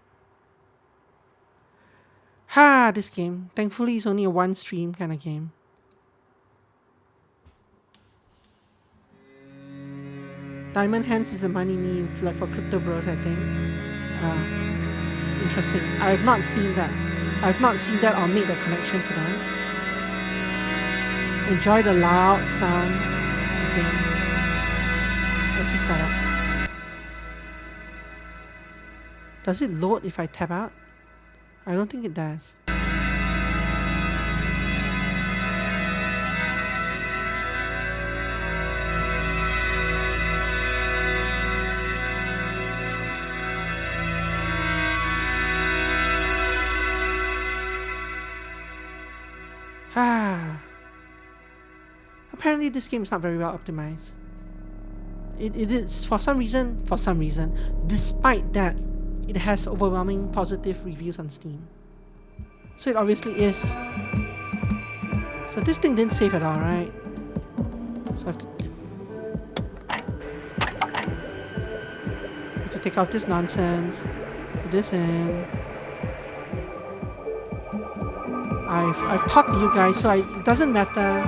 Ha, this game. Thankfully, it's only a one stream kind of game. Diamond Hands is the money meme like for Crypto Bros, I think. Interesting. I have not seen that. I have not seen that or made the connection to that. Enjoy the loud sound. Okay. Let's just start up. Does it load if I tap out? I don't think it does. Apparently this game is not very well optimized. It is for some reason, despite that, it has overwhelming positive reviews on Steam. So it obviously is. So this thing didn't save at all, right? So I have to take out this nonsense, put this in. I've talked to you guys, so it doesn't matter.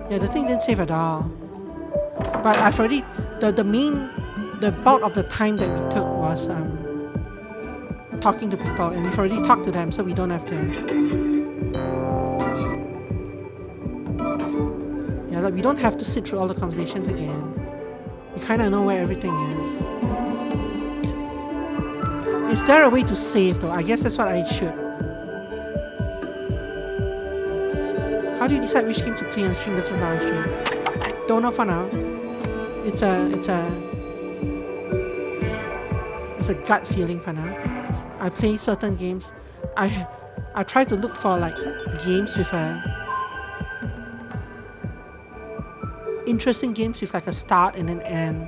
Yeah, the thing didn't save at all. But I've already the bulk of the time that we took was talking to people, and we've already talked to them, so we don't have to. Yeah, like we don't have to sit through all the conversations again. We kind of know where everything is. Is there a way to save though? I guess that's what I should. How do you decide which game to play on stream versus not on stream? Don't know for now. It's a gut feeling for now. I play certain games. I try to look for like games with interesting games with like a start and an end.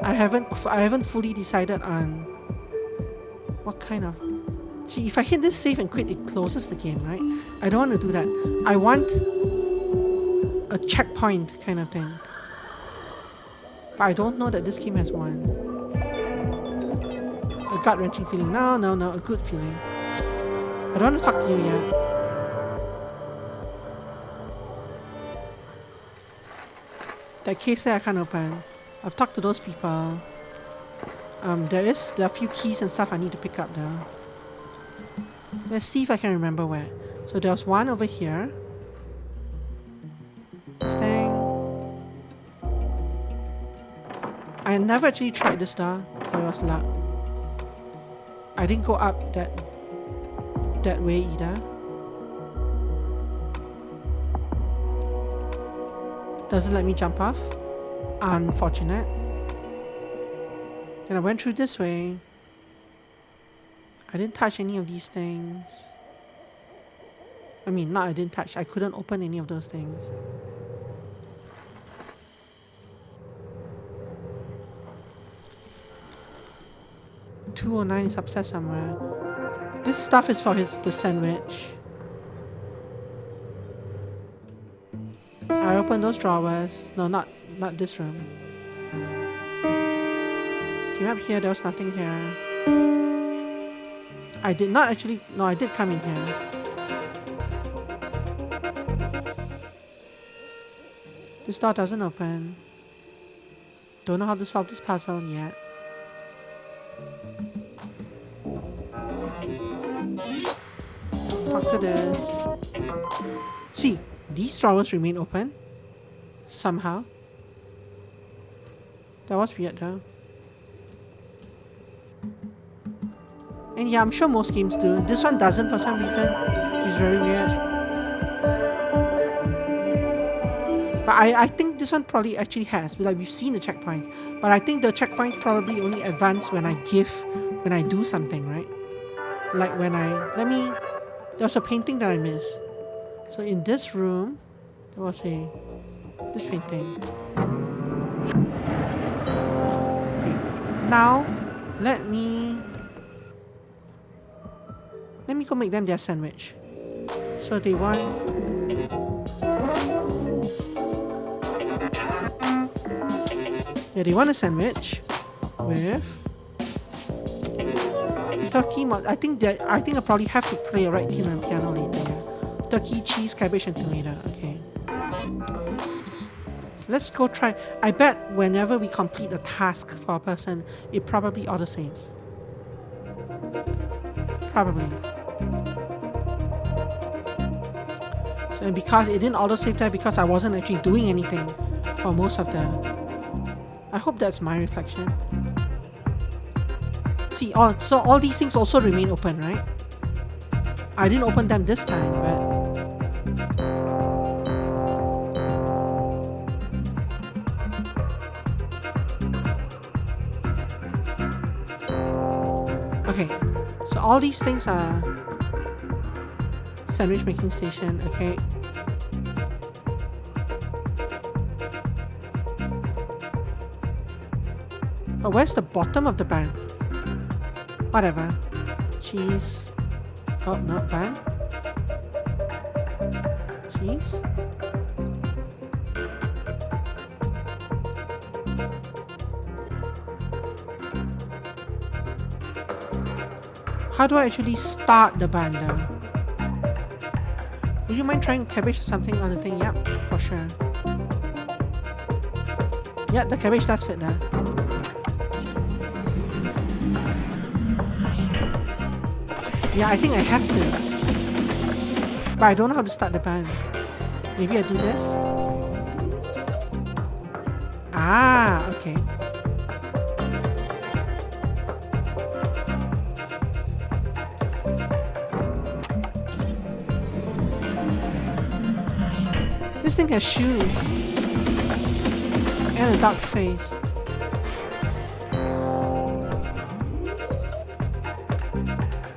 I haven't fully decided on what kind of. See, if I hit this save and quit, it closes the game, right? I don't want to do that. I want a checkpoint kind of thing. But I don't know that this game has one. A gut-wrenching feeling. No, a good feeling. I don't want to talk to you yet. That case there I can't open. I've talked to those people. There are a few keys and stuff I need to pick up though. Let's see if I can remember where. So there was one over here. This thing. I never actually tried this door, but it was luck. I didn't go up that way either. Doesn't let me jump off. Unfortunate. Then I went through this way. I didn't touch any of these things. I mean, not I didn't touch. I couldn't open any of those things. $209 is upstairs somewhere. This stuff is for the sandwich. I opened those drawers. No, not this room. Came up here, there was nothing here. I did not actually... No, I did come in here. This door doesn't open. Don't know how to solve this puzzle yet. Talk to this. See, these drawers remain open. Somehow. That was weird though. And yeah, I'm sure most games do. This one doesn't for some reason. It's very weird. But I think this one probably actually has. Like, we've seen the checkpoints. But I think the checkpoints probably only advance when I do something, right? Like when there was a painting that I missed. So in this room, there was this painting. Okay. Now, let me go make them their sandwich. So they want... Yeah, they want a sandwich with turkey. I think I'll probably have to play a right tune on piano later. Yeah. Turkey, cheese, cabbage, and tomato. Okay. Let's go try. I bet whenever we complete a task for a person, it probably auto-saves. Probably. So, and because it didn't auto-save that, because I wasn't actually doing anything for most of the... I hope that's my reflection. See, so all these things also remain open, right? I didn't open them this time, but... Okay, so all these things are sandwich making station, okay. But where's the bottom of the bun? Whatever. Cheese. Oh, not bun. Cheese. How do I actually start the bun though? Would you mind trying cabbage or something on the thing? Yep, for sure. Yeah, the cabbage does fit there. Yeah, I think I have to. But I don't know how to start the pan. Maybe I do this? Ah, okay. This thing has shoes. And a dog's face.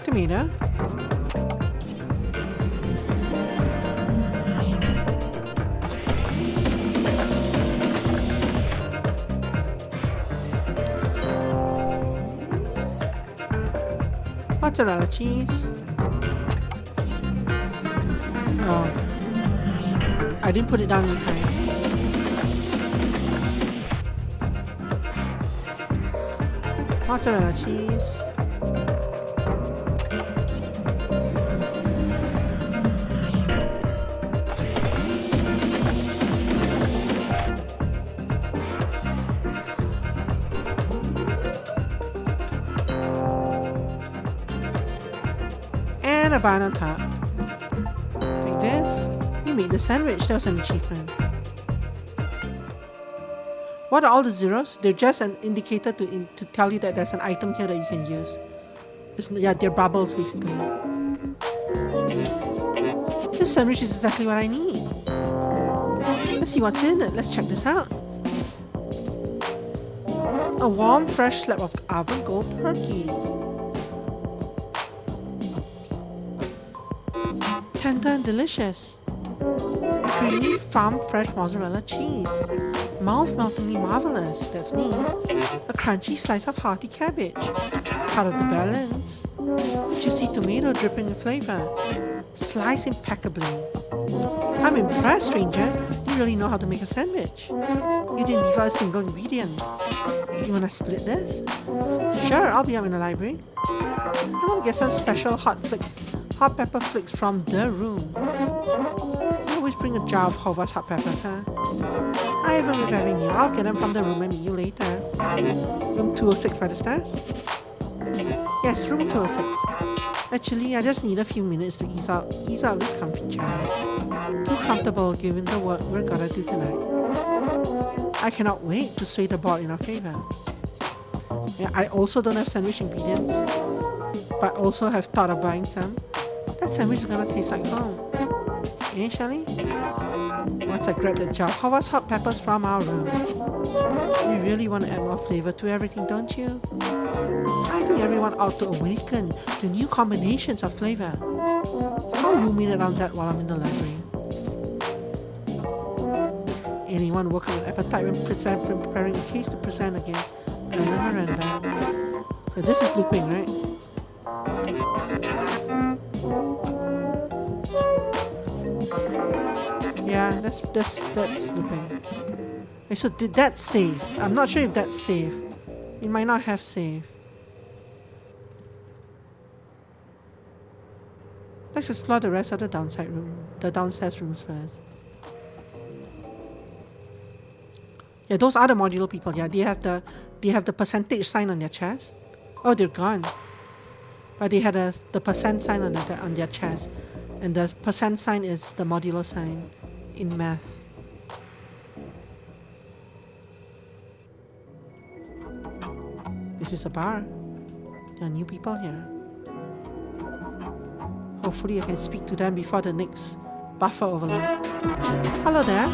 Tomato. Mozzarella cheese. Oh. I didn't put it down in time. Mozzarella cheese. And a bun on top. Like this. You made the sandwich. That was an achievement. What are all the zeros? They're just an indicator to tell you that there's an item here that you can use. Yeah, they're bubbles basically. This sandwich is exactly what I need. Let's see what's in it. Let's check this out. A warm, fresh slab of oven gold turkey. Tender and delicious. Creamy, farm fresh mozzarella cheese. Mouth-meltingly marvelous, that's me. A crunchy slice of hearty cabbage. Part of the balance. Juicy tomato dripping with flavor. Sliced impeccably. I'm impressed, stranger. You really know how to make a sandwich. You didn't leave out a single ingredient. You wanna split this? Sure, I'll be up in the library. I wanna get some special hot pepper flakes from the room. You always bring a jar of Hova's hot peppers, huh? I have been preparing you. I'll get them from the room and meet you later. Room 206 by the stairs? Yes, room 206. Actually, I just need a few minutes to ease out of this comfy chair. Too comfortable given the work we're gonna do tonight. I cannot wait to sway the board in our favor. Yeah, I also don't have sandwich ingredients, but also have thought of buying some. That sandwich is gonna taste like home. Eh, Shelly? Once I grab the jar of Hova's hot peppers from our room. We really want to add more flavor to everything, don't you? I think everyone ought to awaken to new combinations of flavor. I'll ruminate on that while I'm in the library. Anyone working on appetite when preparing a case to present against Ellen Miranda. So this is looping, right? Yeah, that's looping. Okay, so did that save? I'm not sure if that's save. It might not have save. Let's explore the rest of the downstairs rooms first. Yeah, those are the modular people. Yeah, they have the percentage sign on their chest. Oh, they're gone. But they had the percent sign on their chest, and the percent sign is the modular sign in math. This is a bar. There are new people here. Hopefully I can speak to them before the next buffer overload. Hello there.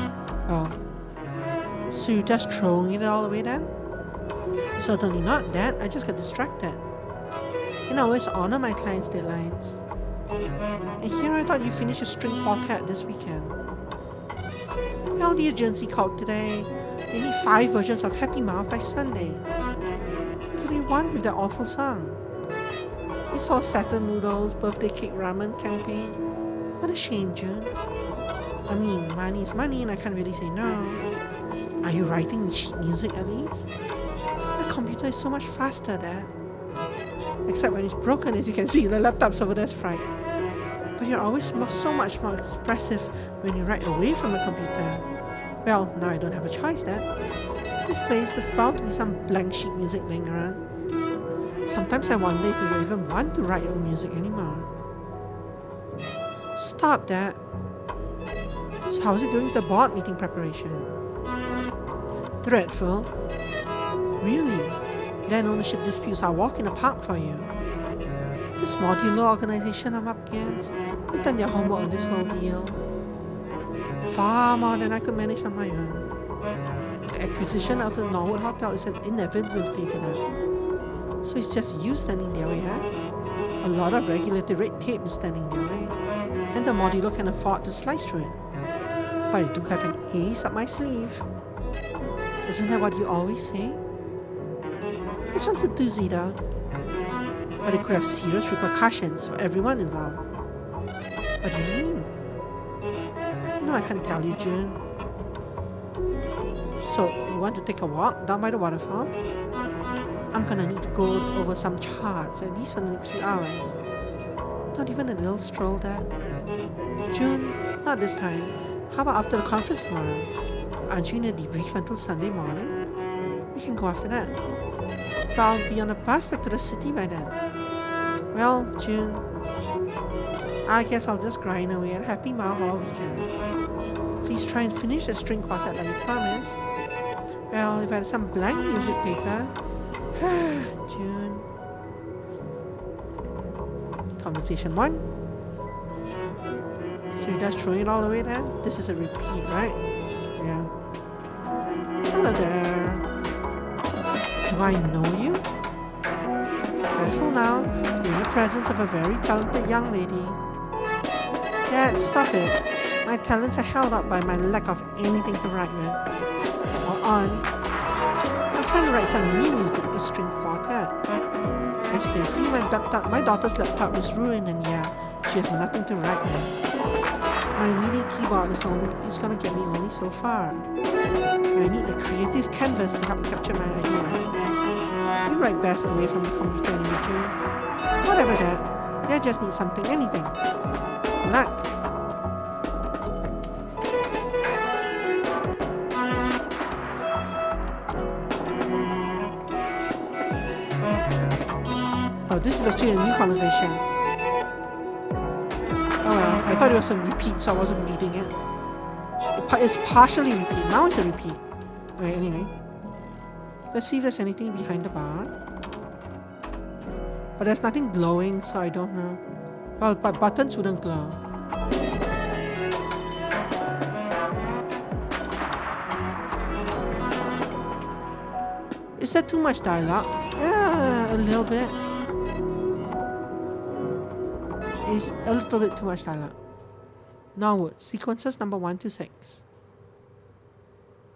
Oh. So you're just throwing it all away then? Certainly not, Dad. I just got distracted. And I always honor my clients' deadlines. And here I thought you finished a string quartet this weekend. Well, the agency called today. They need 5 versions of Happy Mouth by Sunday. What do they want with that awful song? You saw Saturn Noodles birthday cake ramen campaign. What a shame, June. I mean, money is money and I can't really say no. Are you writing sheet music at least? The computer is so much faster, Dad. Except when it's broken, as you can see, the laptop's over there's fried. But you're always so much more expressive when you write away from the computer. Well, now I don't have a choice then. This place, there's bound to be some blank sheet music laying around. Sometimes I wonder if you even want to write your own music anymore. Stop that. So how's it going with the board meeting preparation? Dreadful. Really? Land ownership disputes are a walk in the park for you. This modular organization I'm up against, they've done their homework on this whole deal. Far more than I could manage on my own. The acquisition of the Norwood Hotel is an inevitability to them. So it's just you standing their way, huh? A lot of regulatory red tape is standing their way, and the modular can afford to slice through it. But I do have an ace up my sleeve. Isn't that what you always say? This one's a doozy though. But it could have serious repercussions for everyone involved. What do you mean? You know I can't tell you, June. So, you want to take a walk down by the waterfall? I'm gonna need to go over some charts, at least for the next few hours. Not even a little stroll, Dad. June, not this time. How about after the conference tomorrow? Aren't you in a debrief until Sunday morning? We can go after that. But I'll be on a bus back to the city by then. Well, June, I guess I'll just grind away at Happy Mouth all weekend. Please try and finish the string quartet like you promised. Well, if I had some blank music paper. June. Conversation 1. So you're just throwing it all away then? This is a repeat, right? Yeah. Hello there. Do I know you? Careful now. You're in the presence of a very talented young lady. Dad, stop it. My talents are held up by my lack of anything to write with. Hold on. I'm trying to write some new music, a string quartet. As you can see, my daughter's laptop is ruined and yeah, she has nothing to write with. My MIDI keyboard is gonna get me only so far. I need a creative canvas to help capture my ideas. You write best away from the computer anyway, June. Whatever that, I just need something, anything. Good luck. Oh, this is actually a new conversation. Oh well, I thought it was a repeat, so I wasn't reading it. It's partially repeat. Now it's a repeat. Okay, anyway. Let's see if there's anything behind the bar. But there's nothing glowing, so I don't know. Well, but buttons wouldn't glow. Is that too much dialogue? Yeah, a little bit. It's a little bit too much dialogue. Norwood, sequences number 1 to 6.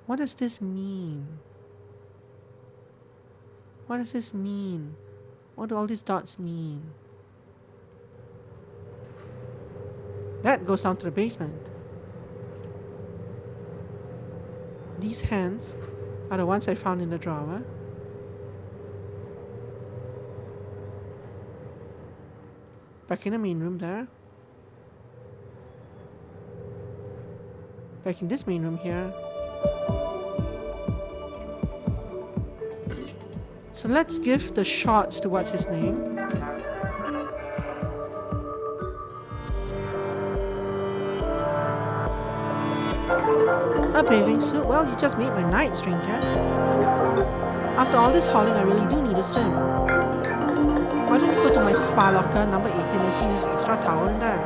What does this mean? What does this mean? What do all these dots mean? That goes down to the basement. These hands are the ones I found in the drawer. Back in the main room there. Back in this main room here. So let's give the shots to what's his name. A bathing suit? Well, you just made my night, stranger. After all this hauling, I really do need a swim. Why don't you go to my spa locker, number 18, and see this extra towel in there?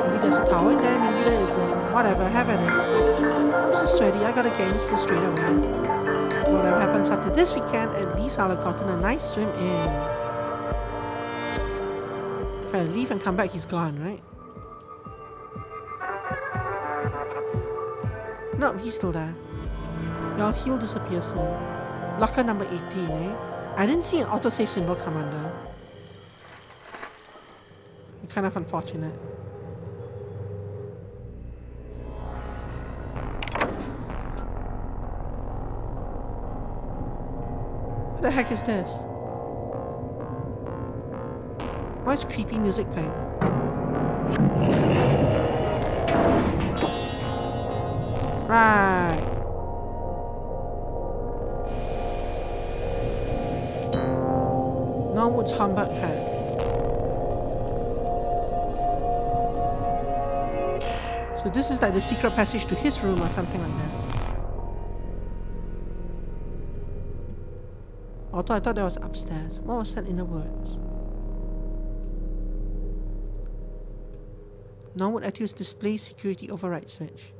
Maybe there's a towel in there, maybe there isn't. Whatever, have at it. I'm so sweaty, I gotta get in this pool straight away. Whatever happens after this weekend, at least I'll have gotten a nice swim in. If I leave and come back, he's gone, right? No, he's still there. Well, he'll disappear soon. Locker number 18, eh? I didn't see an autosave symbol come under. Kind of unfortunate. What the heck is this? Why is creepy music playing? Right. Norwood's humbug hat. So this is like the secret passage to his room or something like that. Although I thought that was upstairs. What was that in the woods? Norwood Attius display security override switch.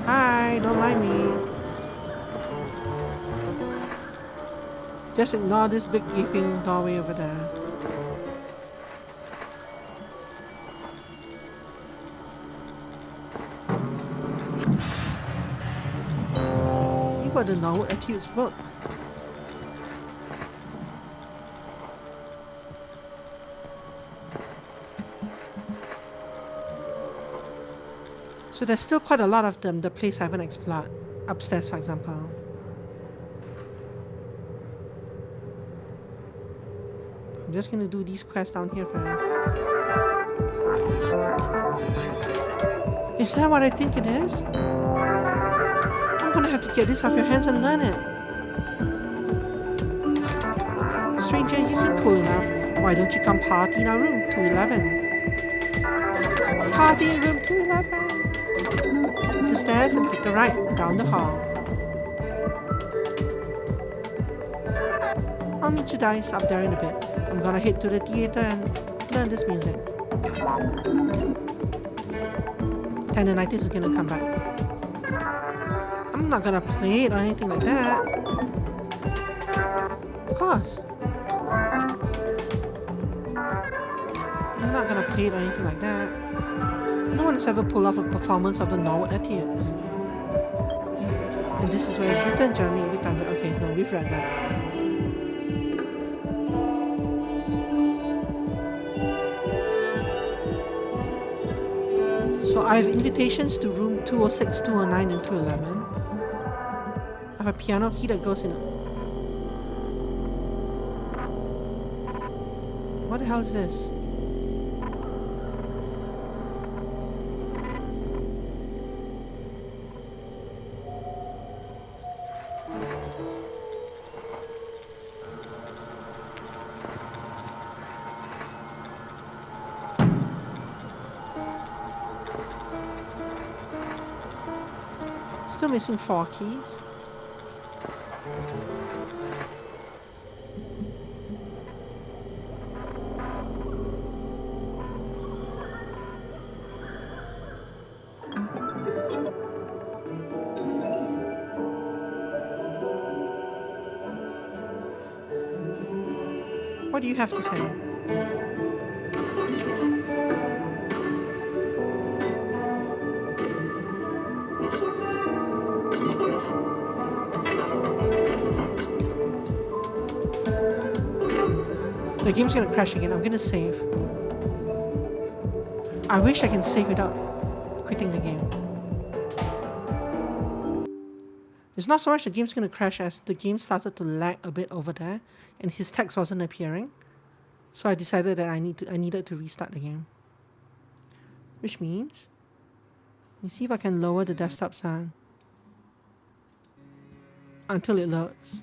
Hi, don't mind me. Just ignore this big gaping doorway over there. You got the Norwood Attius book. So there's still quite a lot of them, the place I haven't explored. Upstairs, for example. I'm just gonna do these quests down here first. Is that what I think it is? I'm gonna have to get this off your hands and learn it. Stranger, you seem cool enough. Why don't you come party in our room, 211? Party in room 211. Up the stairs and take a right down the hall. I'll meet you guys up there in a bit. I'm gonna head to the theater and learn this music. Tendinitis is gonna come back. I'm not gonna play it or anything like that. Of course. I'm not gonna play it or anything like that. No one has ever pulled off a performance of the Norwood Attius. And this is where it's written, Jeremy, every time. Okay, no, we've read that. So I have invitations to room 206, 209, and 211. I have a piano key that goes in it. What the hell is this? Still missing 4 keys. What do you have to say? The game's gonna crash again. I'm gonna save. I wish I can save without quitting the game. It's not so much the game's gonna crash as the game started to lag a bit over there and his text wasn't appearing. So I decided that I needed to restart the game. Which means, let me see if I can lower the desktop sound until it loads.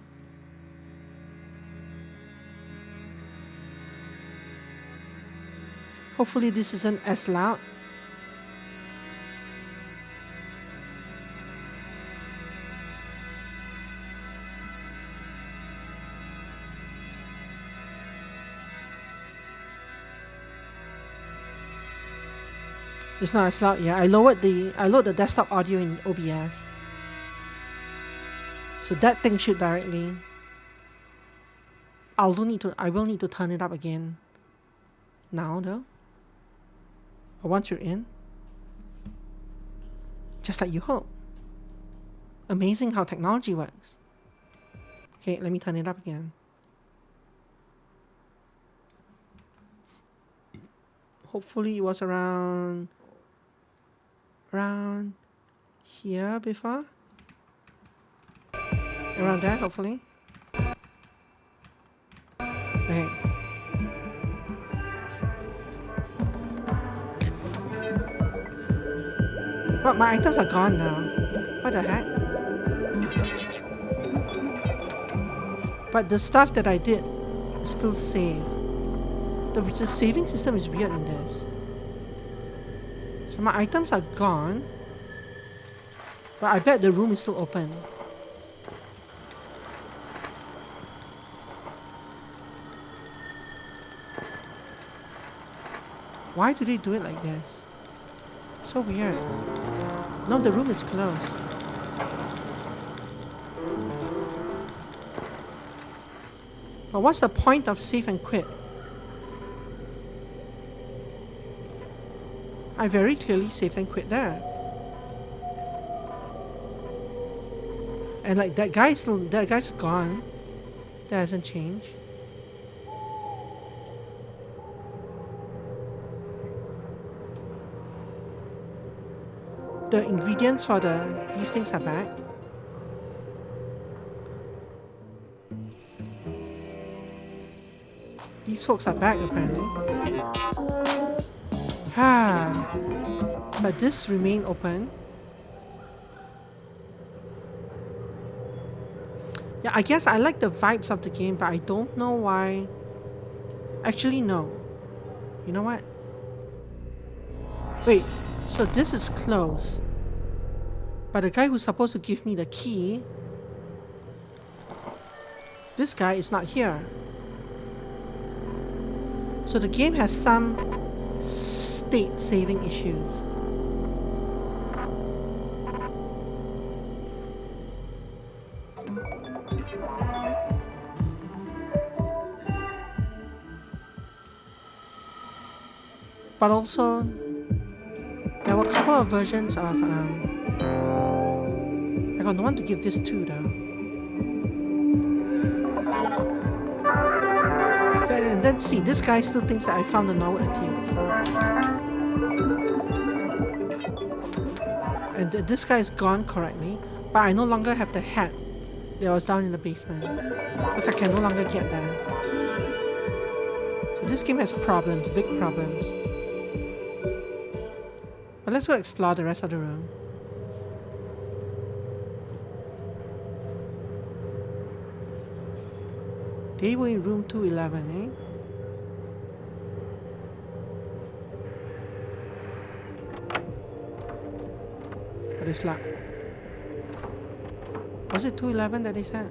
Hopefully this isn't as loud. It's not as loud. Yeah, I lowered the desktop audio in OBS. So that thing should directly. I will need to turn it up again. Now though. Or once you're in. Just like you hope. Amazing how technology works. Okay, let me turn it up again. Hopefully it was around here before. Around there, hopefully. Okay. But my items are gone now. What the heck? But the stuff that I did is still saved. The saving system is weird in this. So my items are gone. But I bet the room is still open. Why do they do it like this? So weird. No, the room is closed. But what's the point of save and quit? I very clearly save and quit there. And like that guy's gone. That hasn't changed. The ingredients for these things are back. These folks are back apparently. But this remain open. Yeah, I guess I like the vibes of the game, but I don't know why. Actually, no. You know what? Wait, so this is closed. But the guy who's supposed to give me the key, this guy is not here. So the game has some state saving issues. But also, there were a couple of versions of I got no one to give this to though. And then see, this guy still thinks that I found the Norwood attitudes. And this guy is gone correctly, but I no longer have the hat that was down in the basement. Because I can no longer get that. So this game has problems, big problems. But let's go explore the rest of the room. They were in room 211, eh? But it's locked. Was it 211 that they said?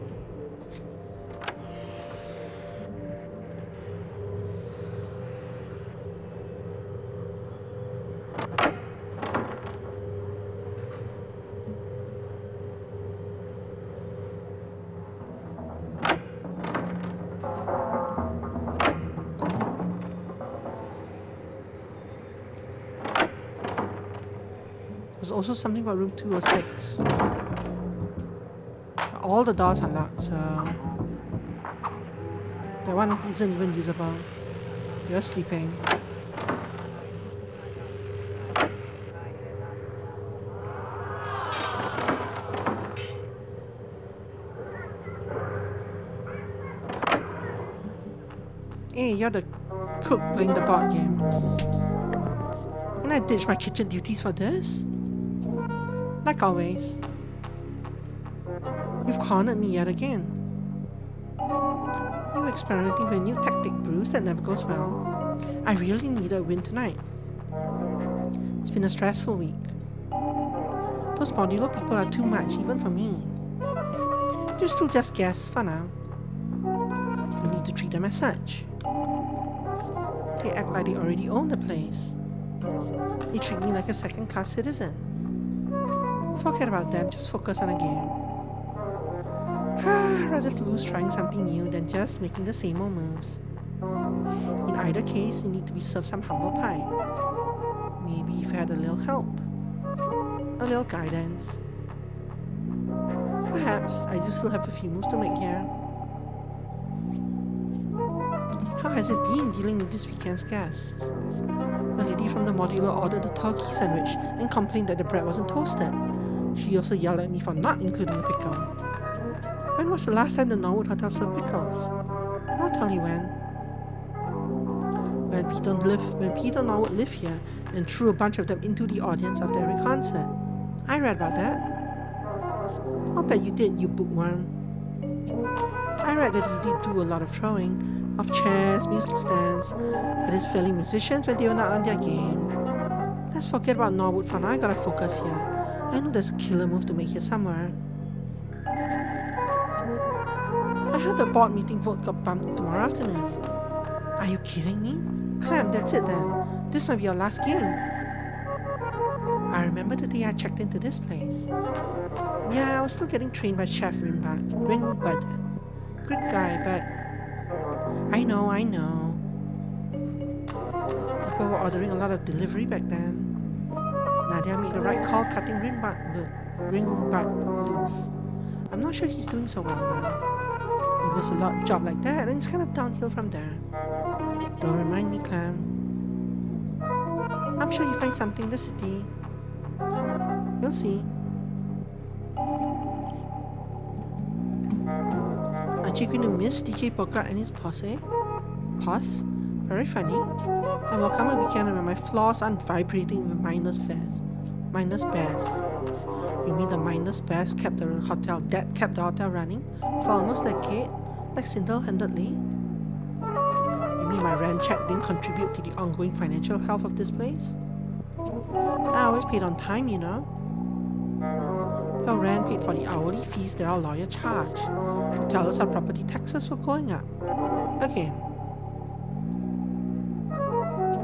There's also something about room 206. All the doors are locked, so that one isn't even usable. You're sleeping. Hey, you're the cook playing the board game. Can I ditch my kitchen duties for this? Like always. You've cornered me yet again. You're experimenting with a new tactic, Bruce, that never goes well. I really need a win tonight. It's been a stressful week. Those modular people are too much, even for me. You're still just guests for now. You need to treat them as such. They act like they already own the place. They treat me like a second-class citizen. Forget about them, just focus on the game. Rather to lose trying something new than just making the same old moves. In either case, you need to be served some humble pie. Maybe if you had a little help. A little guidance. Perhaps I do still have a few moves to make here. How has it been dealing with this weekend's guests? The lady from the modular ordered a turkey sandwich and complained that the bread wasn't toasted. She also yelled at me for not including the pickle. When was the last time the Norwood Hotel served pickles? I'll tell you when. When Peter Norwood lived here and threw a bunch of them into the audience of every concert. I read about that. I'll bet you did, you bookworm. I read that he did do a lot of throwing of chairs, music stands, at his fellow musicians when they were not on their game. Let's forget about Norwood for now. I gotta focus here. I know there's a killer move to make here somewhere. I heard the board meeting vote got bumped tomorrow afternoon. Are you kidding me? Clem, that's it then. This might be our last game. I remember the day I checked into this place. Yeah, I was still getting trained by Chef Ringbud. Good guy, but... I know. People were ordering a lot of delivery back then. Nadia made the right call cutting Ringbud loose. I'm not sure he's doing so well now. He lost a lot job like that and it's kind of downhill from there. Don't remind me, Clem. I'm sure you find something in the city. We'll see. Aren't you going to miss DJ Bogart and his posse? Posse? Very funny. And will come a weekend when my floors aren't vibrating with mindless bears. You mean the mindless bears kept the hotel running for almost a decade, like single-handedly? You mean my rent check didn't contribute to the ongoing financial health of this place? I always paid on time, you know. Your rent paid for the hourly fees that our lawyer charged to tell us our property taxes were going up. Again.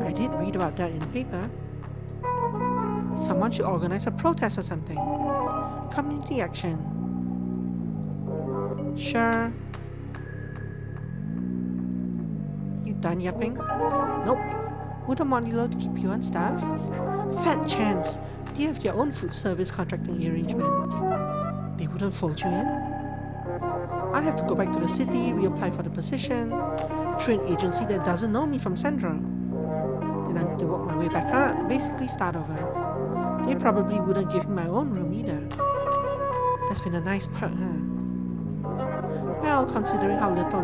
I did read about that in the paper. Someone should organize a protest or something. Community action. Sure. You done yapping? Nope. Would a modular to keep you on staff? Fat chance. They have their own food service contracting arrangement. They wouldn't fold you in? I'd have to go back to the city, reapply for the position, through an agency that doesn't know me from Central. Then I need to work my way back up, basically start over. They probably wouldn't give me my own room either. That's been a nice perk, huh? Well, considering how little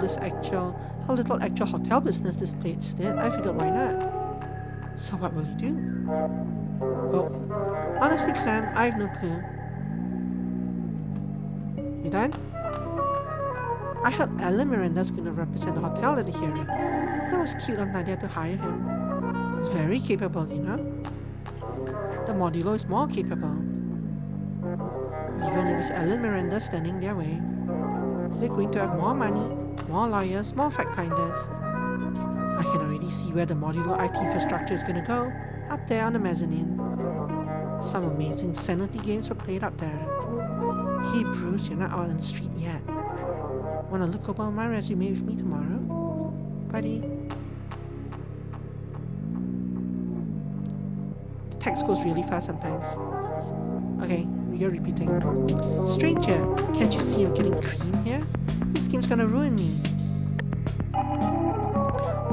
actual hotel business this place did, I figured why not. So what will you do? Oh, honestly, Clem, I have no clue. You done? I heard Alan Miranda's going to represent the hotel at the hearing. That was cute of Nadia to hire him. He's very capable, you know. The modulo is more capable. Even if it's Alan Miranda standing their way, they're going to have more money, more lawyers, more fact finders. I can already see where the modular IT infrastructure is going to go, up there on the mezzanine. Some amazing sanity games were played up there. Hey Bruce, you're not out on the street yet. Wanna look over my resume with me tomorrow? Buddy? The text goes really fast sometimes. Okay, you're repeating. Stranger, can't you see I'm getting cream here? This game's gonna ruin me.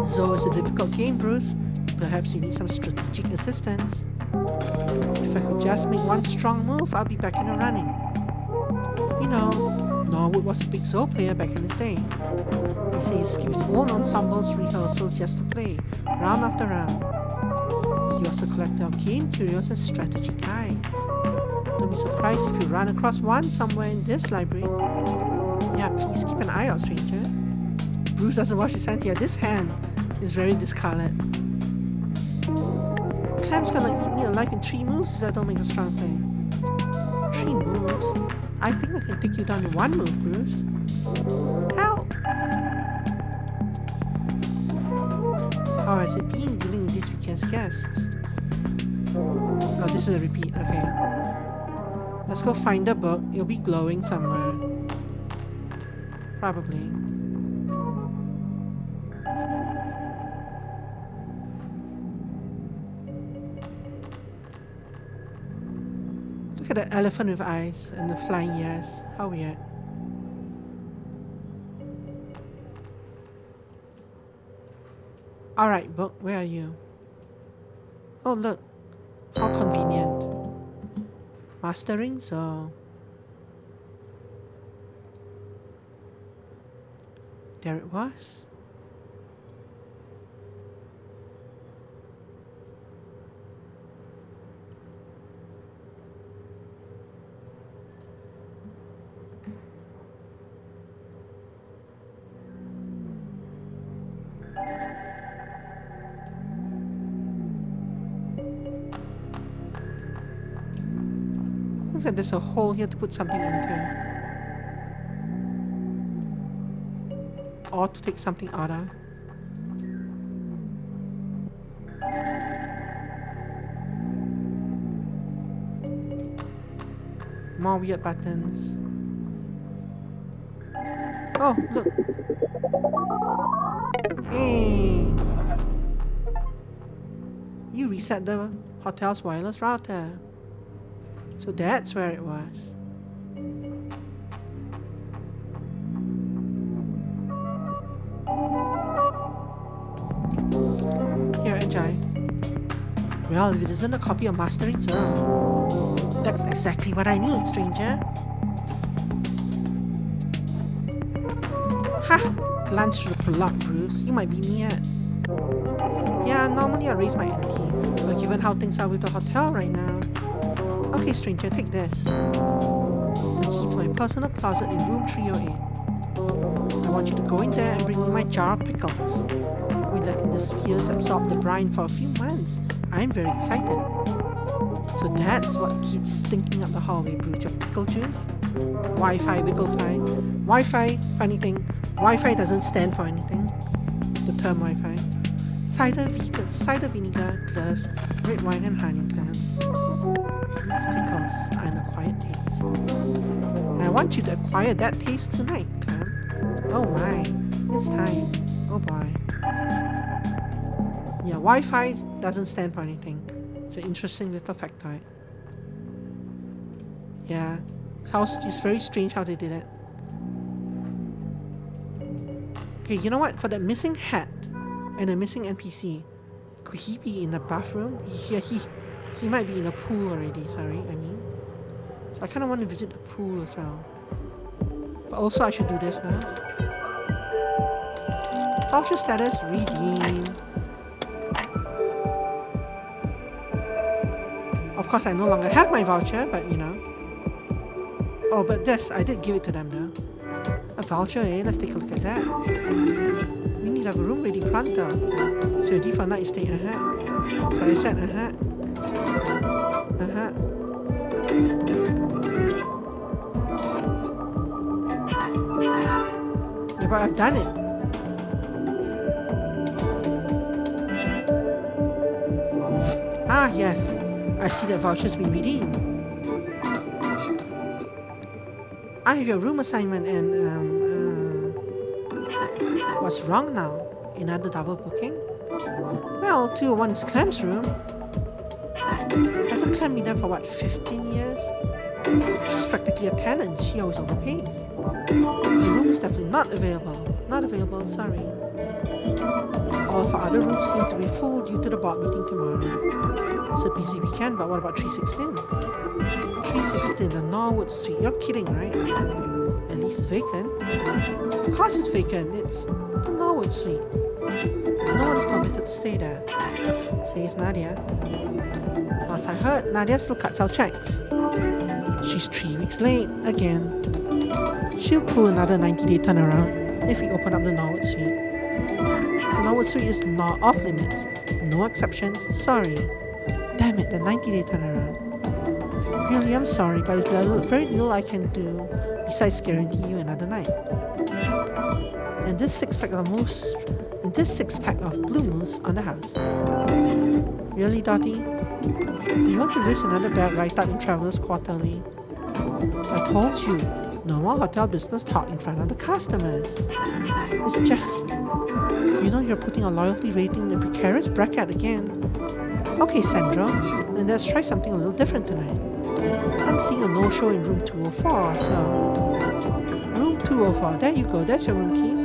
Zoe is a difficult game, Bruce. Perhaps you need some strategic assistance. If I could just make one strong move, I'll be back in the running. You know, Norwood was a big Zoe player back in his day. He says he skips his own ensembles rehearsals just to play, round after round. He also collected our game curios and strategy guides. Don't be surprised if you run across one somewhere in this library. Yeah, please keep an eye out, stranger. Bruce doesn't wash his hands here. This hand is very discolored. Clem's gonna eat me alive in 3 moves if I don't make a strong play. 3 moves? I think I can take you down in 1 move, Bruce. Help! How has it been dealing with this weekend's guests? Oh, this is a repeat. Okay. Let's go find the book. It'll be glowing somewhere. Probably. Look at the elephant with eyes and the flying ears. How weird. Alright, book, where are you? Oh, look. How convenient. Mastering, so... There it was. looks like there's a hole here to put something into. Or to take something out of. More weird buttons. Oh, look. Hey. You reset the hotel's wireless router. So that's where it was. Here, enjoy. Well, if it isn't a copy of Mastering Zone, that's exactly what I need, stranger. Ha! Glance through the prologue, Bruce. You might beat me yet. Yeah, normally I raise my ante, but given how things are with the hotel right now. Okay, stranger, take this. The key to my personal closet in room 308. I want you to go in there and bring me my jar of pickles. I've been letting the spears absorb the brine for a few months. I'm very excited. So that's what keeps stinking up the hallway, Bruce. Your pickle juice? Wi-Fi, Wiggle-Fi. Wi-Fi, funny thing, Wi-Fi doesn't stand for anything. The term Wi-Fi. Cider vinegar, gloves, red wine and honey clams. These pickles are an acquired taste. And I want you to acquire that taste tonight, Clam. Oh my, it's time. Oh boy. Yeah, Wi-Fi doesn't stand for anything. It's an interesting little factoid. Yeah, it's very strange how they did it. Okay, you know what? For that missing hat and a missing NPC, could he be in the bathroom? He might be in the pool already, sorry, I mean. So I kind of want to visit the pool as well. But also I should do this now. Voucher status, redeem. Of course I no longer have my voucher, but you know. Oh, but this, I did give it to them though. A voucher, eh? Let's take a look at that. We need to have a room ready pronto. So ready for night stay, So I said, Yeah, but I've done it. Ah, yes. I see that voucher's been redeemed. I have your room assignment and, what's wrong now? Another double booking? Well, 201 is Clem's room. Hasn't Clem been there for what, 15 years? She's practically a tenant, she always overpays. The room is definitely not available. Not available, sorry. All of our other rooms seem to be full due to the board meeting tomorrow. It's a busy weekend, but what about 316? 316, the Norwood suite. You're kidding, right? At least it's vacant. Of course it's vacant. It's the Norwood suite. No one is permitted to stay there, says Nadia. Last I heard, Nadia still cuts our checks. She's 3 weeks late again. She'll pull another 90-day turnaround if we open up the Norwood suite. The Norwood suite is not off limits. No exceptions. Sorry. Damn it, the 90-day turnaround. Really, I'm sorry, but there's very little I can do besides guarantee you another night. And this six-pack of blue moose on the house. Really, Dottie? Do you want to risk another bad write-up in Travelers Quarterly? I told you, no more hotel business talk in front of the customers. It's just, you know, you're putting a loyalty rating in a precarious bracket again. Okay, Sandra, then let's try something a little different tonight. I'm seeing a no-show in room 204, so... Room 204, there you go, that's your room key.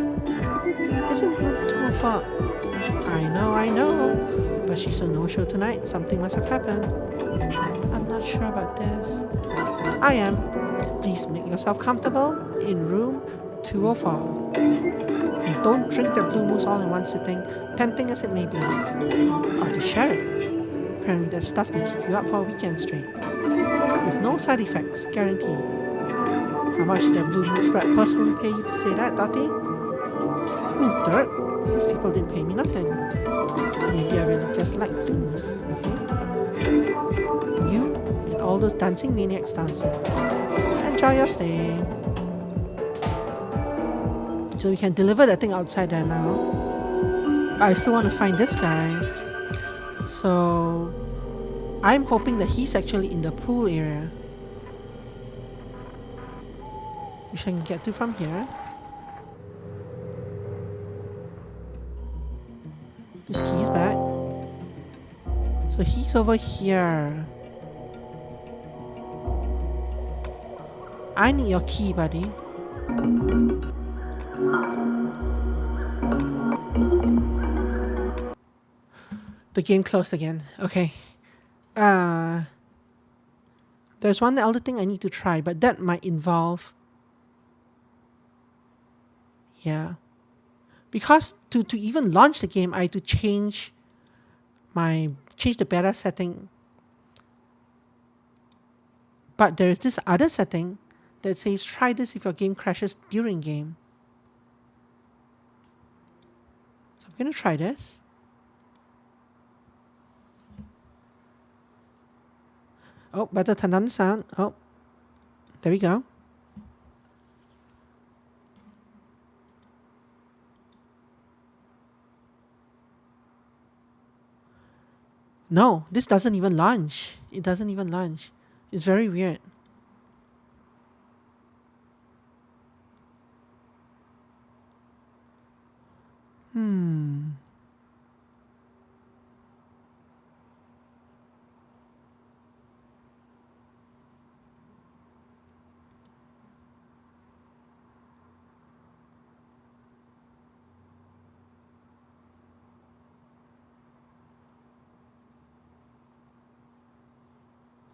Isn't room 204... I know, but she's a no-show tonight, something must have happened. I'm not sure about this. I am. Please make yourself comfortable in room 204. And don't drink the blue moose all in one sitting, tempting as it may be. Or to share it. Apparently that stuff can keep you up for a weekend straight. With no side effects, guaranteed. How much did that blue moose rat personally pay you to say that, Dottie? Ooh, dirt. These people didn't pay me nothing. Maybe I really just like blue moose, okay? You and all those dancing maniacs dancing. Enjoy your stay. So we can deliver that thing outside there now. But I still want to find this guy. So I'm hoping that he's actually in the pool area, which I can get to from here. His key's back. So he's over here. I need your key, buddy. The game closed again. Okay. There's one other thing I need to try, but that might involve... Yeah. Because to even launch the game, I had to change the beta setting. But there is this other setting that says try this if your game crashes during game. So I'm going to try this. Oh, better turn down the sound. Oh, there we go. No, this doesn't even launch. It doesn't even launch. It's very weird.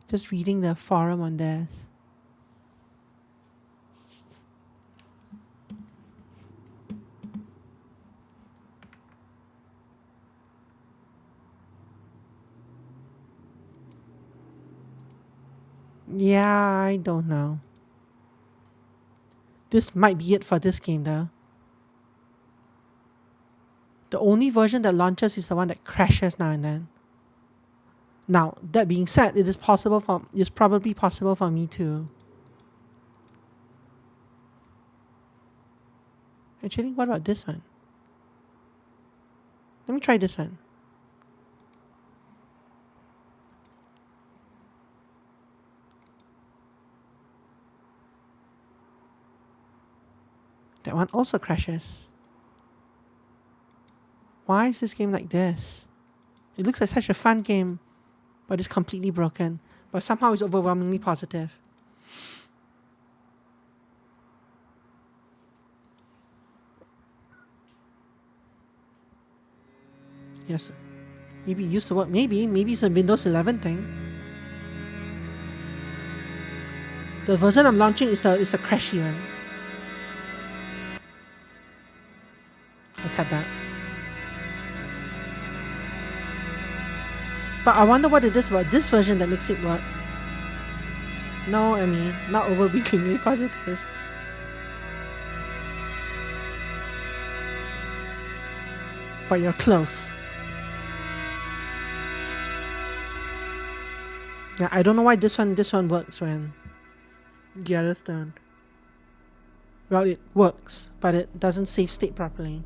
Just reading the forum on this. Yeah, I don't know. This might be it for this game though. The only version that launches is the one that crashes now and then. Now, that being said, it's probably possible for me too. Actually, what about this one? Let me try this one. That one also crashes. Why is this game like this? It looks like such a fun game, but it's completely broken. But somehow it's overwhelmingly positive. Yes. Maybe it used to work. Maybe it's a Windows 11 thing. The version I'm launching is the crashy one. I'll tap that. But I wonder what it is about this version that makes it work. No, Emmy, not overwhelmingly positive. But you're close. Yeah, I don't know why this one works when the others don't. Well, it works, but it doesn't save state properly.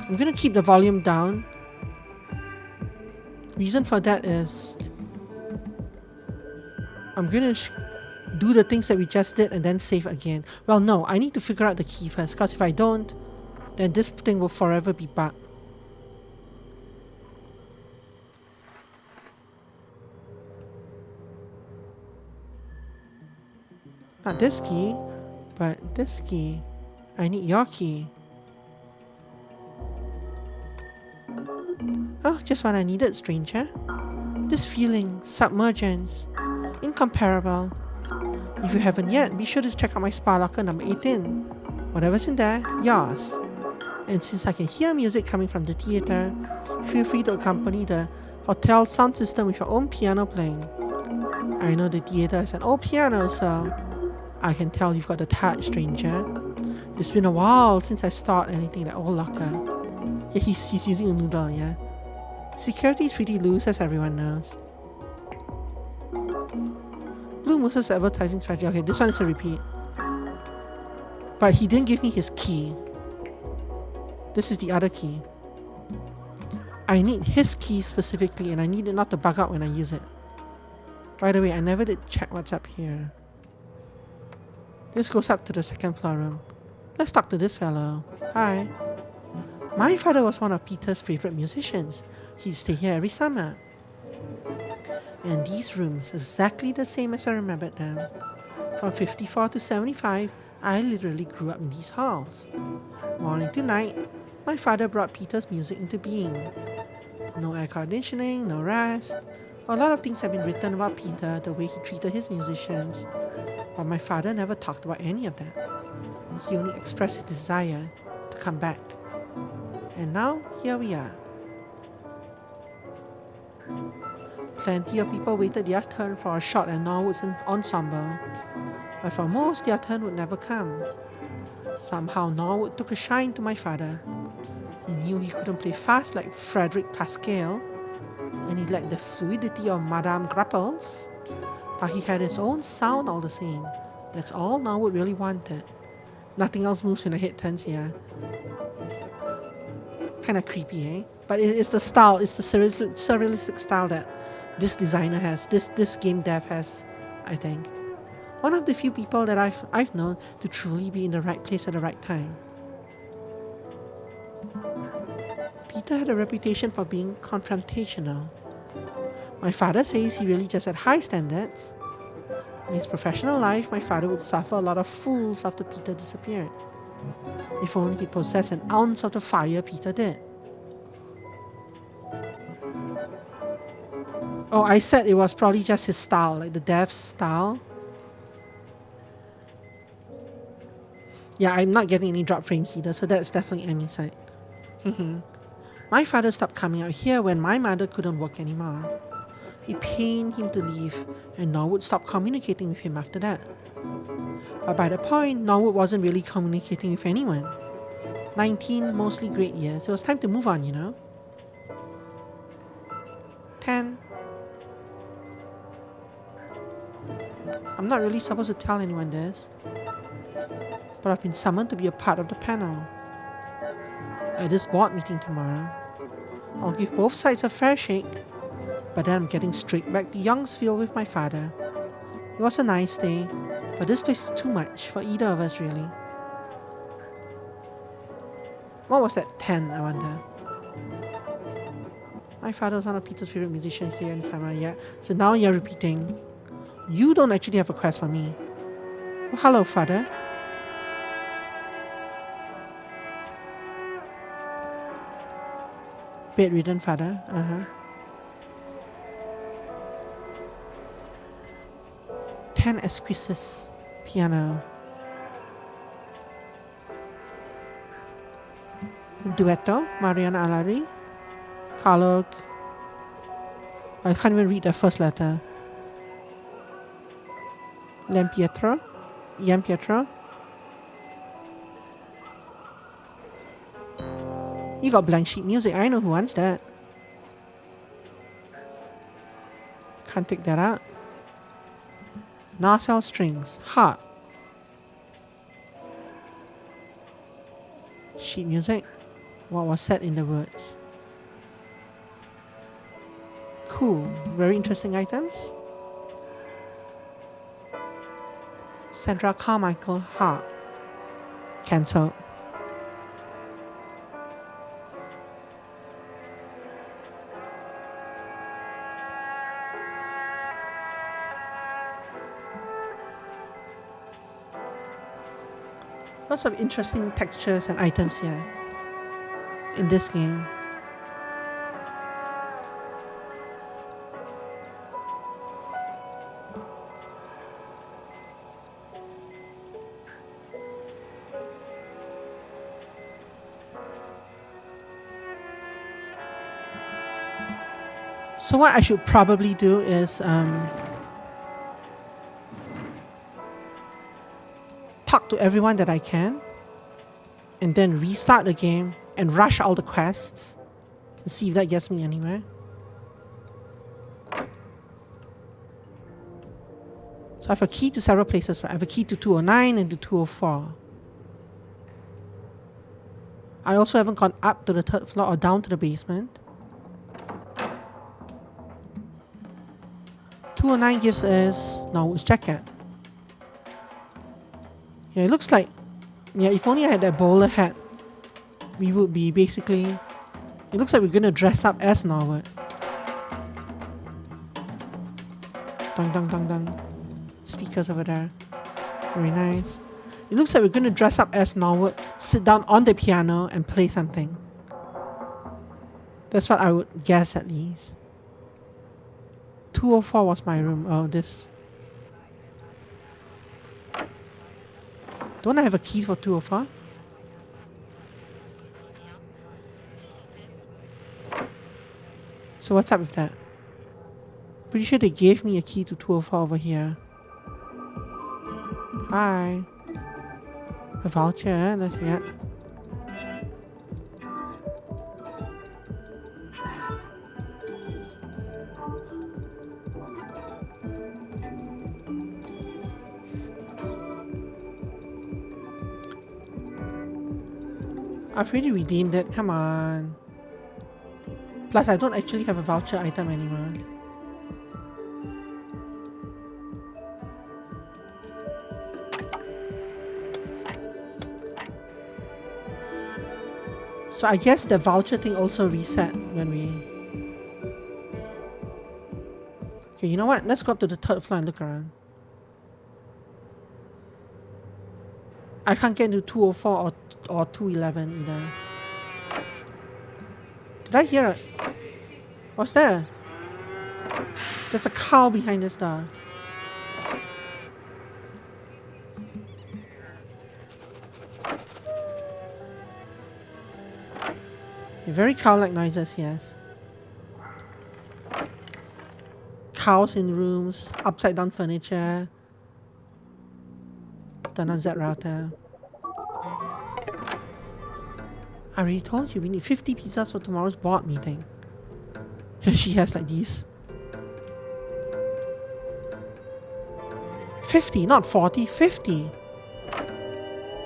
I'm gonna keep the volume down. Reason for that is I'm gonna do the things that we just did and then save again. Well, no, I need to figure out the key first, because if I don't, then this thing will forever be bugged. Not this key, but this key. I need your key. Oh, just what I needed, stranger. This feeling, submergence, incomparable. If you haven't yet, be sure to check out my spa locker number 18. Whatever's in there, yours. And since I can hear music coming from the theater, feel free to accompany the hotel sound system with your own piano playing. I know the theater is an old piano, so I can tell you've got the touch, stranger. It's been a while since I stored anything in that old locker. Yeah, he's using a noodle, yeah. Security is pretty loose, as everyone knows. Blue Moose's advertising strategy. Okay, this one is a repeat. But he didn't give me his key. This is the other key. I need his key specifically, and I need it not to bug out when I use it. By the way, I never did check what's up here. This goes up to the second floor room. Let's talk to this fellow. Hi. My father was one of Peter's favorite musicians. He'd stay here every summer. And these rooms, exactly the same as I remembered them. From 54 to 75, I literally grew up in these halls. Morning to night, my father brought Peter's music into being. No air conditioning, no rest. A lot of things have been written about Peter, the way he treated his musicians. But my father never talked about any of that. He only expressed his desire to come back. And now, here we are. Plenty of people waited their turn for a shot at Norwood's ensemble. But for most, their turn would never come. Somehow Norwood took a shine to my father. He knew he couldn't play fast like Frederick Pascal, and he lacked the fluidity of Madame Grapples, but he had his own sound all the same. That's all Norwood really wanted. Nothing else moves when the head turns here. Kinda creepy, eh? But it's the style, it's the surrealistic style that this designer has, this game dev has, I think. One of the few people that I've known to truly be in the right place at the right time. Peter had a reputation for being confrontational. My father says he really just had high standards. In his professional life, my father would suffer a lot of fools after Peter disappeared. If only he possessed an ounce of the fire Peter did. Oh, I said it was probably just his style, like the dev's style. Yeah, I'm not getting any drop frames either, so that's definitely Emmy's side. My father stopped coming out here when my mother couldn't work anymore. It pained him to leave, and Norwood stopped communicating with him after that. But by that point, Norwood wasn't really communicating with anyone. 19 mostly great years. It was time to move on, you know? 10. I'm not really supposed to tell anyone this, but I've been summoned to be a part of the panel. At this board meeting tomorrow, I'll give both sides a fair shake, but then I'm getting straight back to Youngsville with my father. It was a nice day, but this place is too much for either of us really. What was that 10, I wonder? My father was one of Peter's favorite musicians here in summer, yeah. So now you're repeating. You don't actually have a quest for me. Oh, hello, father. Bedridden father, 10 exquisites, piano. Duetto, Mariana Alari. Carlo. I can't even read the first letter. Ian Pietro. You got blank sheet music. I know who wants that. Can't take that out. Narcel strings. Harp. Sheet music. What was said in the words? Cool. Very interesting items. Sandra Carmichael harp. Cancelled. Lots of interesting textures and items here in this game. So what I should probably do is talk to everyone that I can and then restart the game and rush all the quests and see if that gets me anywhere. So I have a key to several places, right? I have a key to 209 and to 204. I also haven't gone up to the 3rd floor or down to the basement. 209 gives us Norwood's jacket. Yeah, it looks like... Yeah, if only I had that bowler hat, we would be basically... It looks like we're gonna dress up as Norwood. Dun dun dun dun. Speakers over there. Very nice. It looks like we're gonna dress up as Norwood, sit down on the piano and play something. That's what I would guess at least. 204 was my room. Oh, this. Don't I have a key for 204? So what's up with that? Pretty sure they gave me a key to 204 over here. Hi. A voucher, that's it. I've already redeemed it, come on. Plus, I don't actually have a voucher item anymore. So I guess the voucher thing also reset when we... Okay, you know what? Let's go up to the 3rd floor and look around. I can't get into 204 or 211 either. Did I hear it? What's there? There's a cow behind this door. Very cow-like noises, yes. Cows in rooms, upside down furniture. Turn on Z router. I already told you we need 50 pizzas for tomorrow's board meeting. She has like these. 50, not 40, 50.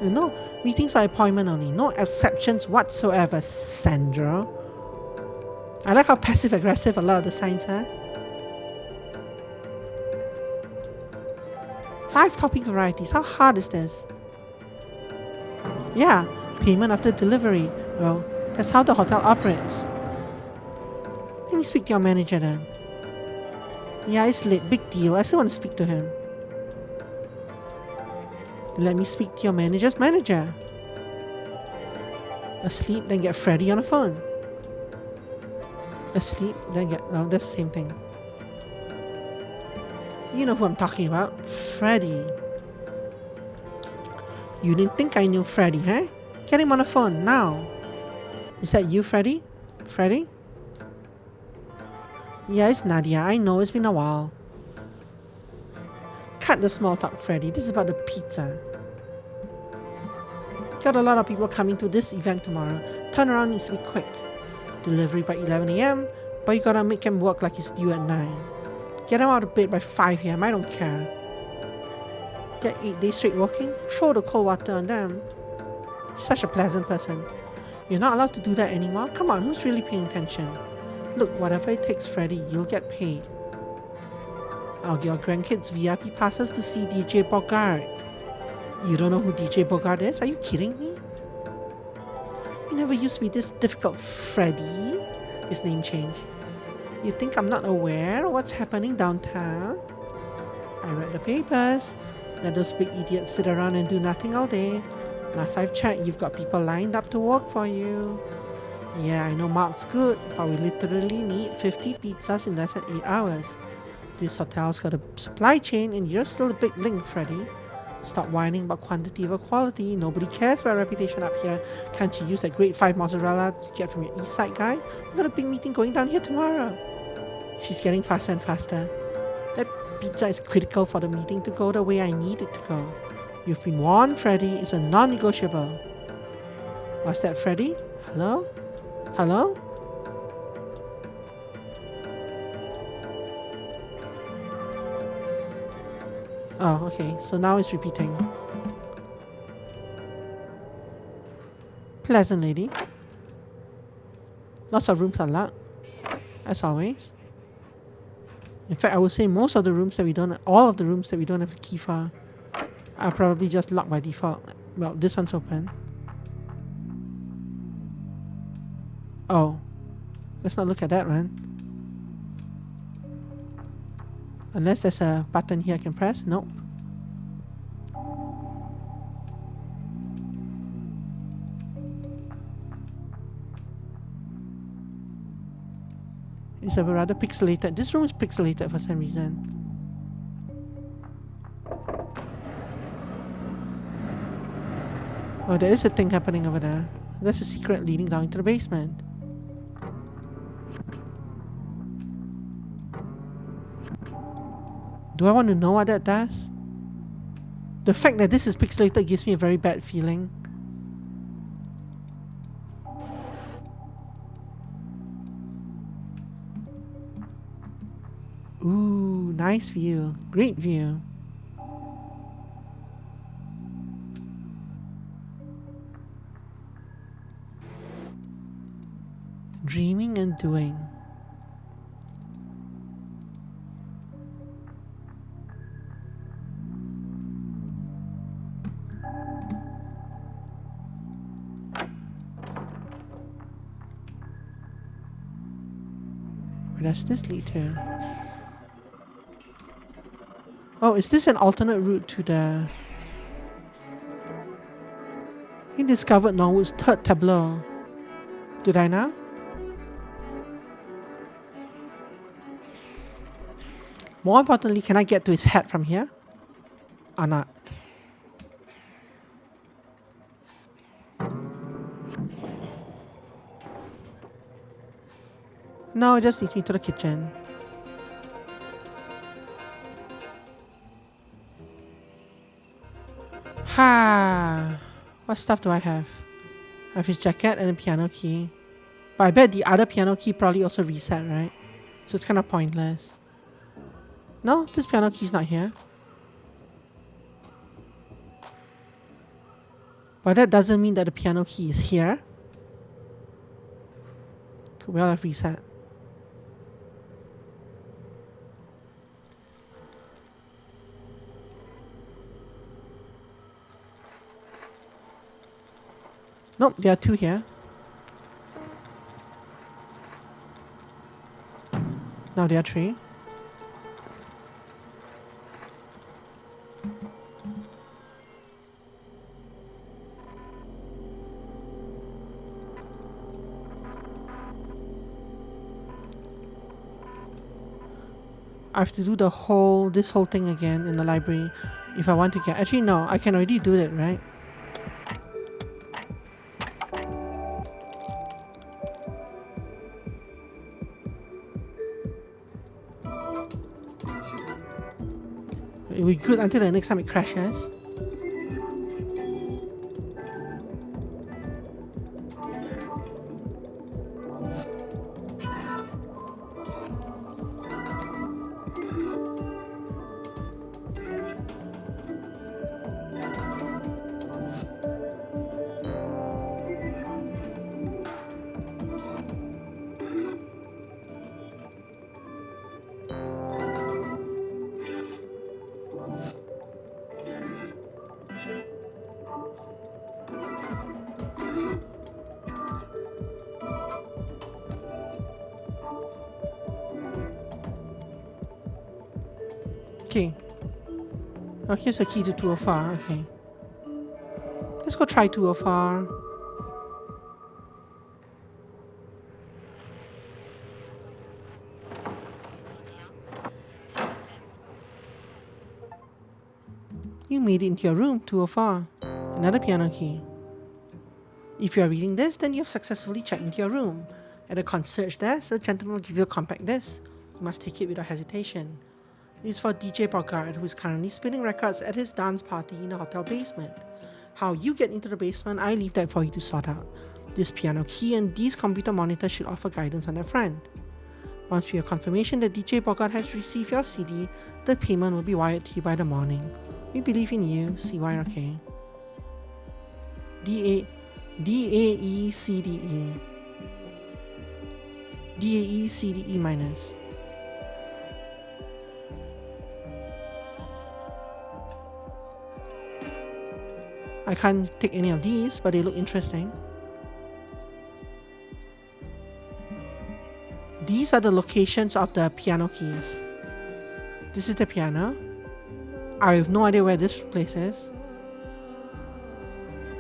No, meetings by appointment only. No exceptions whatsoever, Sandra. I like how passive-aggressive a lot of the signs are. 5 topping varieties. How hard is this? Yeah, payment after delivery. Well, that's how the hotel operates. Let me speak to your manager then. Yeah, it's late. Big deal. I still want to speak to him. Let me speak to your manager's manager. Asleep, then get Freddy on the phone. Asleep, then get... Oh, that's the same thing. You know who I'm talking about. Freddy. You didn't think I knew Freddy, huh? Get him on the phone, now. Is that you, Freddy? Freddy? Yeah, it's Nadia. I know, it's been a while. Cut the small talk, Freddy. This is about the pizza. Got a lot of people coming to this event tomorrow. Turnaround needs to be quick. Delivery by 11 AM, but you gotta make him work like he's due at 9. Get him out of bed by 5 AM, I don't care. Get 8 days straight working? Throw the cold water on them. Such a pleasant person. You're not allowed to do that anymore? Come on, who's really paying attention? Look, whatever it takes, Freddy, you'll get paid. I'll give your grandkids VIP passes to see DJ Bogart. You don't know who DJ Bogart is? Are you kidding me? You never used to be this difficult, Freddy. His name changed. You think I'm not aware of what's happening downtown? I read the papers. Let those big idiots sit around and do nothing all day. Last I've checked, you've got people lined up to work for you. Yeah, I know Mark's good, but we literally need 50 pizzas in less than 8 hours. This hotel's got a supply chain and you're still a big link, Freddy. Stop whining about quantity over quality. Nobody cares about reputation up here. Can't you use that grade 5 mozzarella you get from your east side guy? We've got a big meeting going down here tomorrow. She's getting faster and faster. That pizza is critical for the meeting to go the way I need it to go. You've been warned, Freddy. It's a non-negotiable. What's that, Freddy? Hello? Hello? Oh, okay. So now it's repeating. Pleasant lady. Lots of rooms are locked, as always. In fact, I would say most of the rooms that we don't, all of the rooms that we don't have a key for, are probably just locked by default. Well, this one's open. Oh, let's not look at that one. Unless there's a button here I can press. Nope. It's a rather pixelated. This room is pixelated for some reason. Oh, there is a thing happening over there. There's a secret leading down into the basement. Do I want to know what that does? The fact that this is pixelated gives me a very bad feeling. Ooh, nice view. Great view. Dreaming and doing. Where does this lead to? Oh, is this an alternate route to the... He discovered Norwood's third tableau. Did I now? More importantly, can I get to his head from here? Or not? No, it just leads me to the kitchen. Ha! What stuff do I have? I have his jacket and a piano key. But I bet the other piano key probably also reset, right? So it's kind of pointless. No, this piano key's not here. But that doesn't mean that the piano key is here. Could well have reset. Nope, there are two here. Now there are three. I have to do this whole thing again in the library if I want to get... Actually, no, I can already do it, right? It'll be good until the next time it crashes. Okay. Oh, here's a key to 204. Okay. Let's go try 204. You made it into your room, 204. Another piano key. If you are reading this, then you have successfully checked into your room. At the concierge desk, the gentleman will give you a compact disc. You must take it without hesitation. It is for DJ Bogart, who is currently spinning records at his dance party in the hotel basement. How you get into the basement, I leave that for you to sort out. this piano key and these computer monitors should offer guidance on the front. Once we have confirmation that DJ Bogart has received your CD, the payment will be wired to you by the morning. We believe in you, CYRK. DAECDE. DAECDE minus. I can't take any of these, but they look interesting. These are the locations of the piano keys. This is the piano. I have no idea where this place is.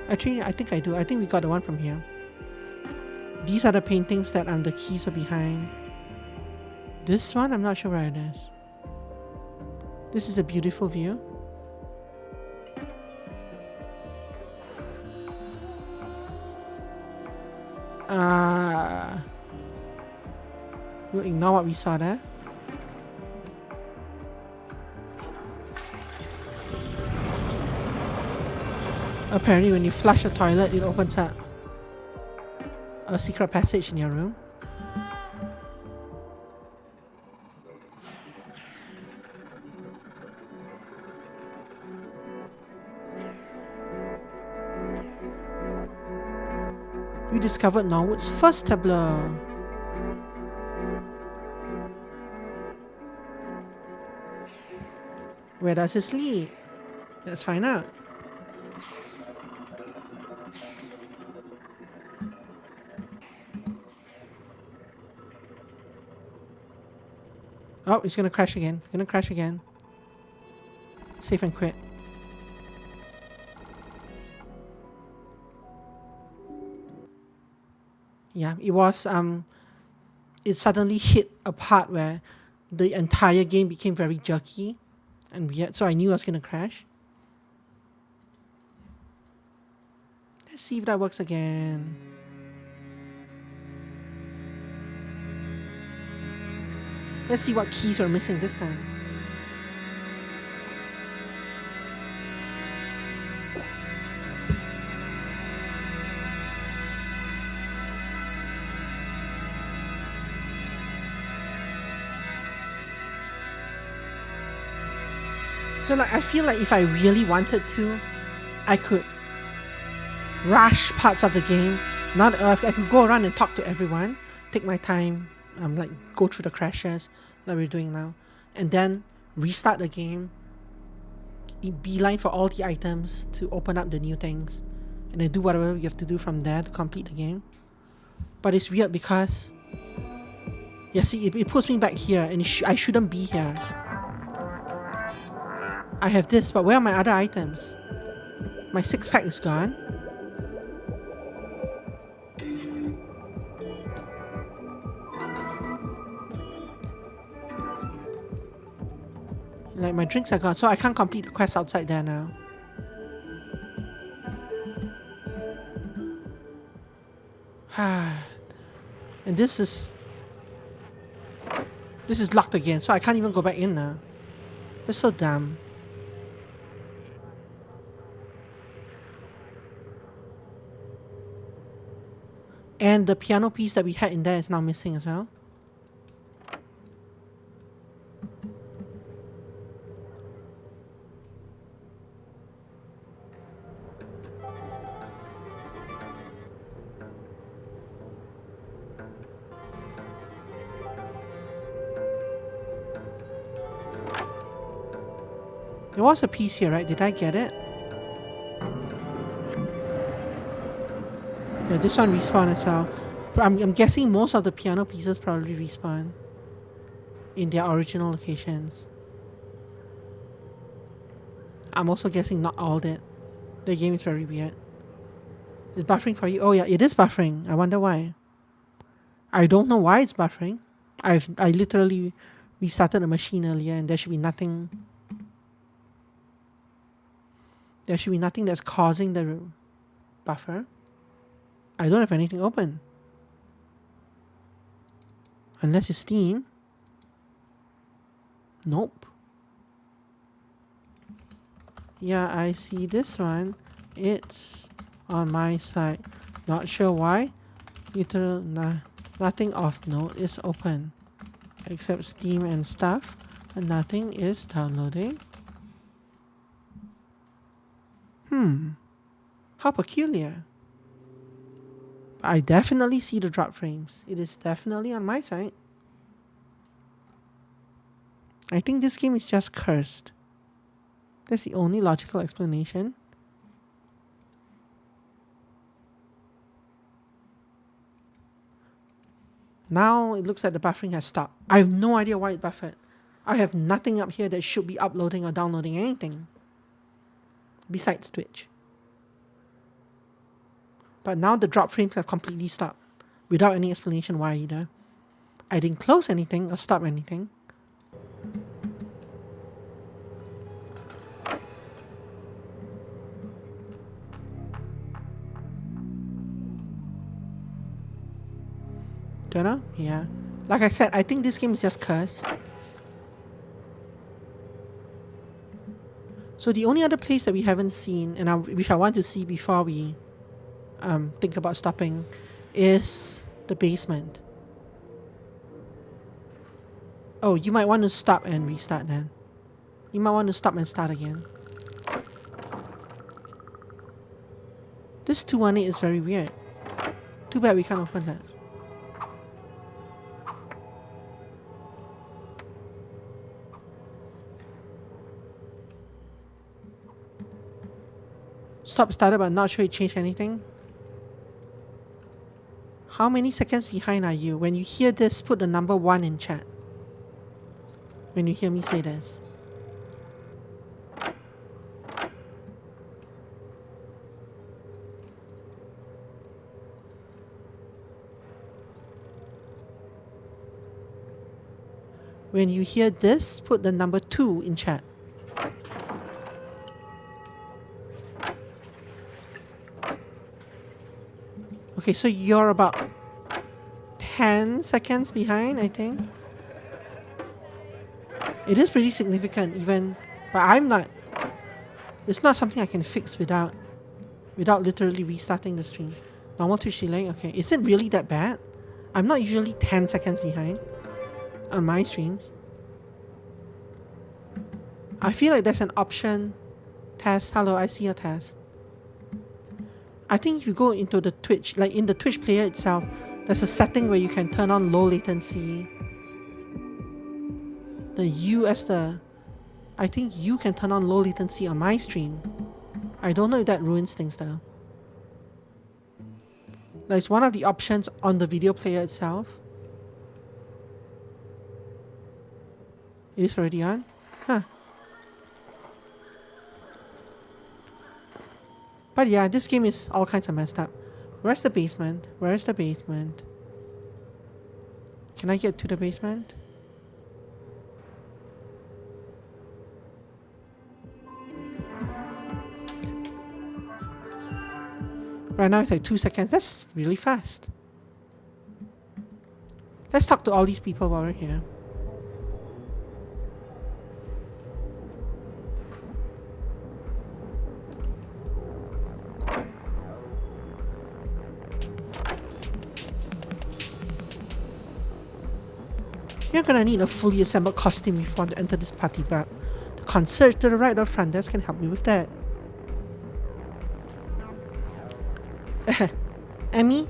Actually, I think I do. I think we got the one from here. These are the paintings that the keys are behind. This one, I'm not sure where it is. This is a beautiful view. We'll ignore what we saw there. Apparently when you flush the toilet, it opens up a secret passage in your room. We discovered Norwood's first tableau. Where does this lead? Let's find out. Oh, it's gonna crash again. Gonna crash again. Save and quit. Yeah, it was it suddenly hit a part where the entire game became very jerky and weird, so I knew I was gonna crash. Let's see if that works again. Let's see what keys we're missing this time. So like, I feel like if I really wanted to, I could rush parts of the game. Not I could go around and talk to everyone, take my time, like go through the crashes like we're doing now, and then restart the game, beeline for all the items to open up the new things, and then do whatever you have to do from there to complete the game. But it's weird because, yeah, see, it puts me back here, and I shouldn't be here. I have this, but where are my other items? My 6-pack is gone. Like, my drinks are gone, so I can't complete the quest outside there now. And this is locked again, so I can't even go back in now. It's so dumb. And the piano piece that we had in there is now missing as well. There was a piece here, right? Did I get it? Yeah, this one respawned as well. But I'm guessing most of the piano pieces probably respawn in their original locations. I'm also guessing not all did. The game is very weird. It's buffering for you? Oh yeah, it is buffering. I wonder why. I don't know why it's buffering. I literally restarted the machine earlier and there should be nothing. There should be nothing that's causing the buffer. I don't have anything open. Unless it's Steam. Nope. Yeah, I see this one. It's on my side. Not sure why. Nothing of note is open. Except Steam and stuff. But nothing is downloading. How peculiar. I definitely see the drop frames. It is definitely on my side. I think this game is just cursed. That's the only logical explanation. Now it looks like the buffering has stopped. I have no idea why it buffered. I have nothing up here that should be uploading or downloading anything. Besides Twitch. But now the drop frames have completely stopped. Without any explanation why either. I didn't close anything or stop anything. Don't know? Yeah. Like I said, I think this game is just cursed. So the only other place that we haven't seen, and which I want to see before we think about stopping, is the basement. Oh, you might want to stop and restart then. You might want to stop and start again. This 218 is very weird. Too bad we can't open that. Stop started, but not sure it changed anything. How many seconds behind are you? When you hear this, put the number 1 in chat. When you hear me say this. When you hear this, put the number 2 in chat. Okay, so you're about 10 seconds behind, I think. It is pretty significant even, but I'm not. It's not something I can fix without literally restarting the stream. Normal Twitch delay, okay. Is it really that bad? I'm not usually 10 seconds behind on my streams. I feel like there's an option. Test, hello, I see your test. I think if you go into the Twitch, like in the Twitch player itself, there's a setting where you can turn on low latency. I think you can turn on low latency on my stream. I don't know if that ruins things though. Like it's one of the options on the video player itself. It is already on? Huh. But yeah, this game is all kinds of messed up. Where's the basement? Where's the basement? Can I get to the basement? Right now it's like 2 seconds. That's really fast. Let's talk to all these people while we're here. You're gonna need a fully assembled costume if you want to enter this party, but the concierge to the right or front desk can help me with that. Emmy,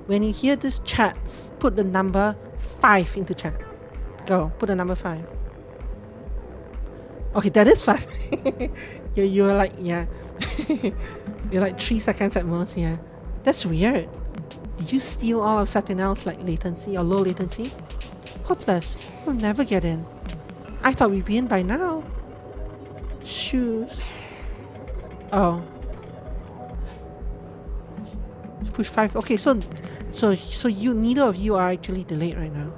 when you hear this chat, put the number 5 into chat. Go, put the number 5. Okay, that is fast. you're like, yeah. You're like 3 seconds at most, yeah. That's weird. Did you steal all of Satinel's like latency or low latency? Hopeless. We'll never get in. I thought we'd be in by now. Shoes. Oh. Push 5. Okay, so you neither of you are actually delayed right now.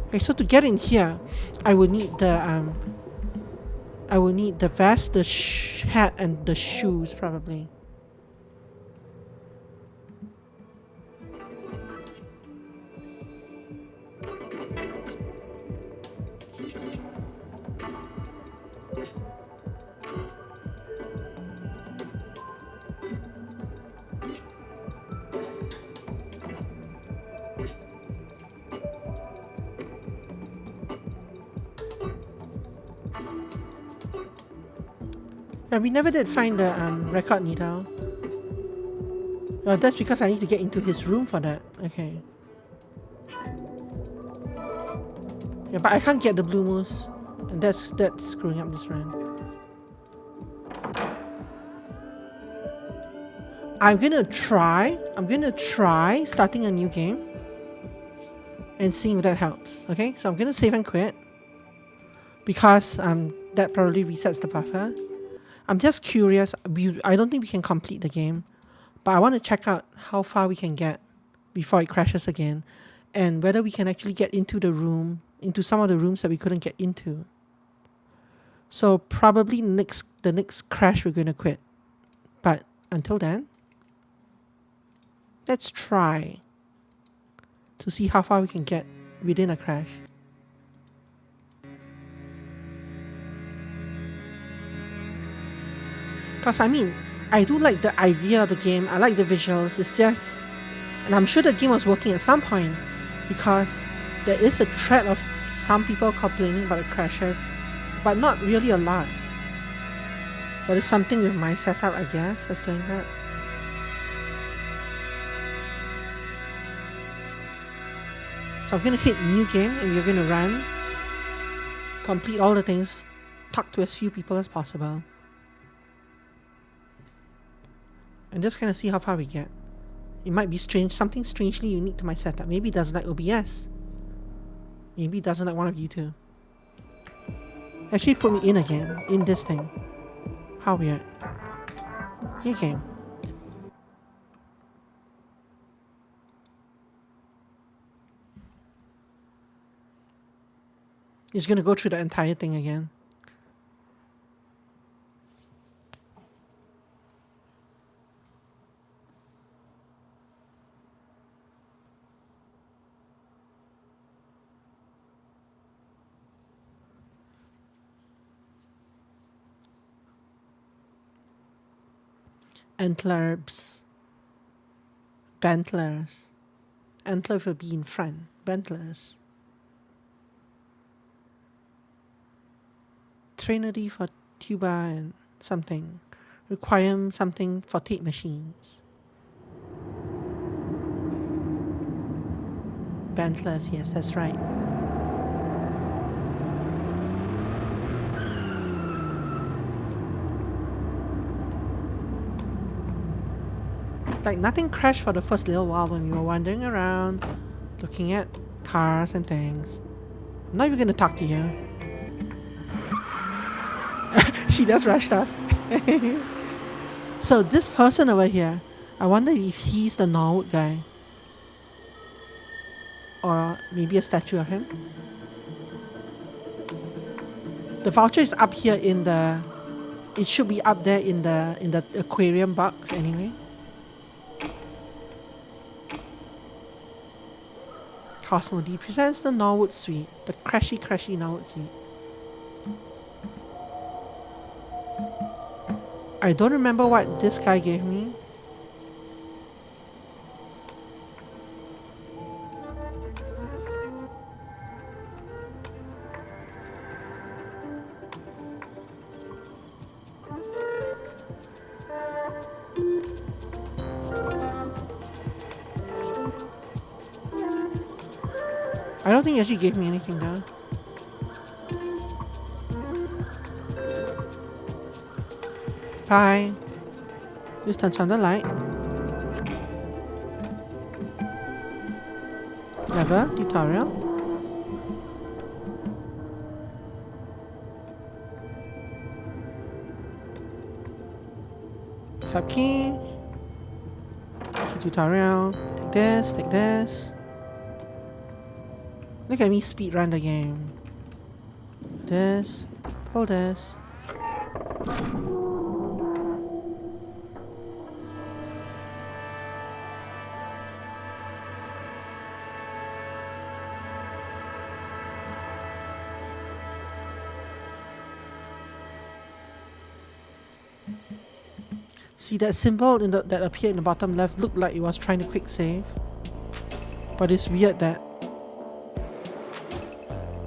Okay, so to get in here, I would need the vest, the hat, and the shoes probably. Yeah, we never did find the record needle. Oh, that's because I need to get into his room for that. Okay. Yeah, but I can't get the blue moose. And that's screwing up this run. I'm gonna try starting a new game and seeing if that helps. Okay, so I'm gonna save and quit because that probably resets the buffer. I'm just curious. I don't think we can complete the game, but I want to check out how far we can get before it crashes again, and whether we can actually get into into some of the rooms that we couldn't get into. So probably the next crash we're gonna quit, but until then, let's try to see how far we can get within a crash. Because I do like the idea of the game, I like the visuals, it's just, and I'm sure the game was working at some point, because there is a thread of some people complaining about the crashes, but not really a lot. But it's something with my setup, I guess, that's doing that. So I'm gonna hit new game and we're gonna run, complete all the things, talk to as few people as possible, and just kind of see how far we get. It might be something strangely unique to my setup. Maybe it doesn't like OBS. Maybe it doesn't like one of you two. Actually put me in again, in this thing. How weird. New game. It's gonna go through the entire thing again. Antlers. Bentlers. Antler will be in front. Bentlers. Trinity for tuba and something. Require something for tape machines. Bentlers, yes, that's right. Like nothing crashed for the first little while when we were wandering around, looking at cars and things. I'm not even gonna talk to you. She just rushed off. So this person over here, I wonder if he's the Norwood guy. Or maybe a statue of him. The voucher is up here in the... It should be up there in the aquarium box anyway. Cosmo D presents the Norwood Suite. The crashy Norwood Suite. I don't remember what this guy gave me. I don't think he actually gave me anything though. Bye. This turns on the light. Lever, tutorial. Tab key. Key tutorial. Take this. Look at me speedrun the game. This. Pull this. See that symbol that appeared in the bottom left looked like it was trying to quick save. But it's weird that...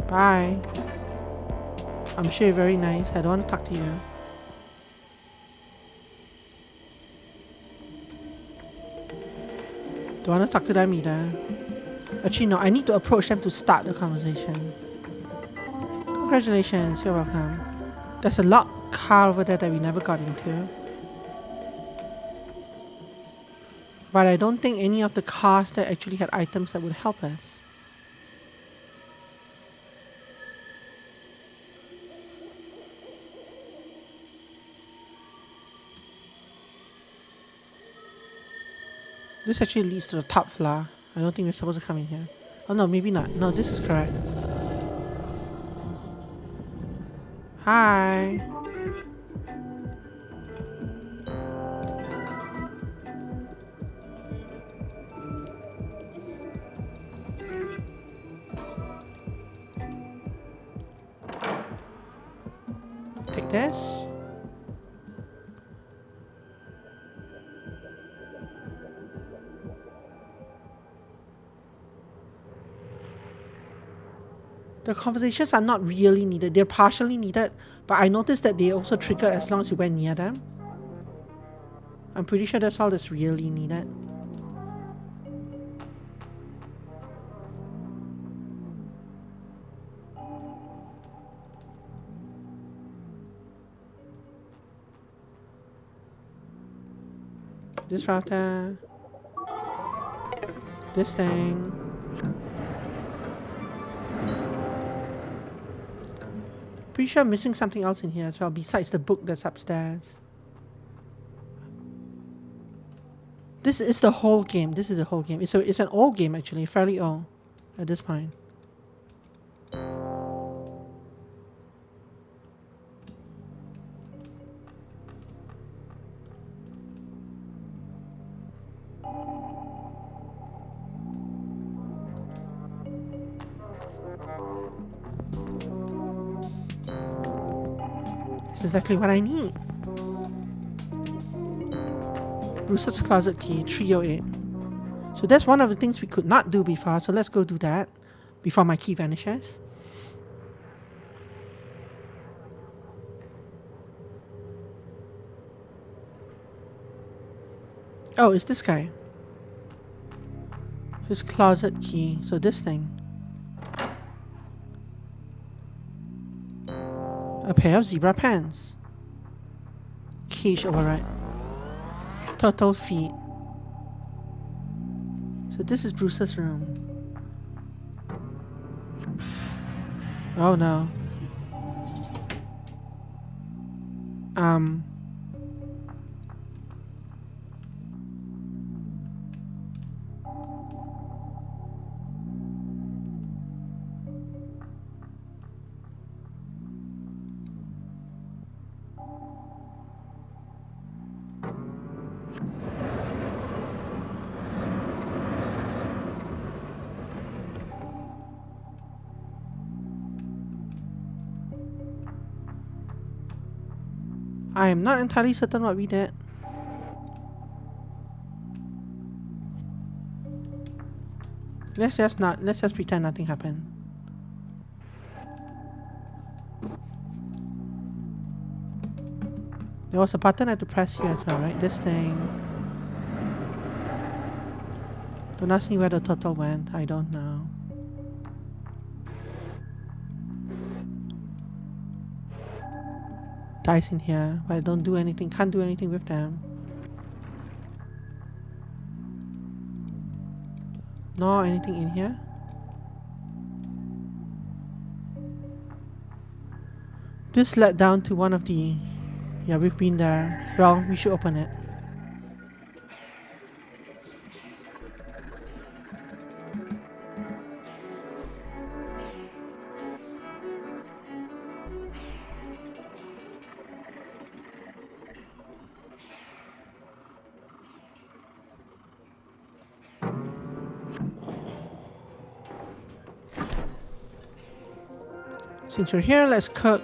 Bye. I'm sure you're very nice. I don't want to talk to you. Don't want to talk to them either. Actually, no, I need to approach them to start the conversation. Congratulations, you're welcome. There's a locked car over there that we never got into. But I don't think any of the cars there actually had items that would help us. This actually leads to the top floor. I don't think we're supposed to come in here. Oh no, maybe not. No, this is correct. Hi. Take this. The conversations are not really needed. They're partially needed, but I noticed that they also trigger as long as you went near them. I'm pretty sure that's all that's really needed. This router. This thing. Pretty sure I'm missing something else in here as well, besides the book that's upstairs. This is the whole game. This is the whole game. It's an old game actually, fairly old at this point. This is exactly what I need. Rooster's closet key, 308. So that's one of the things we could not do before, so let's go do that before my key vanishes. Oh, it's this guy. His closet key, so this thing. A pair of zebra pants. Cage override. Turtle feet. So this is Bruce's room. Oh no. I am not entirely certain what we did. Let's just pretend nothing happened. There was a button I had to press here as well, right? This thing. Don't ask me where the turtle went. I don't know. Dice in here, but I don't do anything, can't do anything with them. No, anything in here? This led down to one of the... Yeah, we've been there. Well, we should open it. Since we're here, let's cook.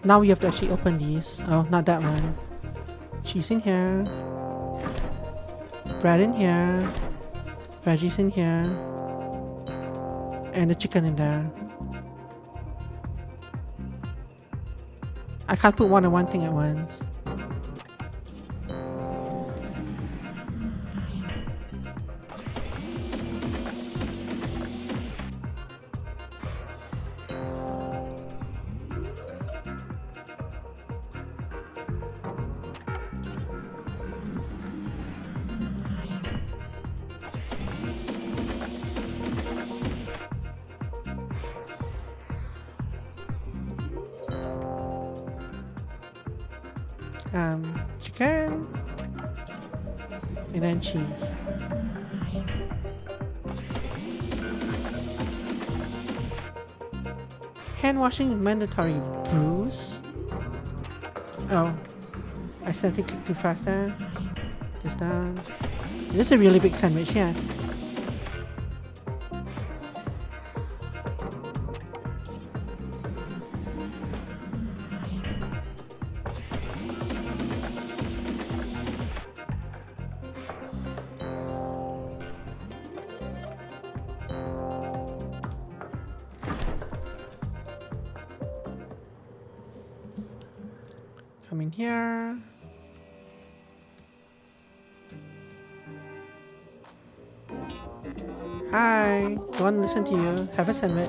Now we have to actually open these. Oh, not that one. Cheese in here. Bread in here. Veggies in here. And the chicken in there. I can't put one on one thing at once. Chicken. And then cheese. Hand washing mandatory. Bruce. Oh. I accidentally clicked too fast there. Just down. This is a really big sandwich, yes. Come in here. Hi, don't want to listen to you. Have a sandwich.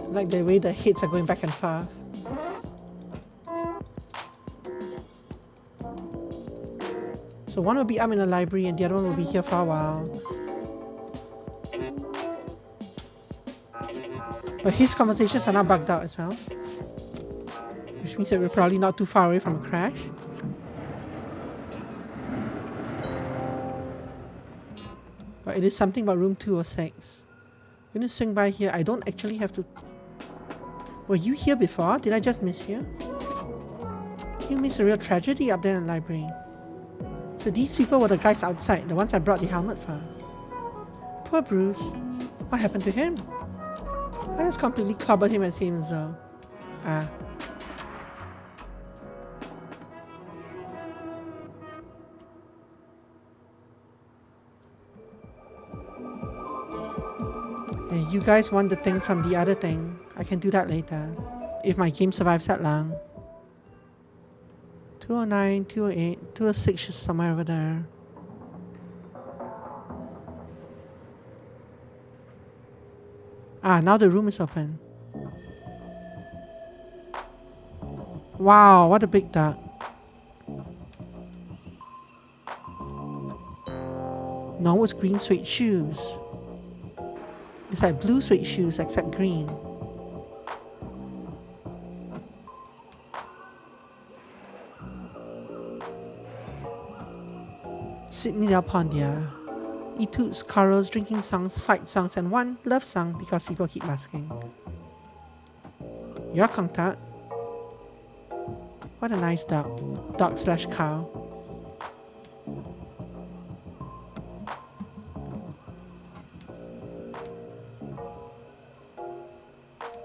Like the way the heads are going back and forth. So one will be up in the library and the other one will be here for a while. But his conversations are not bugged out as well. Which means that we're probably not too far away from a crash. But it is something about room 206. I'm gonna swing by here. I don't actually have to... Were you here before? Did I just miss you? You missed a real tragedy up there in the library. So these people were the guys outside, the ones I brought the helmet for. Poor Bruce. What happened to him? I just completely clobbered him at him, so... Ah. And you guys want the thing from the other thing. I can do that later. If my game survives that long. 209, 208, 206 is somewhere over there. Ah, now the room is open. Wow, what a big duck. Norwood's green suede shoes. It's like blue suede shoes except green. Sydney Del Pondia. Etudes, carols, drinking songs, fight songs, and one love song because people keep asking. You're Kongtat. What a nice dog. Dog slash cow.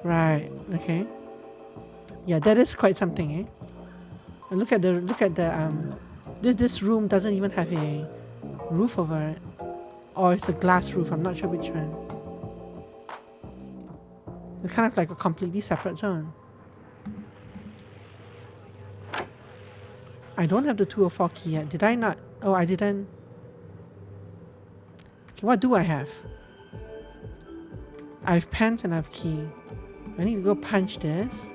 Right, okay. Yeah, that is quite something, eh? And look at the this room doesn't even have a roof over it. Or it's a glass roof, I'm not sure which one. It's kind of like a completely separate zone. I don't have the 204 key yet. Did I not? Oh, I didn't. Okay, what do I have? I have pants and I have key. I need to go punch this.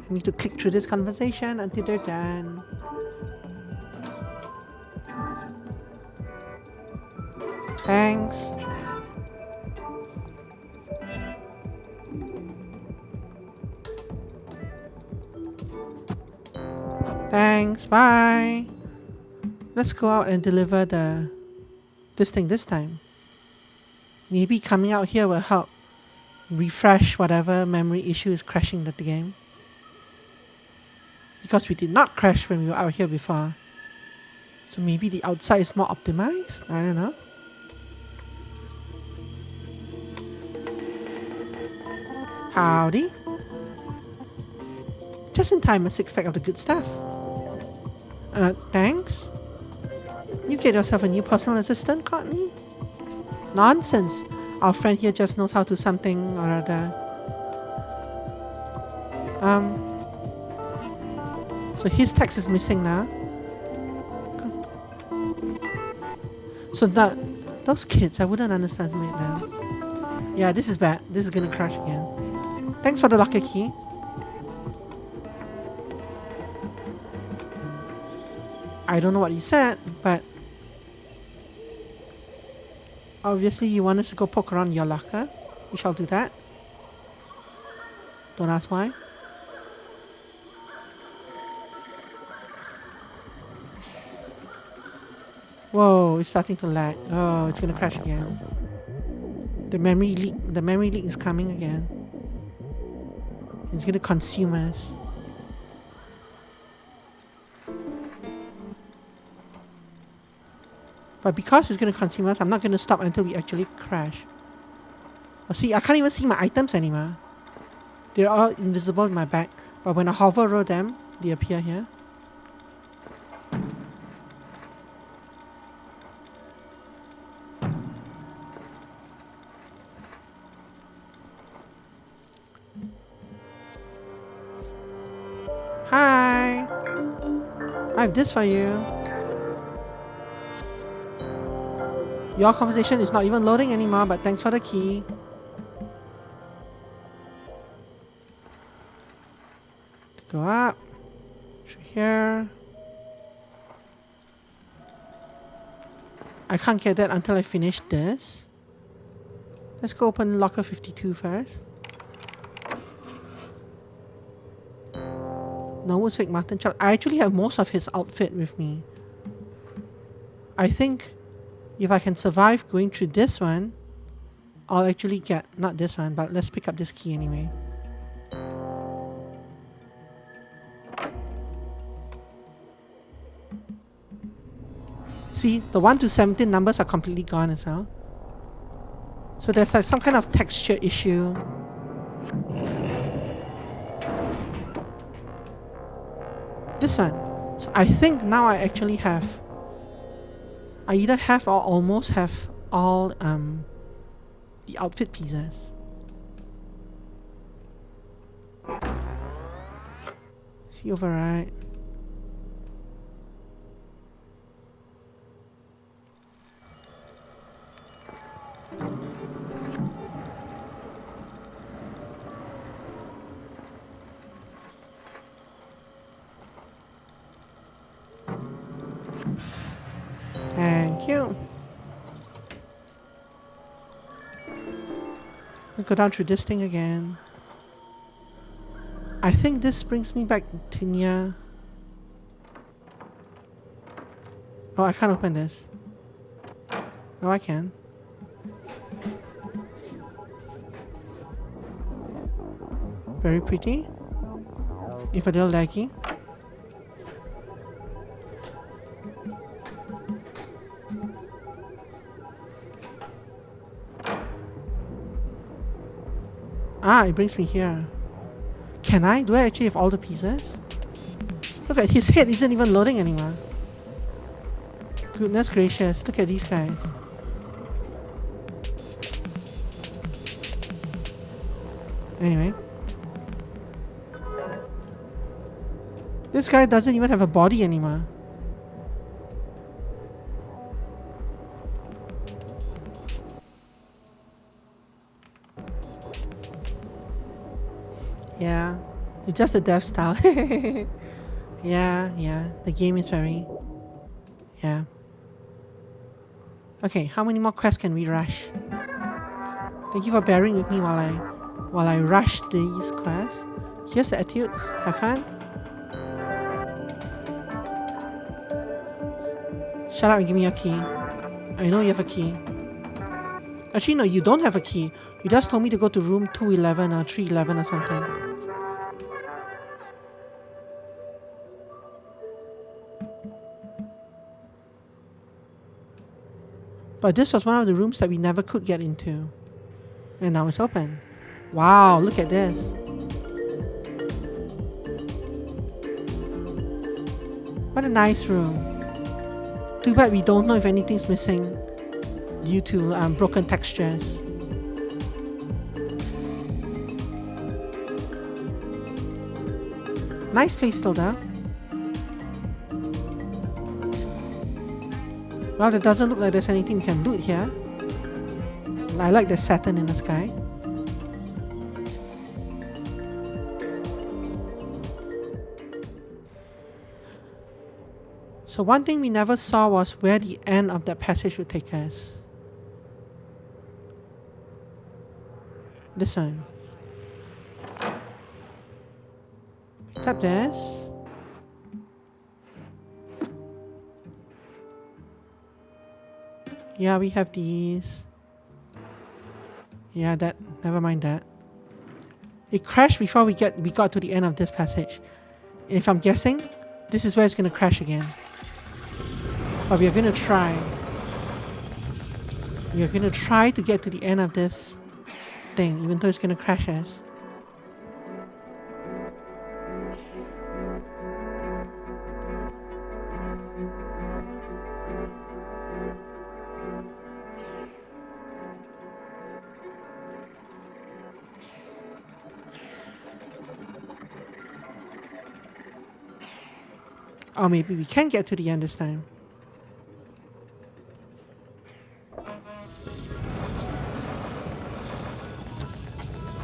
I need to click through this conversation until they're done. Thanks. Thanks, bye. Let's go out and deliver this thing this time. Maybe coming out here will help refresh whatever memory issue is crashing the game. Because we did not crash when we were out here before. So maybe the outside is more optimized? I don't know. Howdy. Just in time, a six-pack of the good stuff. Thanks? You get yourself a new personal assistant, Courtney? Nonsense. our friend here just knows how to something or other. So his text is missing now. So that those kids, I wouldn't underestimate them. Yeah, this is bad. This is gonna crash again. Thanks for the locker key. I don't know what he said, but obviously you want us to go poke around your locker. We shall do that. Don't ask why. Whoa, it's starting to lag. Oh, it's gonna crash again. The memory leak is coming again. It's gonna consume us. But because it's gonna consume us, I'm not gonna stop until we actually crash. Oh, see, I can't even see my items anymore. They're all invisible in my bag. But when I hover over them, they appear here. Hi! I have this for you. Your conversation is not even loading anymore, but thanks for the key. Go up. Through here. I can't get that until I finish this. Let's go open locker 52 first. Norwood fake mutton chop. I actually have most of his outfit with me. I think if I can survive going through this one, I'll actually get, not this one, but let's pick up this key anyway. See, the 1 to 17 numbers are completely gone as well. So there's like some kind of texture issue. This one. So I think now I actually have, I either have or almost have all the outfit pieces. See override. Thank you. We'll go down through this thing again. I think this brings me back to near... Oh, I can't open this. Oh, I can. Very pretty. If a little laggy. Ah, it brings me here. Can I? Do I actually have all the pieces? Look at his head isn't even loading anymore. Goodness gracious, look at these guys. Anyway. This guy doesn't even have a body anymore. Yeah, it's just a dev style. Yeah, the game is very... Yeah. Okay, how many more quests can we rush? Thank you for bearing with me while I rush these quests. Here's the attitudes. Have fun. Shut up and give me your key. I know you have a key. Actually, no, you don't have a key. You just told me to go to room 211 or 311 or something. But this was one of the rooms that we never could get into. And now it's open. Wow, look at this. What a nice room. Too bad we don't know if anything's missing due to broken textures. Nice place still though. Well, it doesn't look like there's anything we can loot here. I like the Saturn in the sky. So one thing we never saw was where the end of that passage would take us. This one. Picked up this. Yeah, we have these. Yeah, that. Never mind that. It crashed before we got to the end of this passage. If I'm guessing, this is where it's gonna crash again. But we are gonna try. We are gonna try to get to the end of this thing, even though it's gonna crash us. Or maybe we can get to the end this time.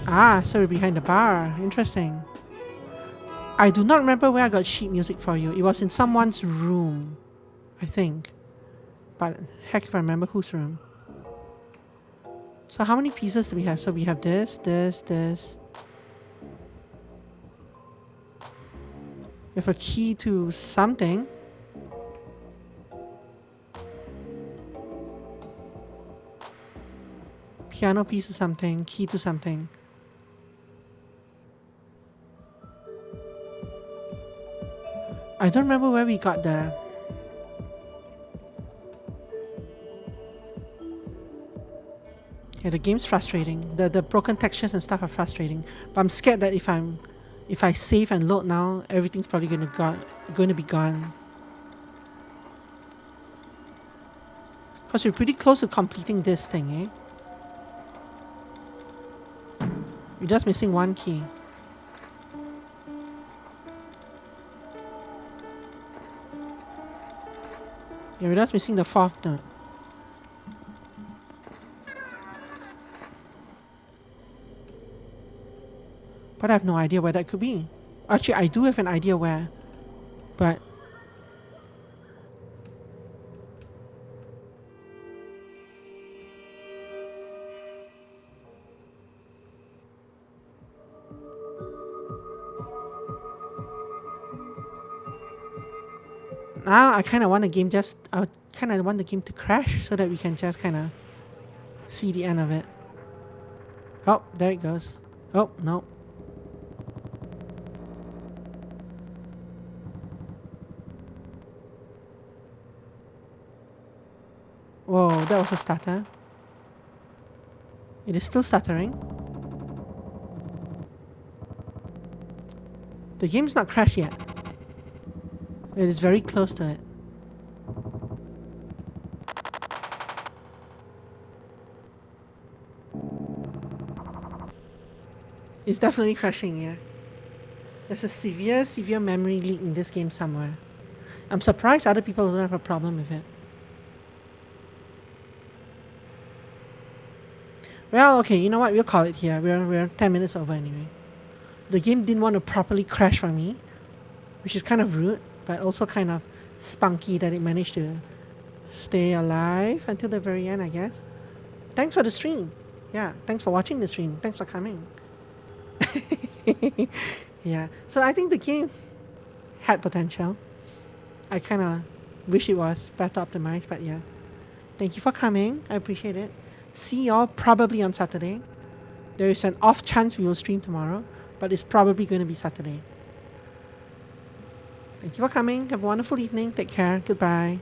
Ah, so we're behind the bar. Interesting. I do not remember where I got sheet music for you. It was in someone's room, I think. But heck if I remember whose room. So how many pieces do we have? So we have this. We have a key to something. Piano piece to something, key to something. I don't remember where we got there. Yeah, the game's frustrating. The broken textures and stuff are frustrating. But I'm scared that if I save and load now, everything's probably going to be gone. Because we're pretty close to completing this thing, eh? We're just missing one key. Yeah, we're just missing the fourth note. But I have no idea where that could be. Actually, I do have an idea where. But now I kind of want the game to crash so that we can just kind of see the end of it. Oh, there it goes. Oh, no. Whoa, that was a stutter. It is still stuttering. The game's not crashed yet. It is very close to it. It's definitely crashing, yeah. There's a severe memory leak in this game somewhere. I'm surprised other people don't have a problem with it. Well, okay, you know what? We'll call it here. We're 10 minutes over anyway. The game didn't want to properly crash for me, which is kind of rude, but also kind of spunky that it managed to stay alive until the very end, I guess. Thanks for the stream. Yeah, thanks for watching the stream. Thanks for coming. Yeah, so I think the game had potential. I kind of wish it was better optimized, but yeah. Thank you for coming. I appreciate it. See y'all probably on Saturday. There is an off chance we will stream tomorrow, but it's probably going to be Saturday. Thank you for coming. Have a wonderful evening. Take care. Goodbye.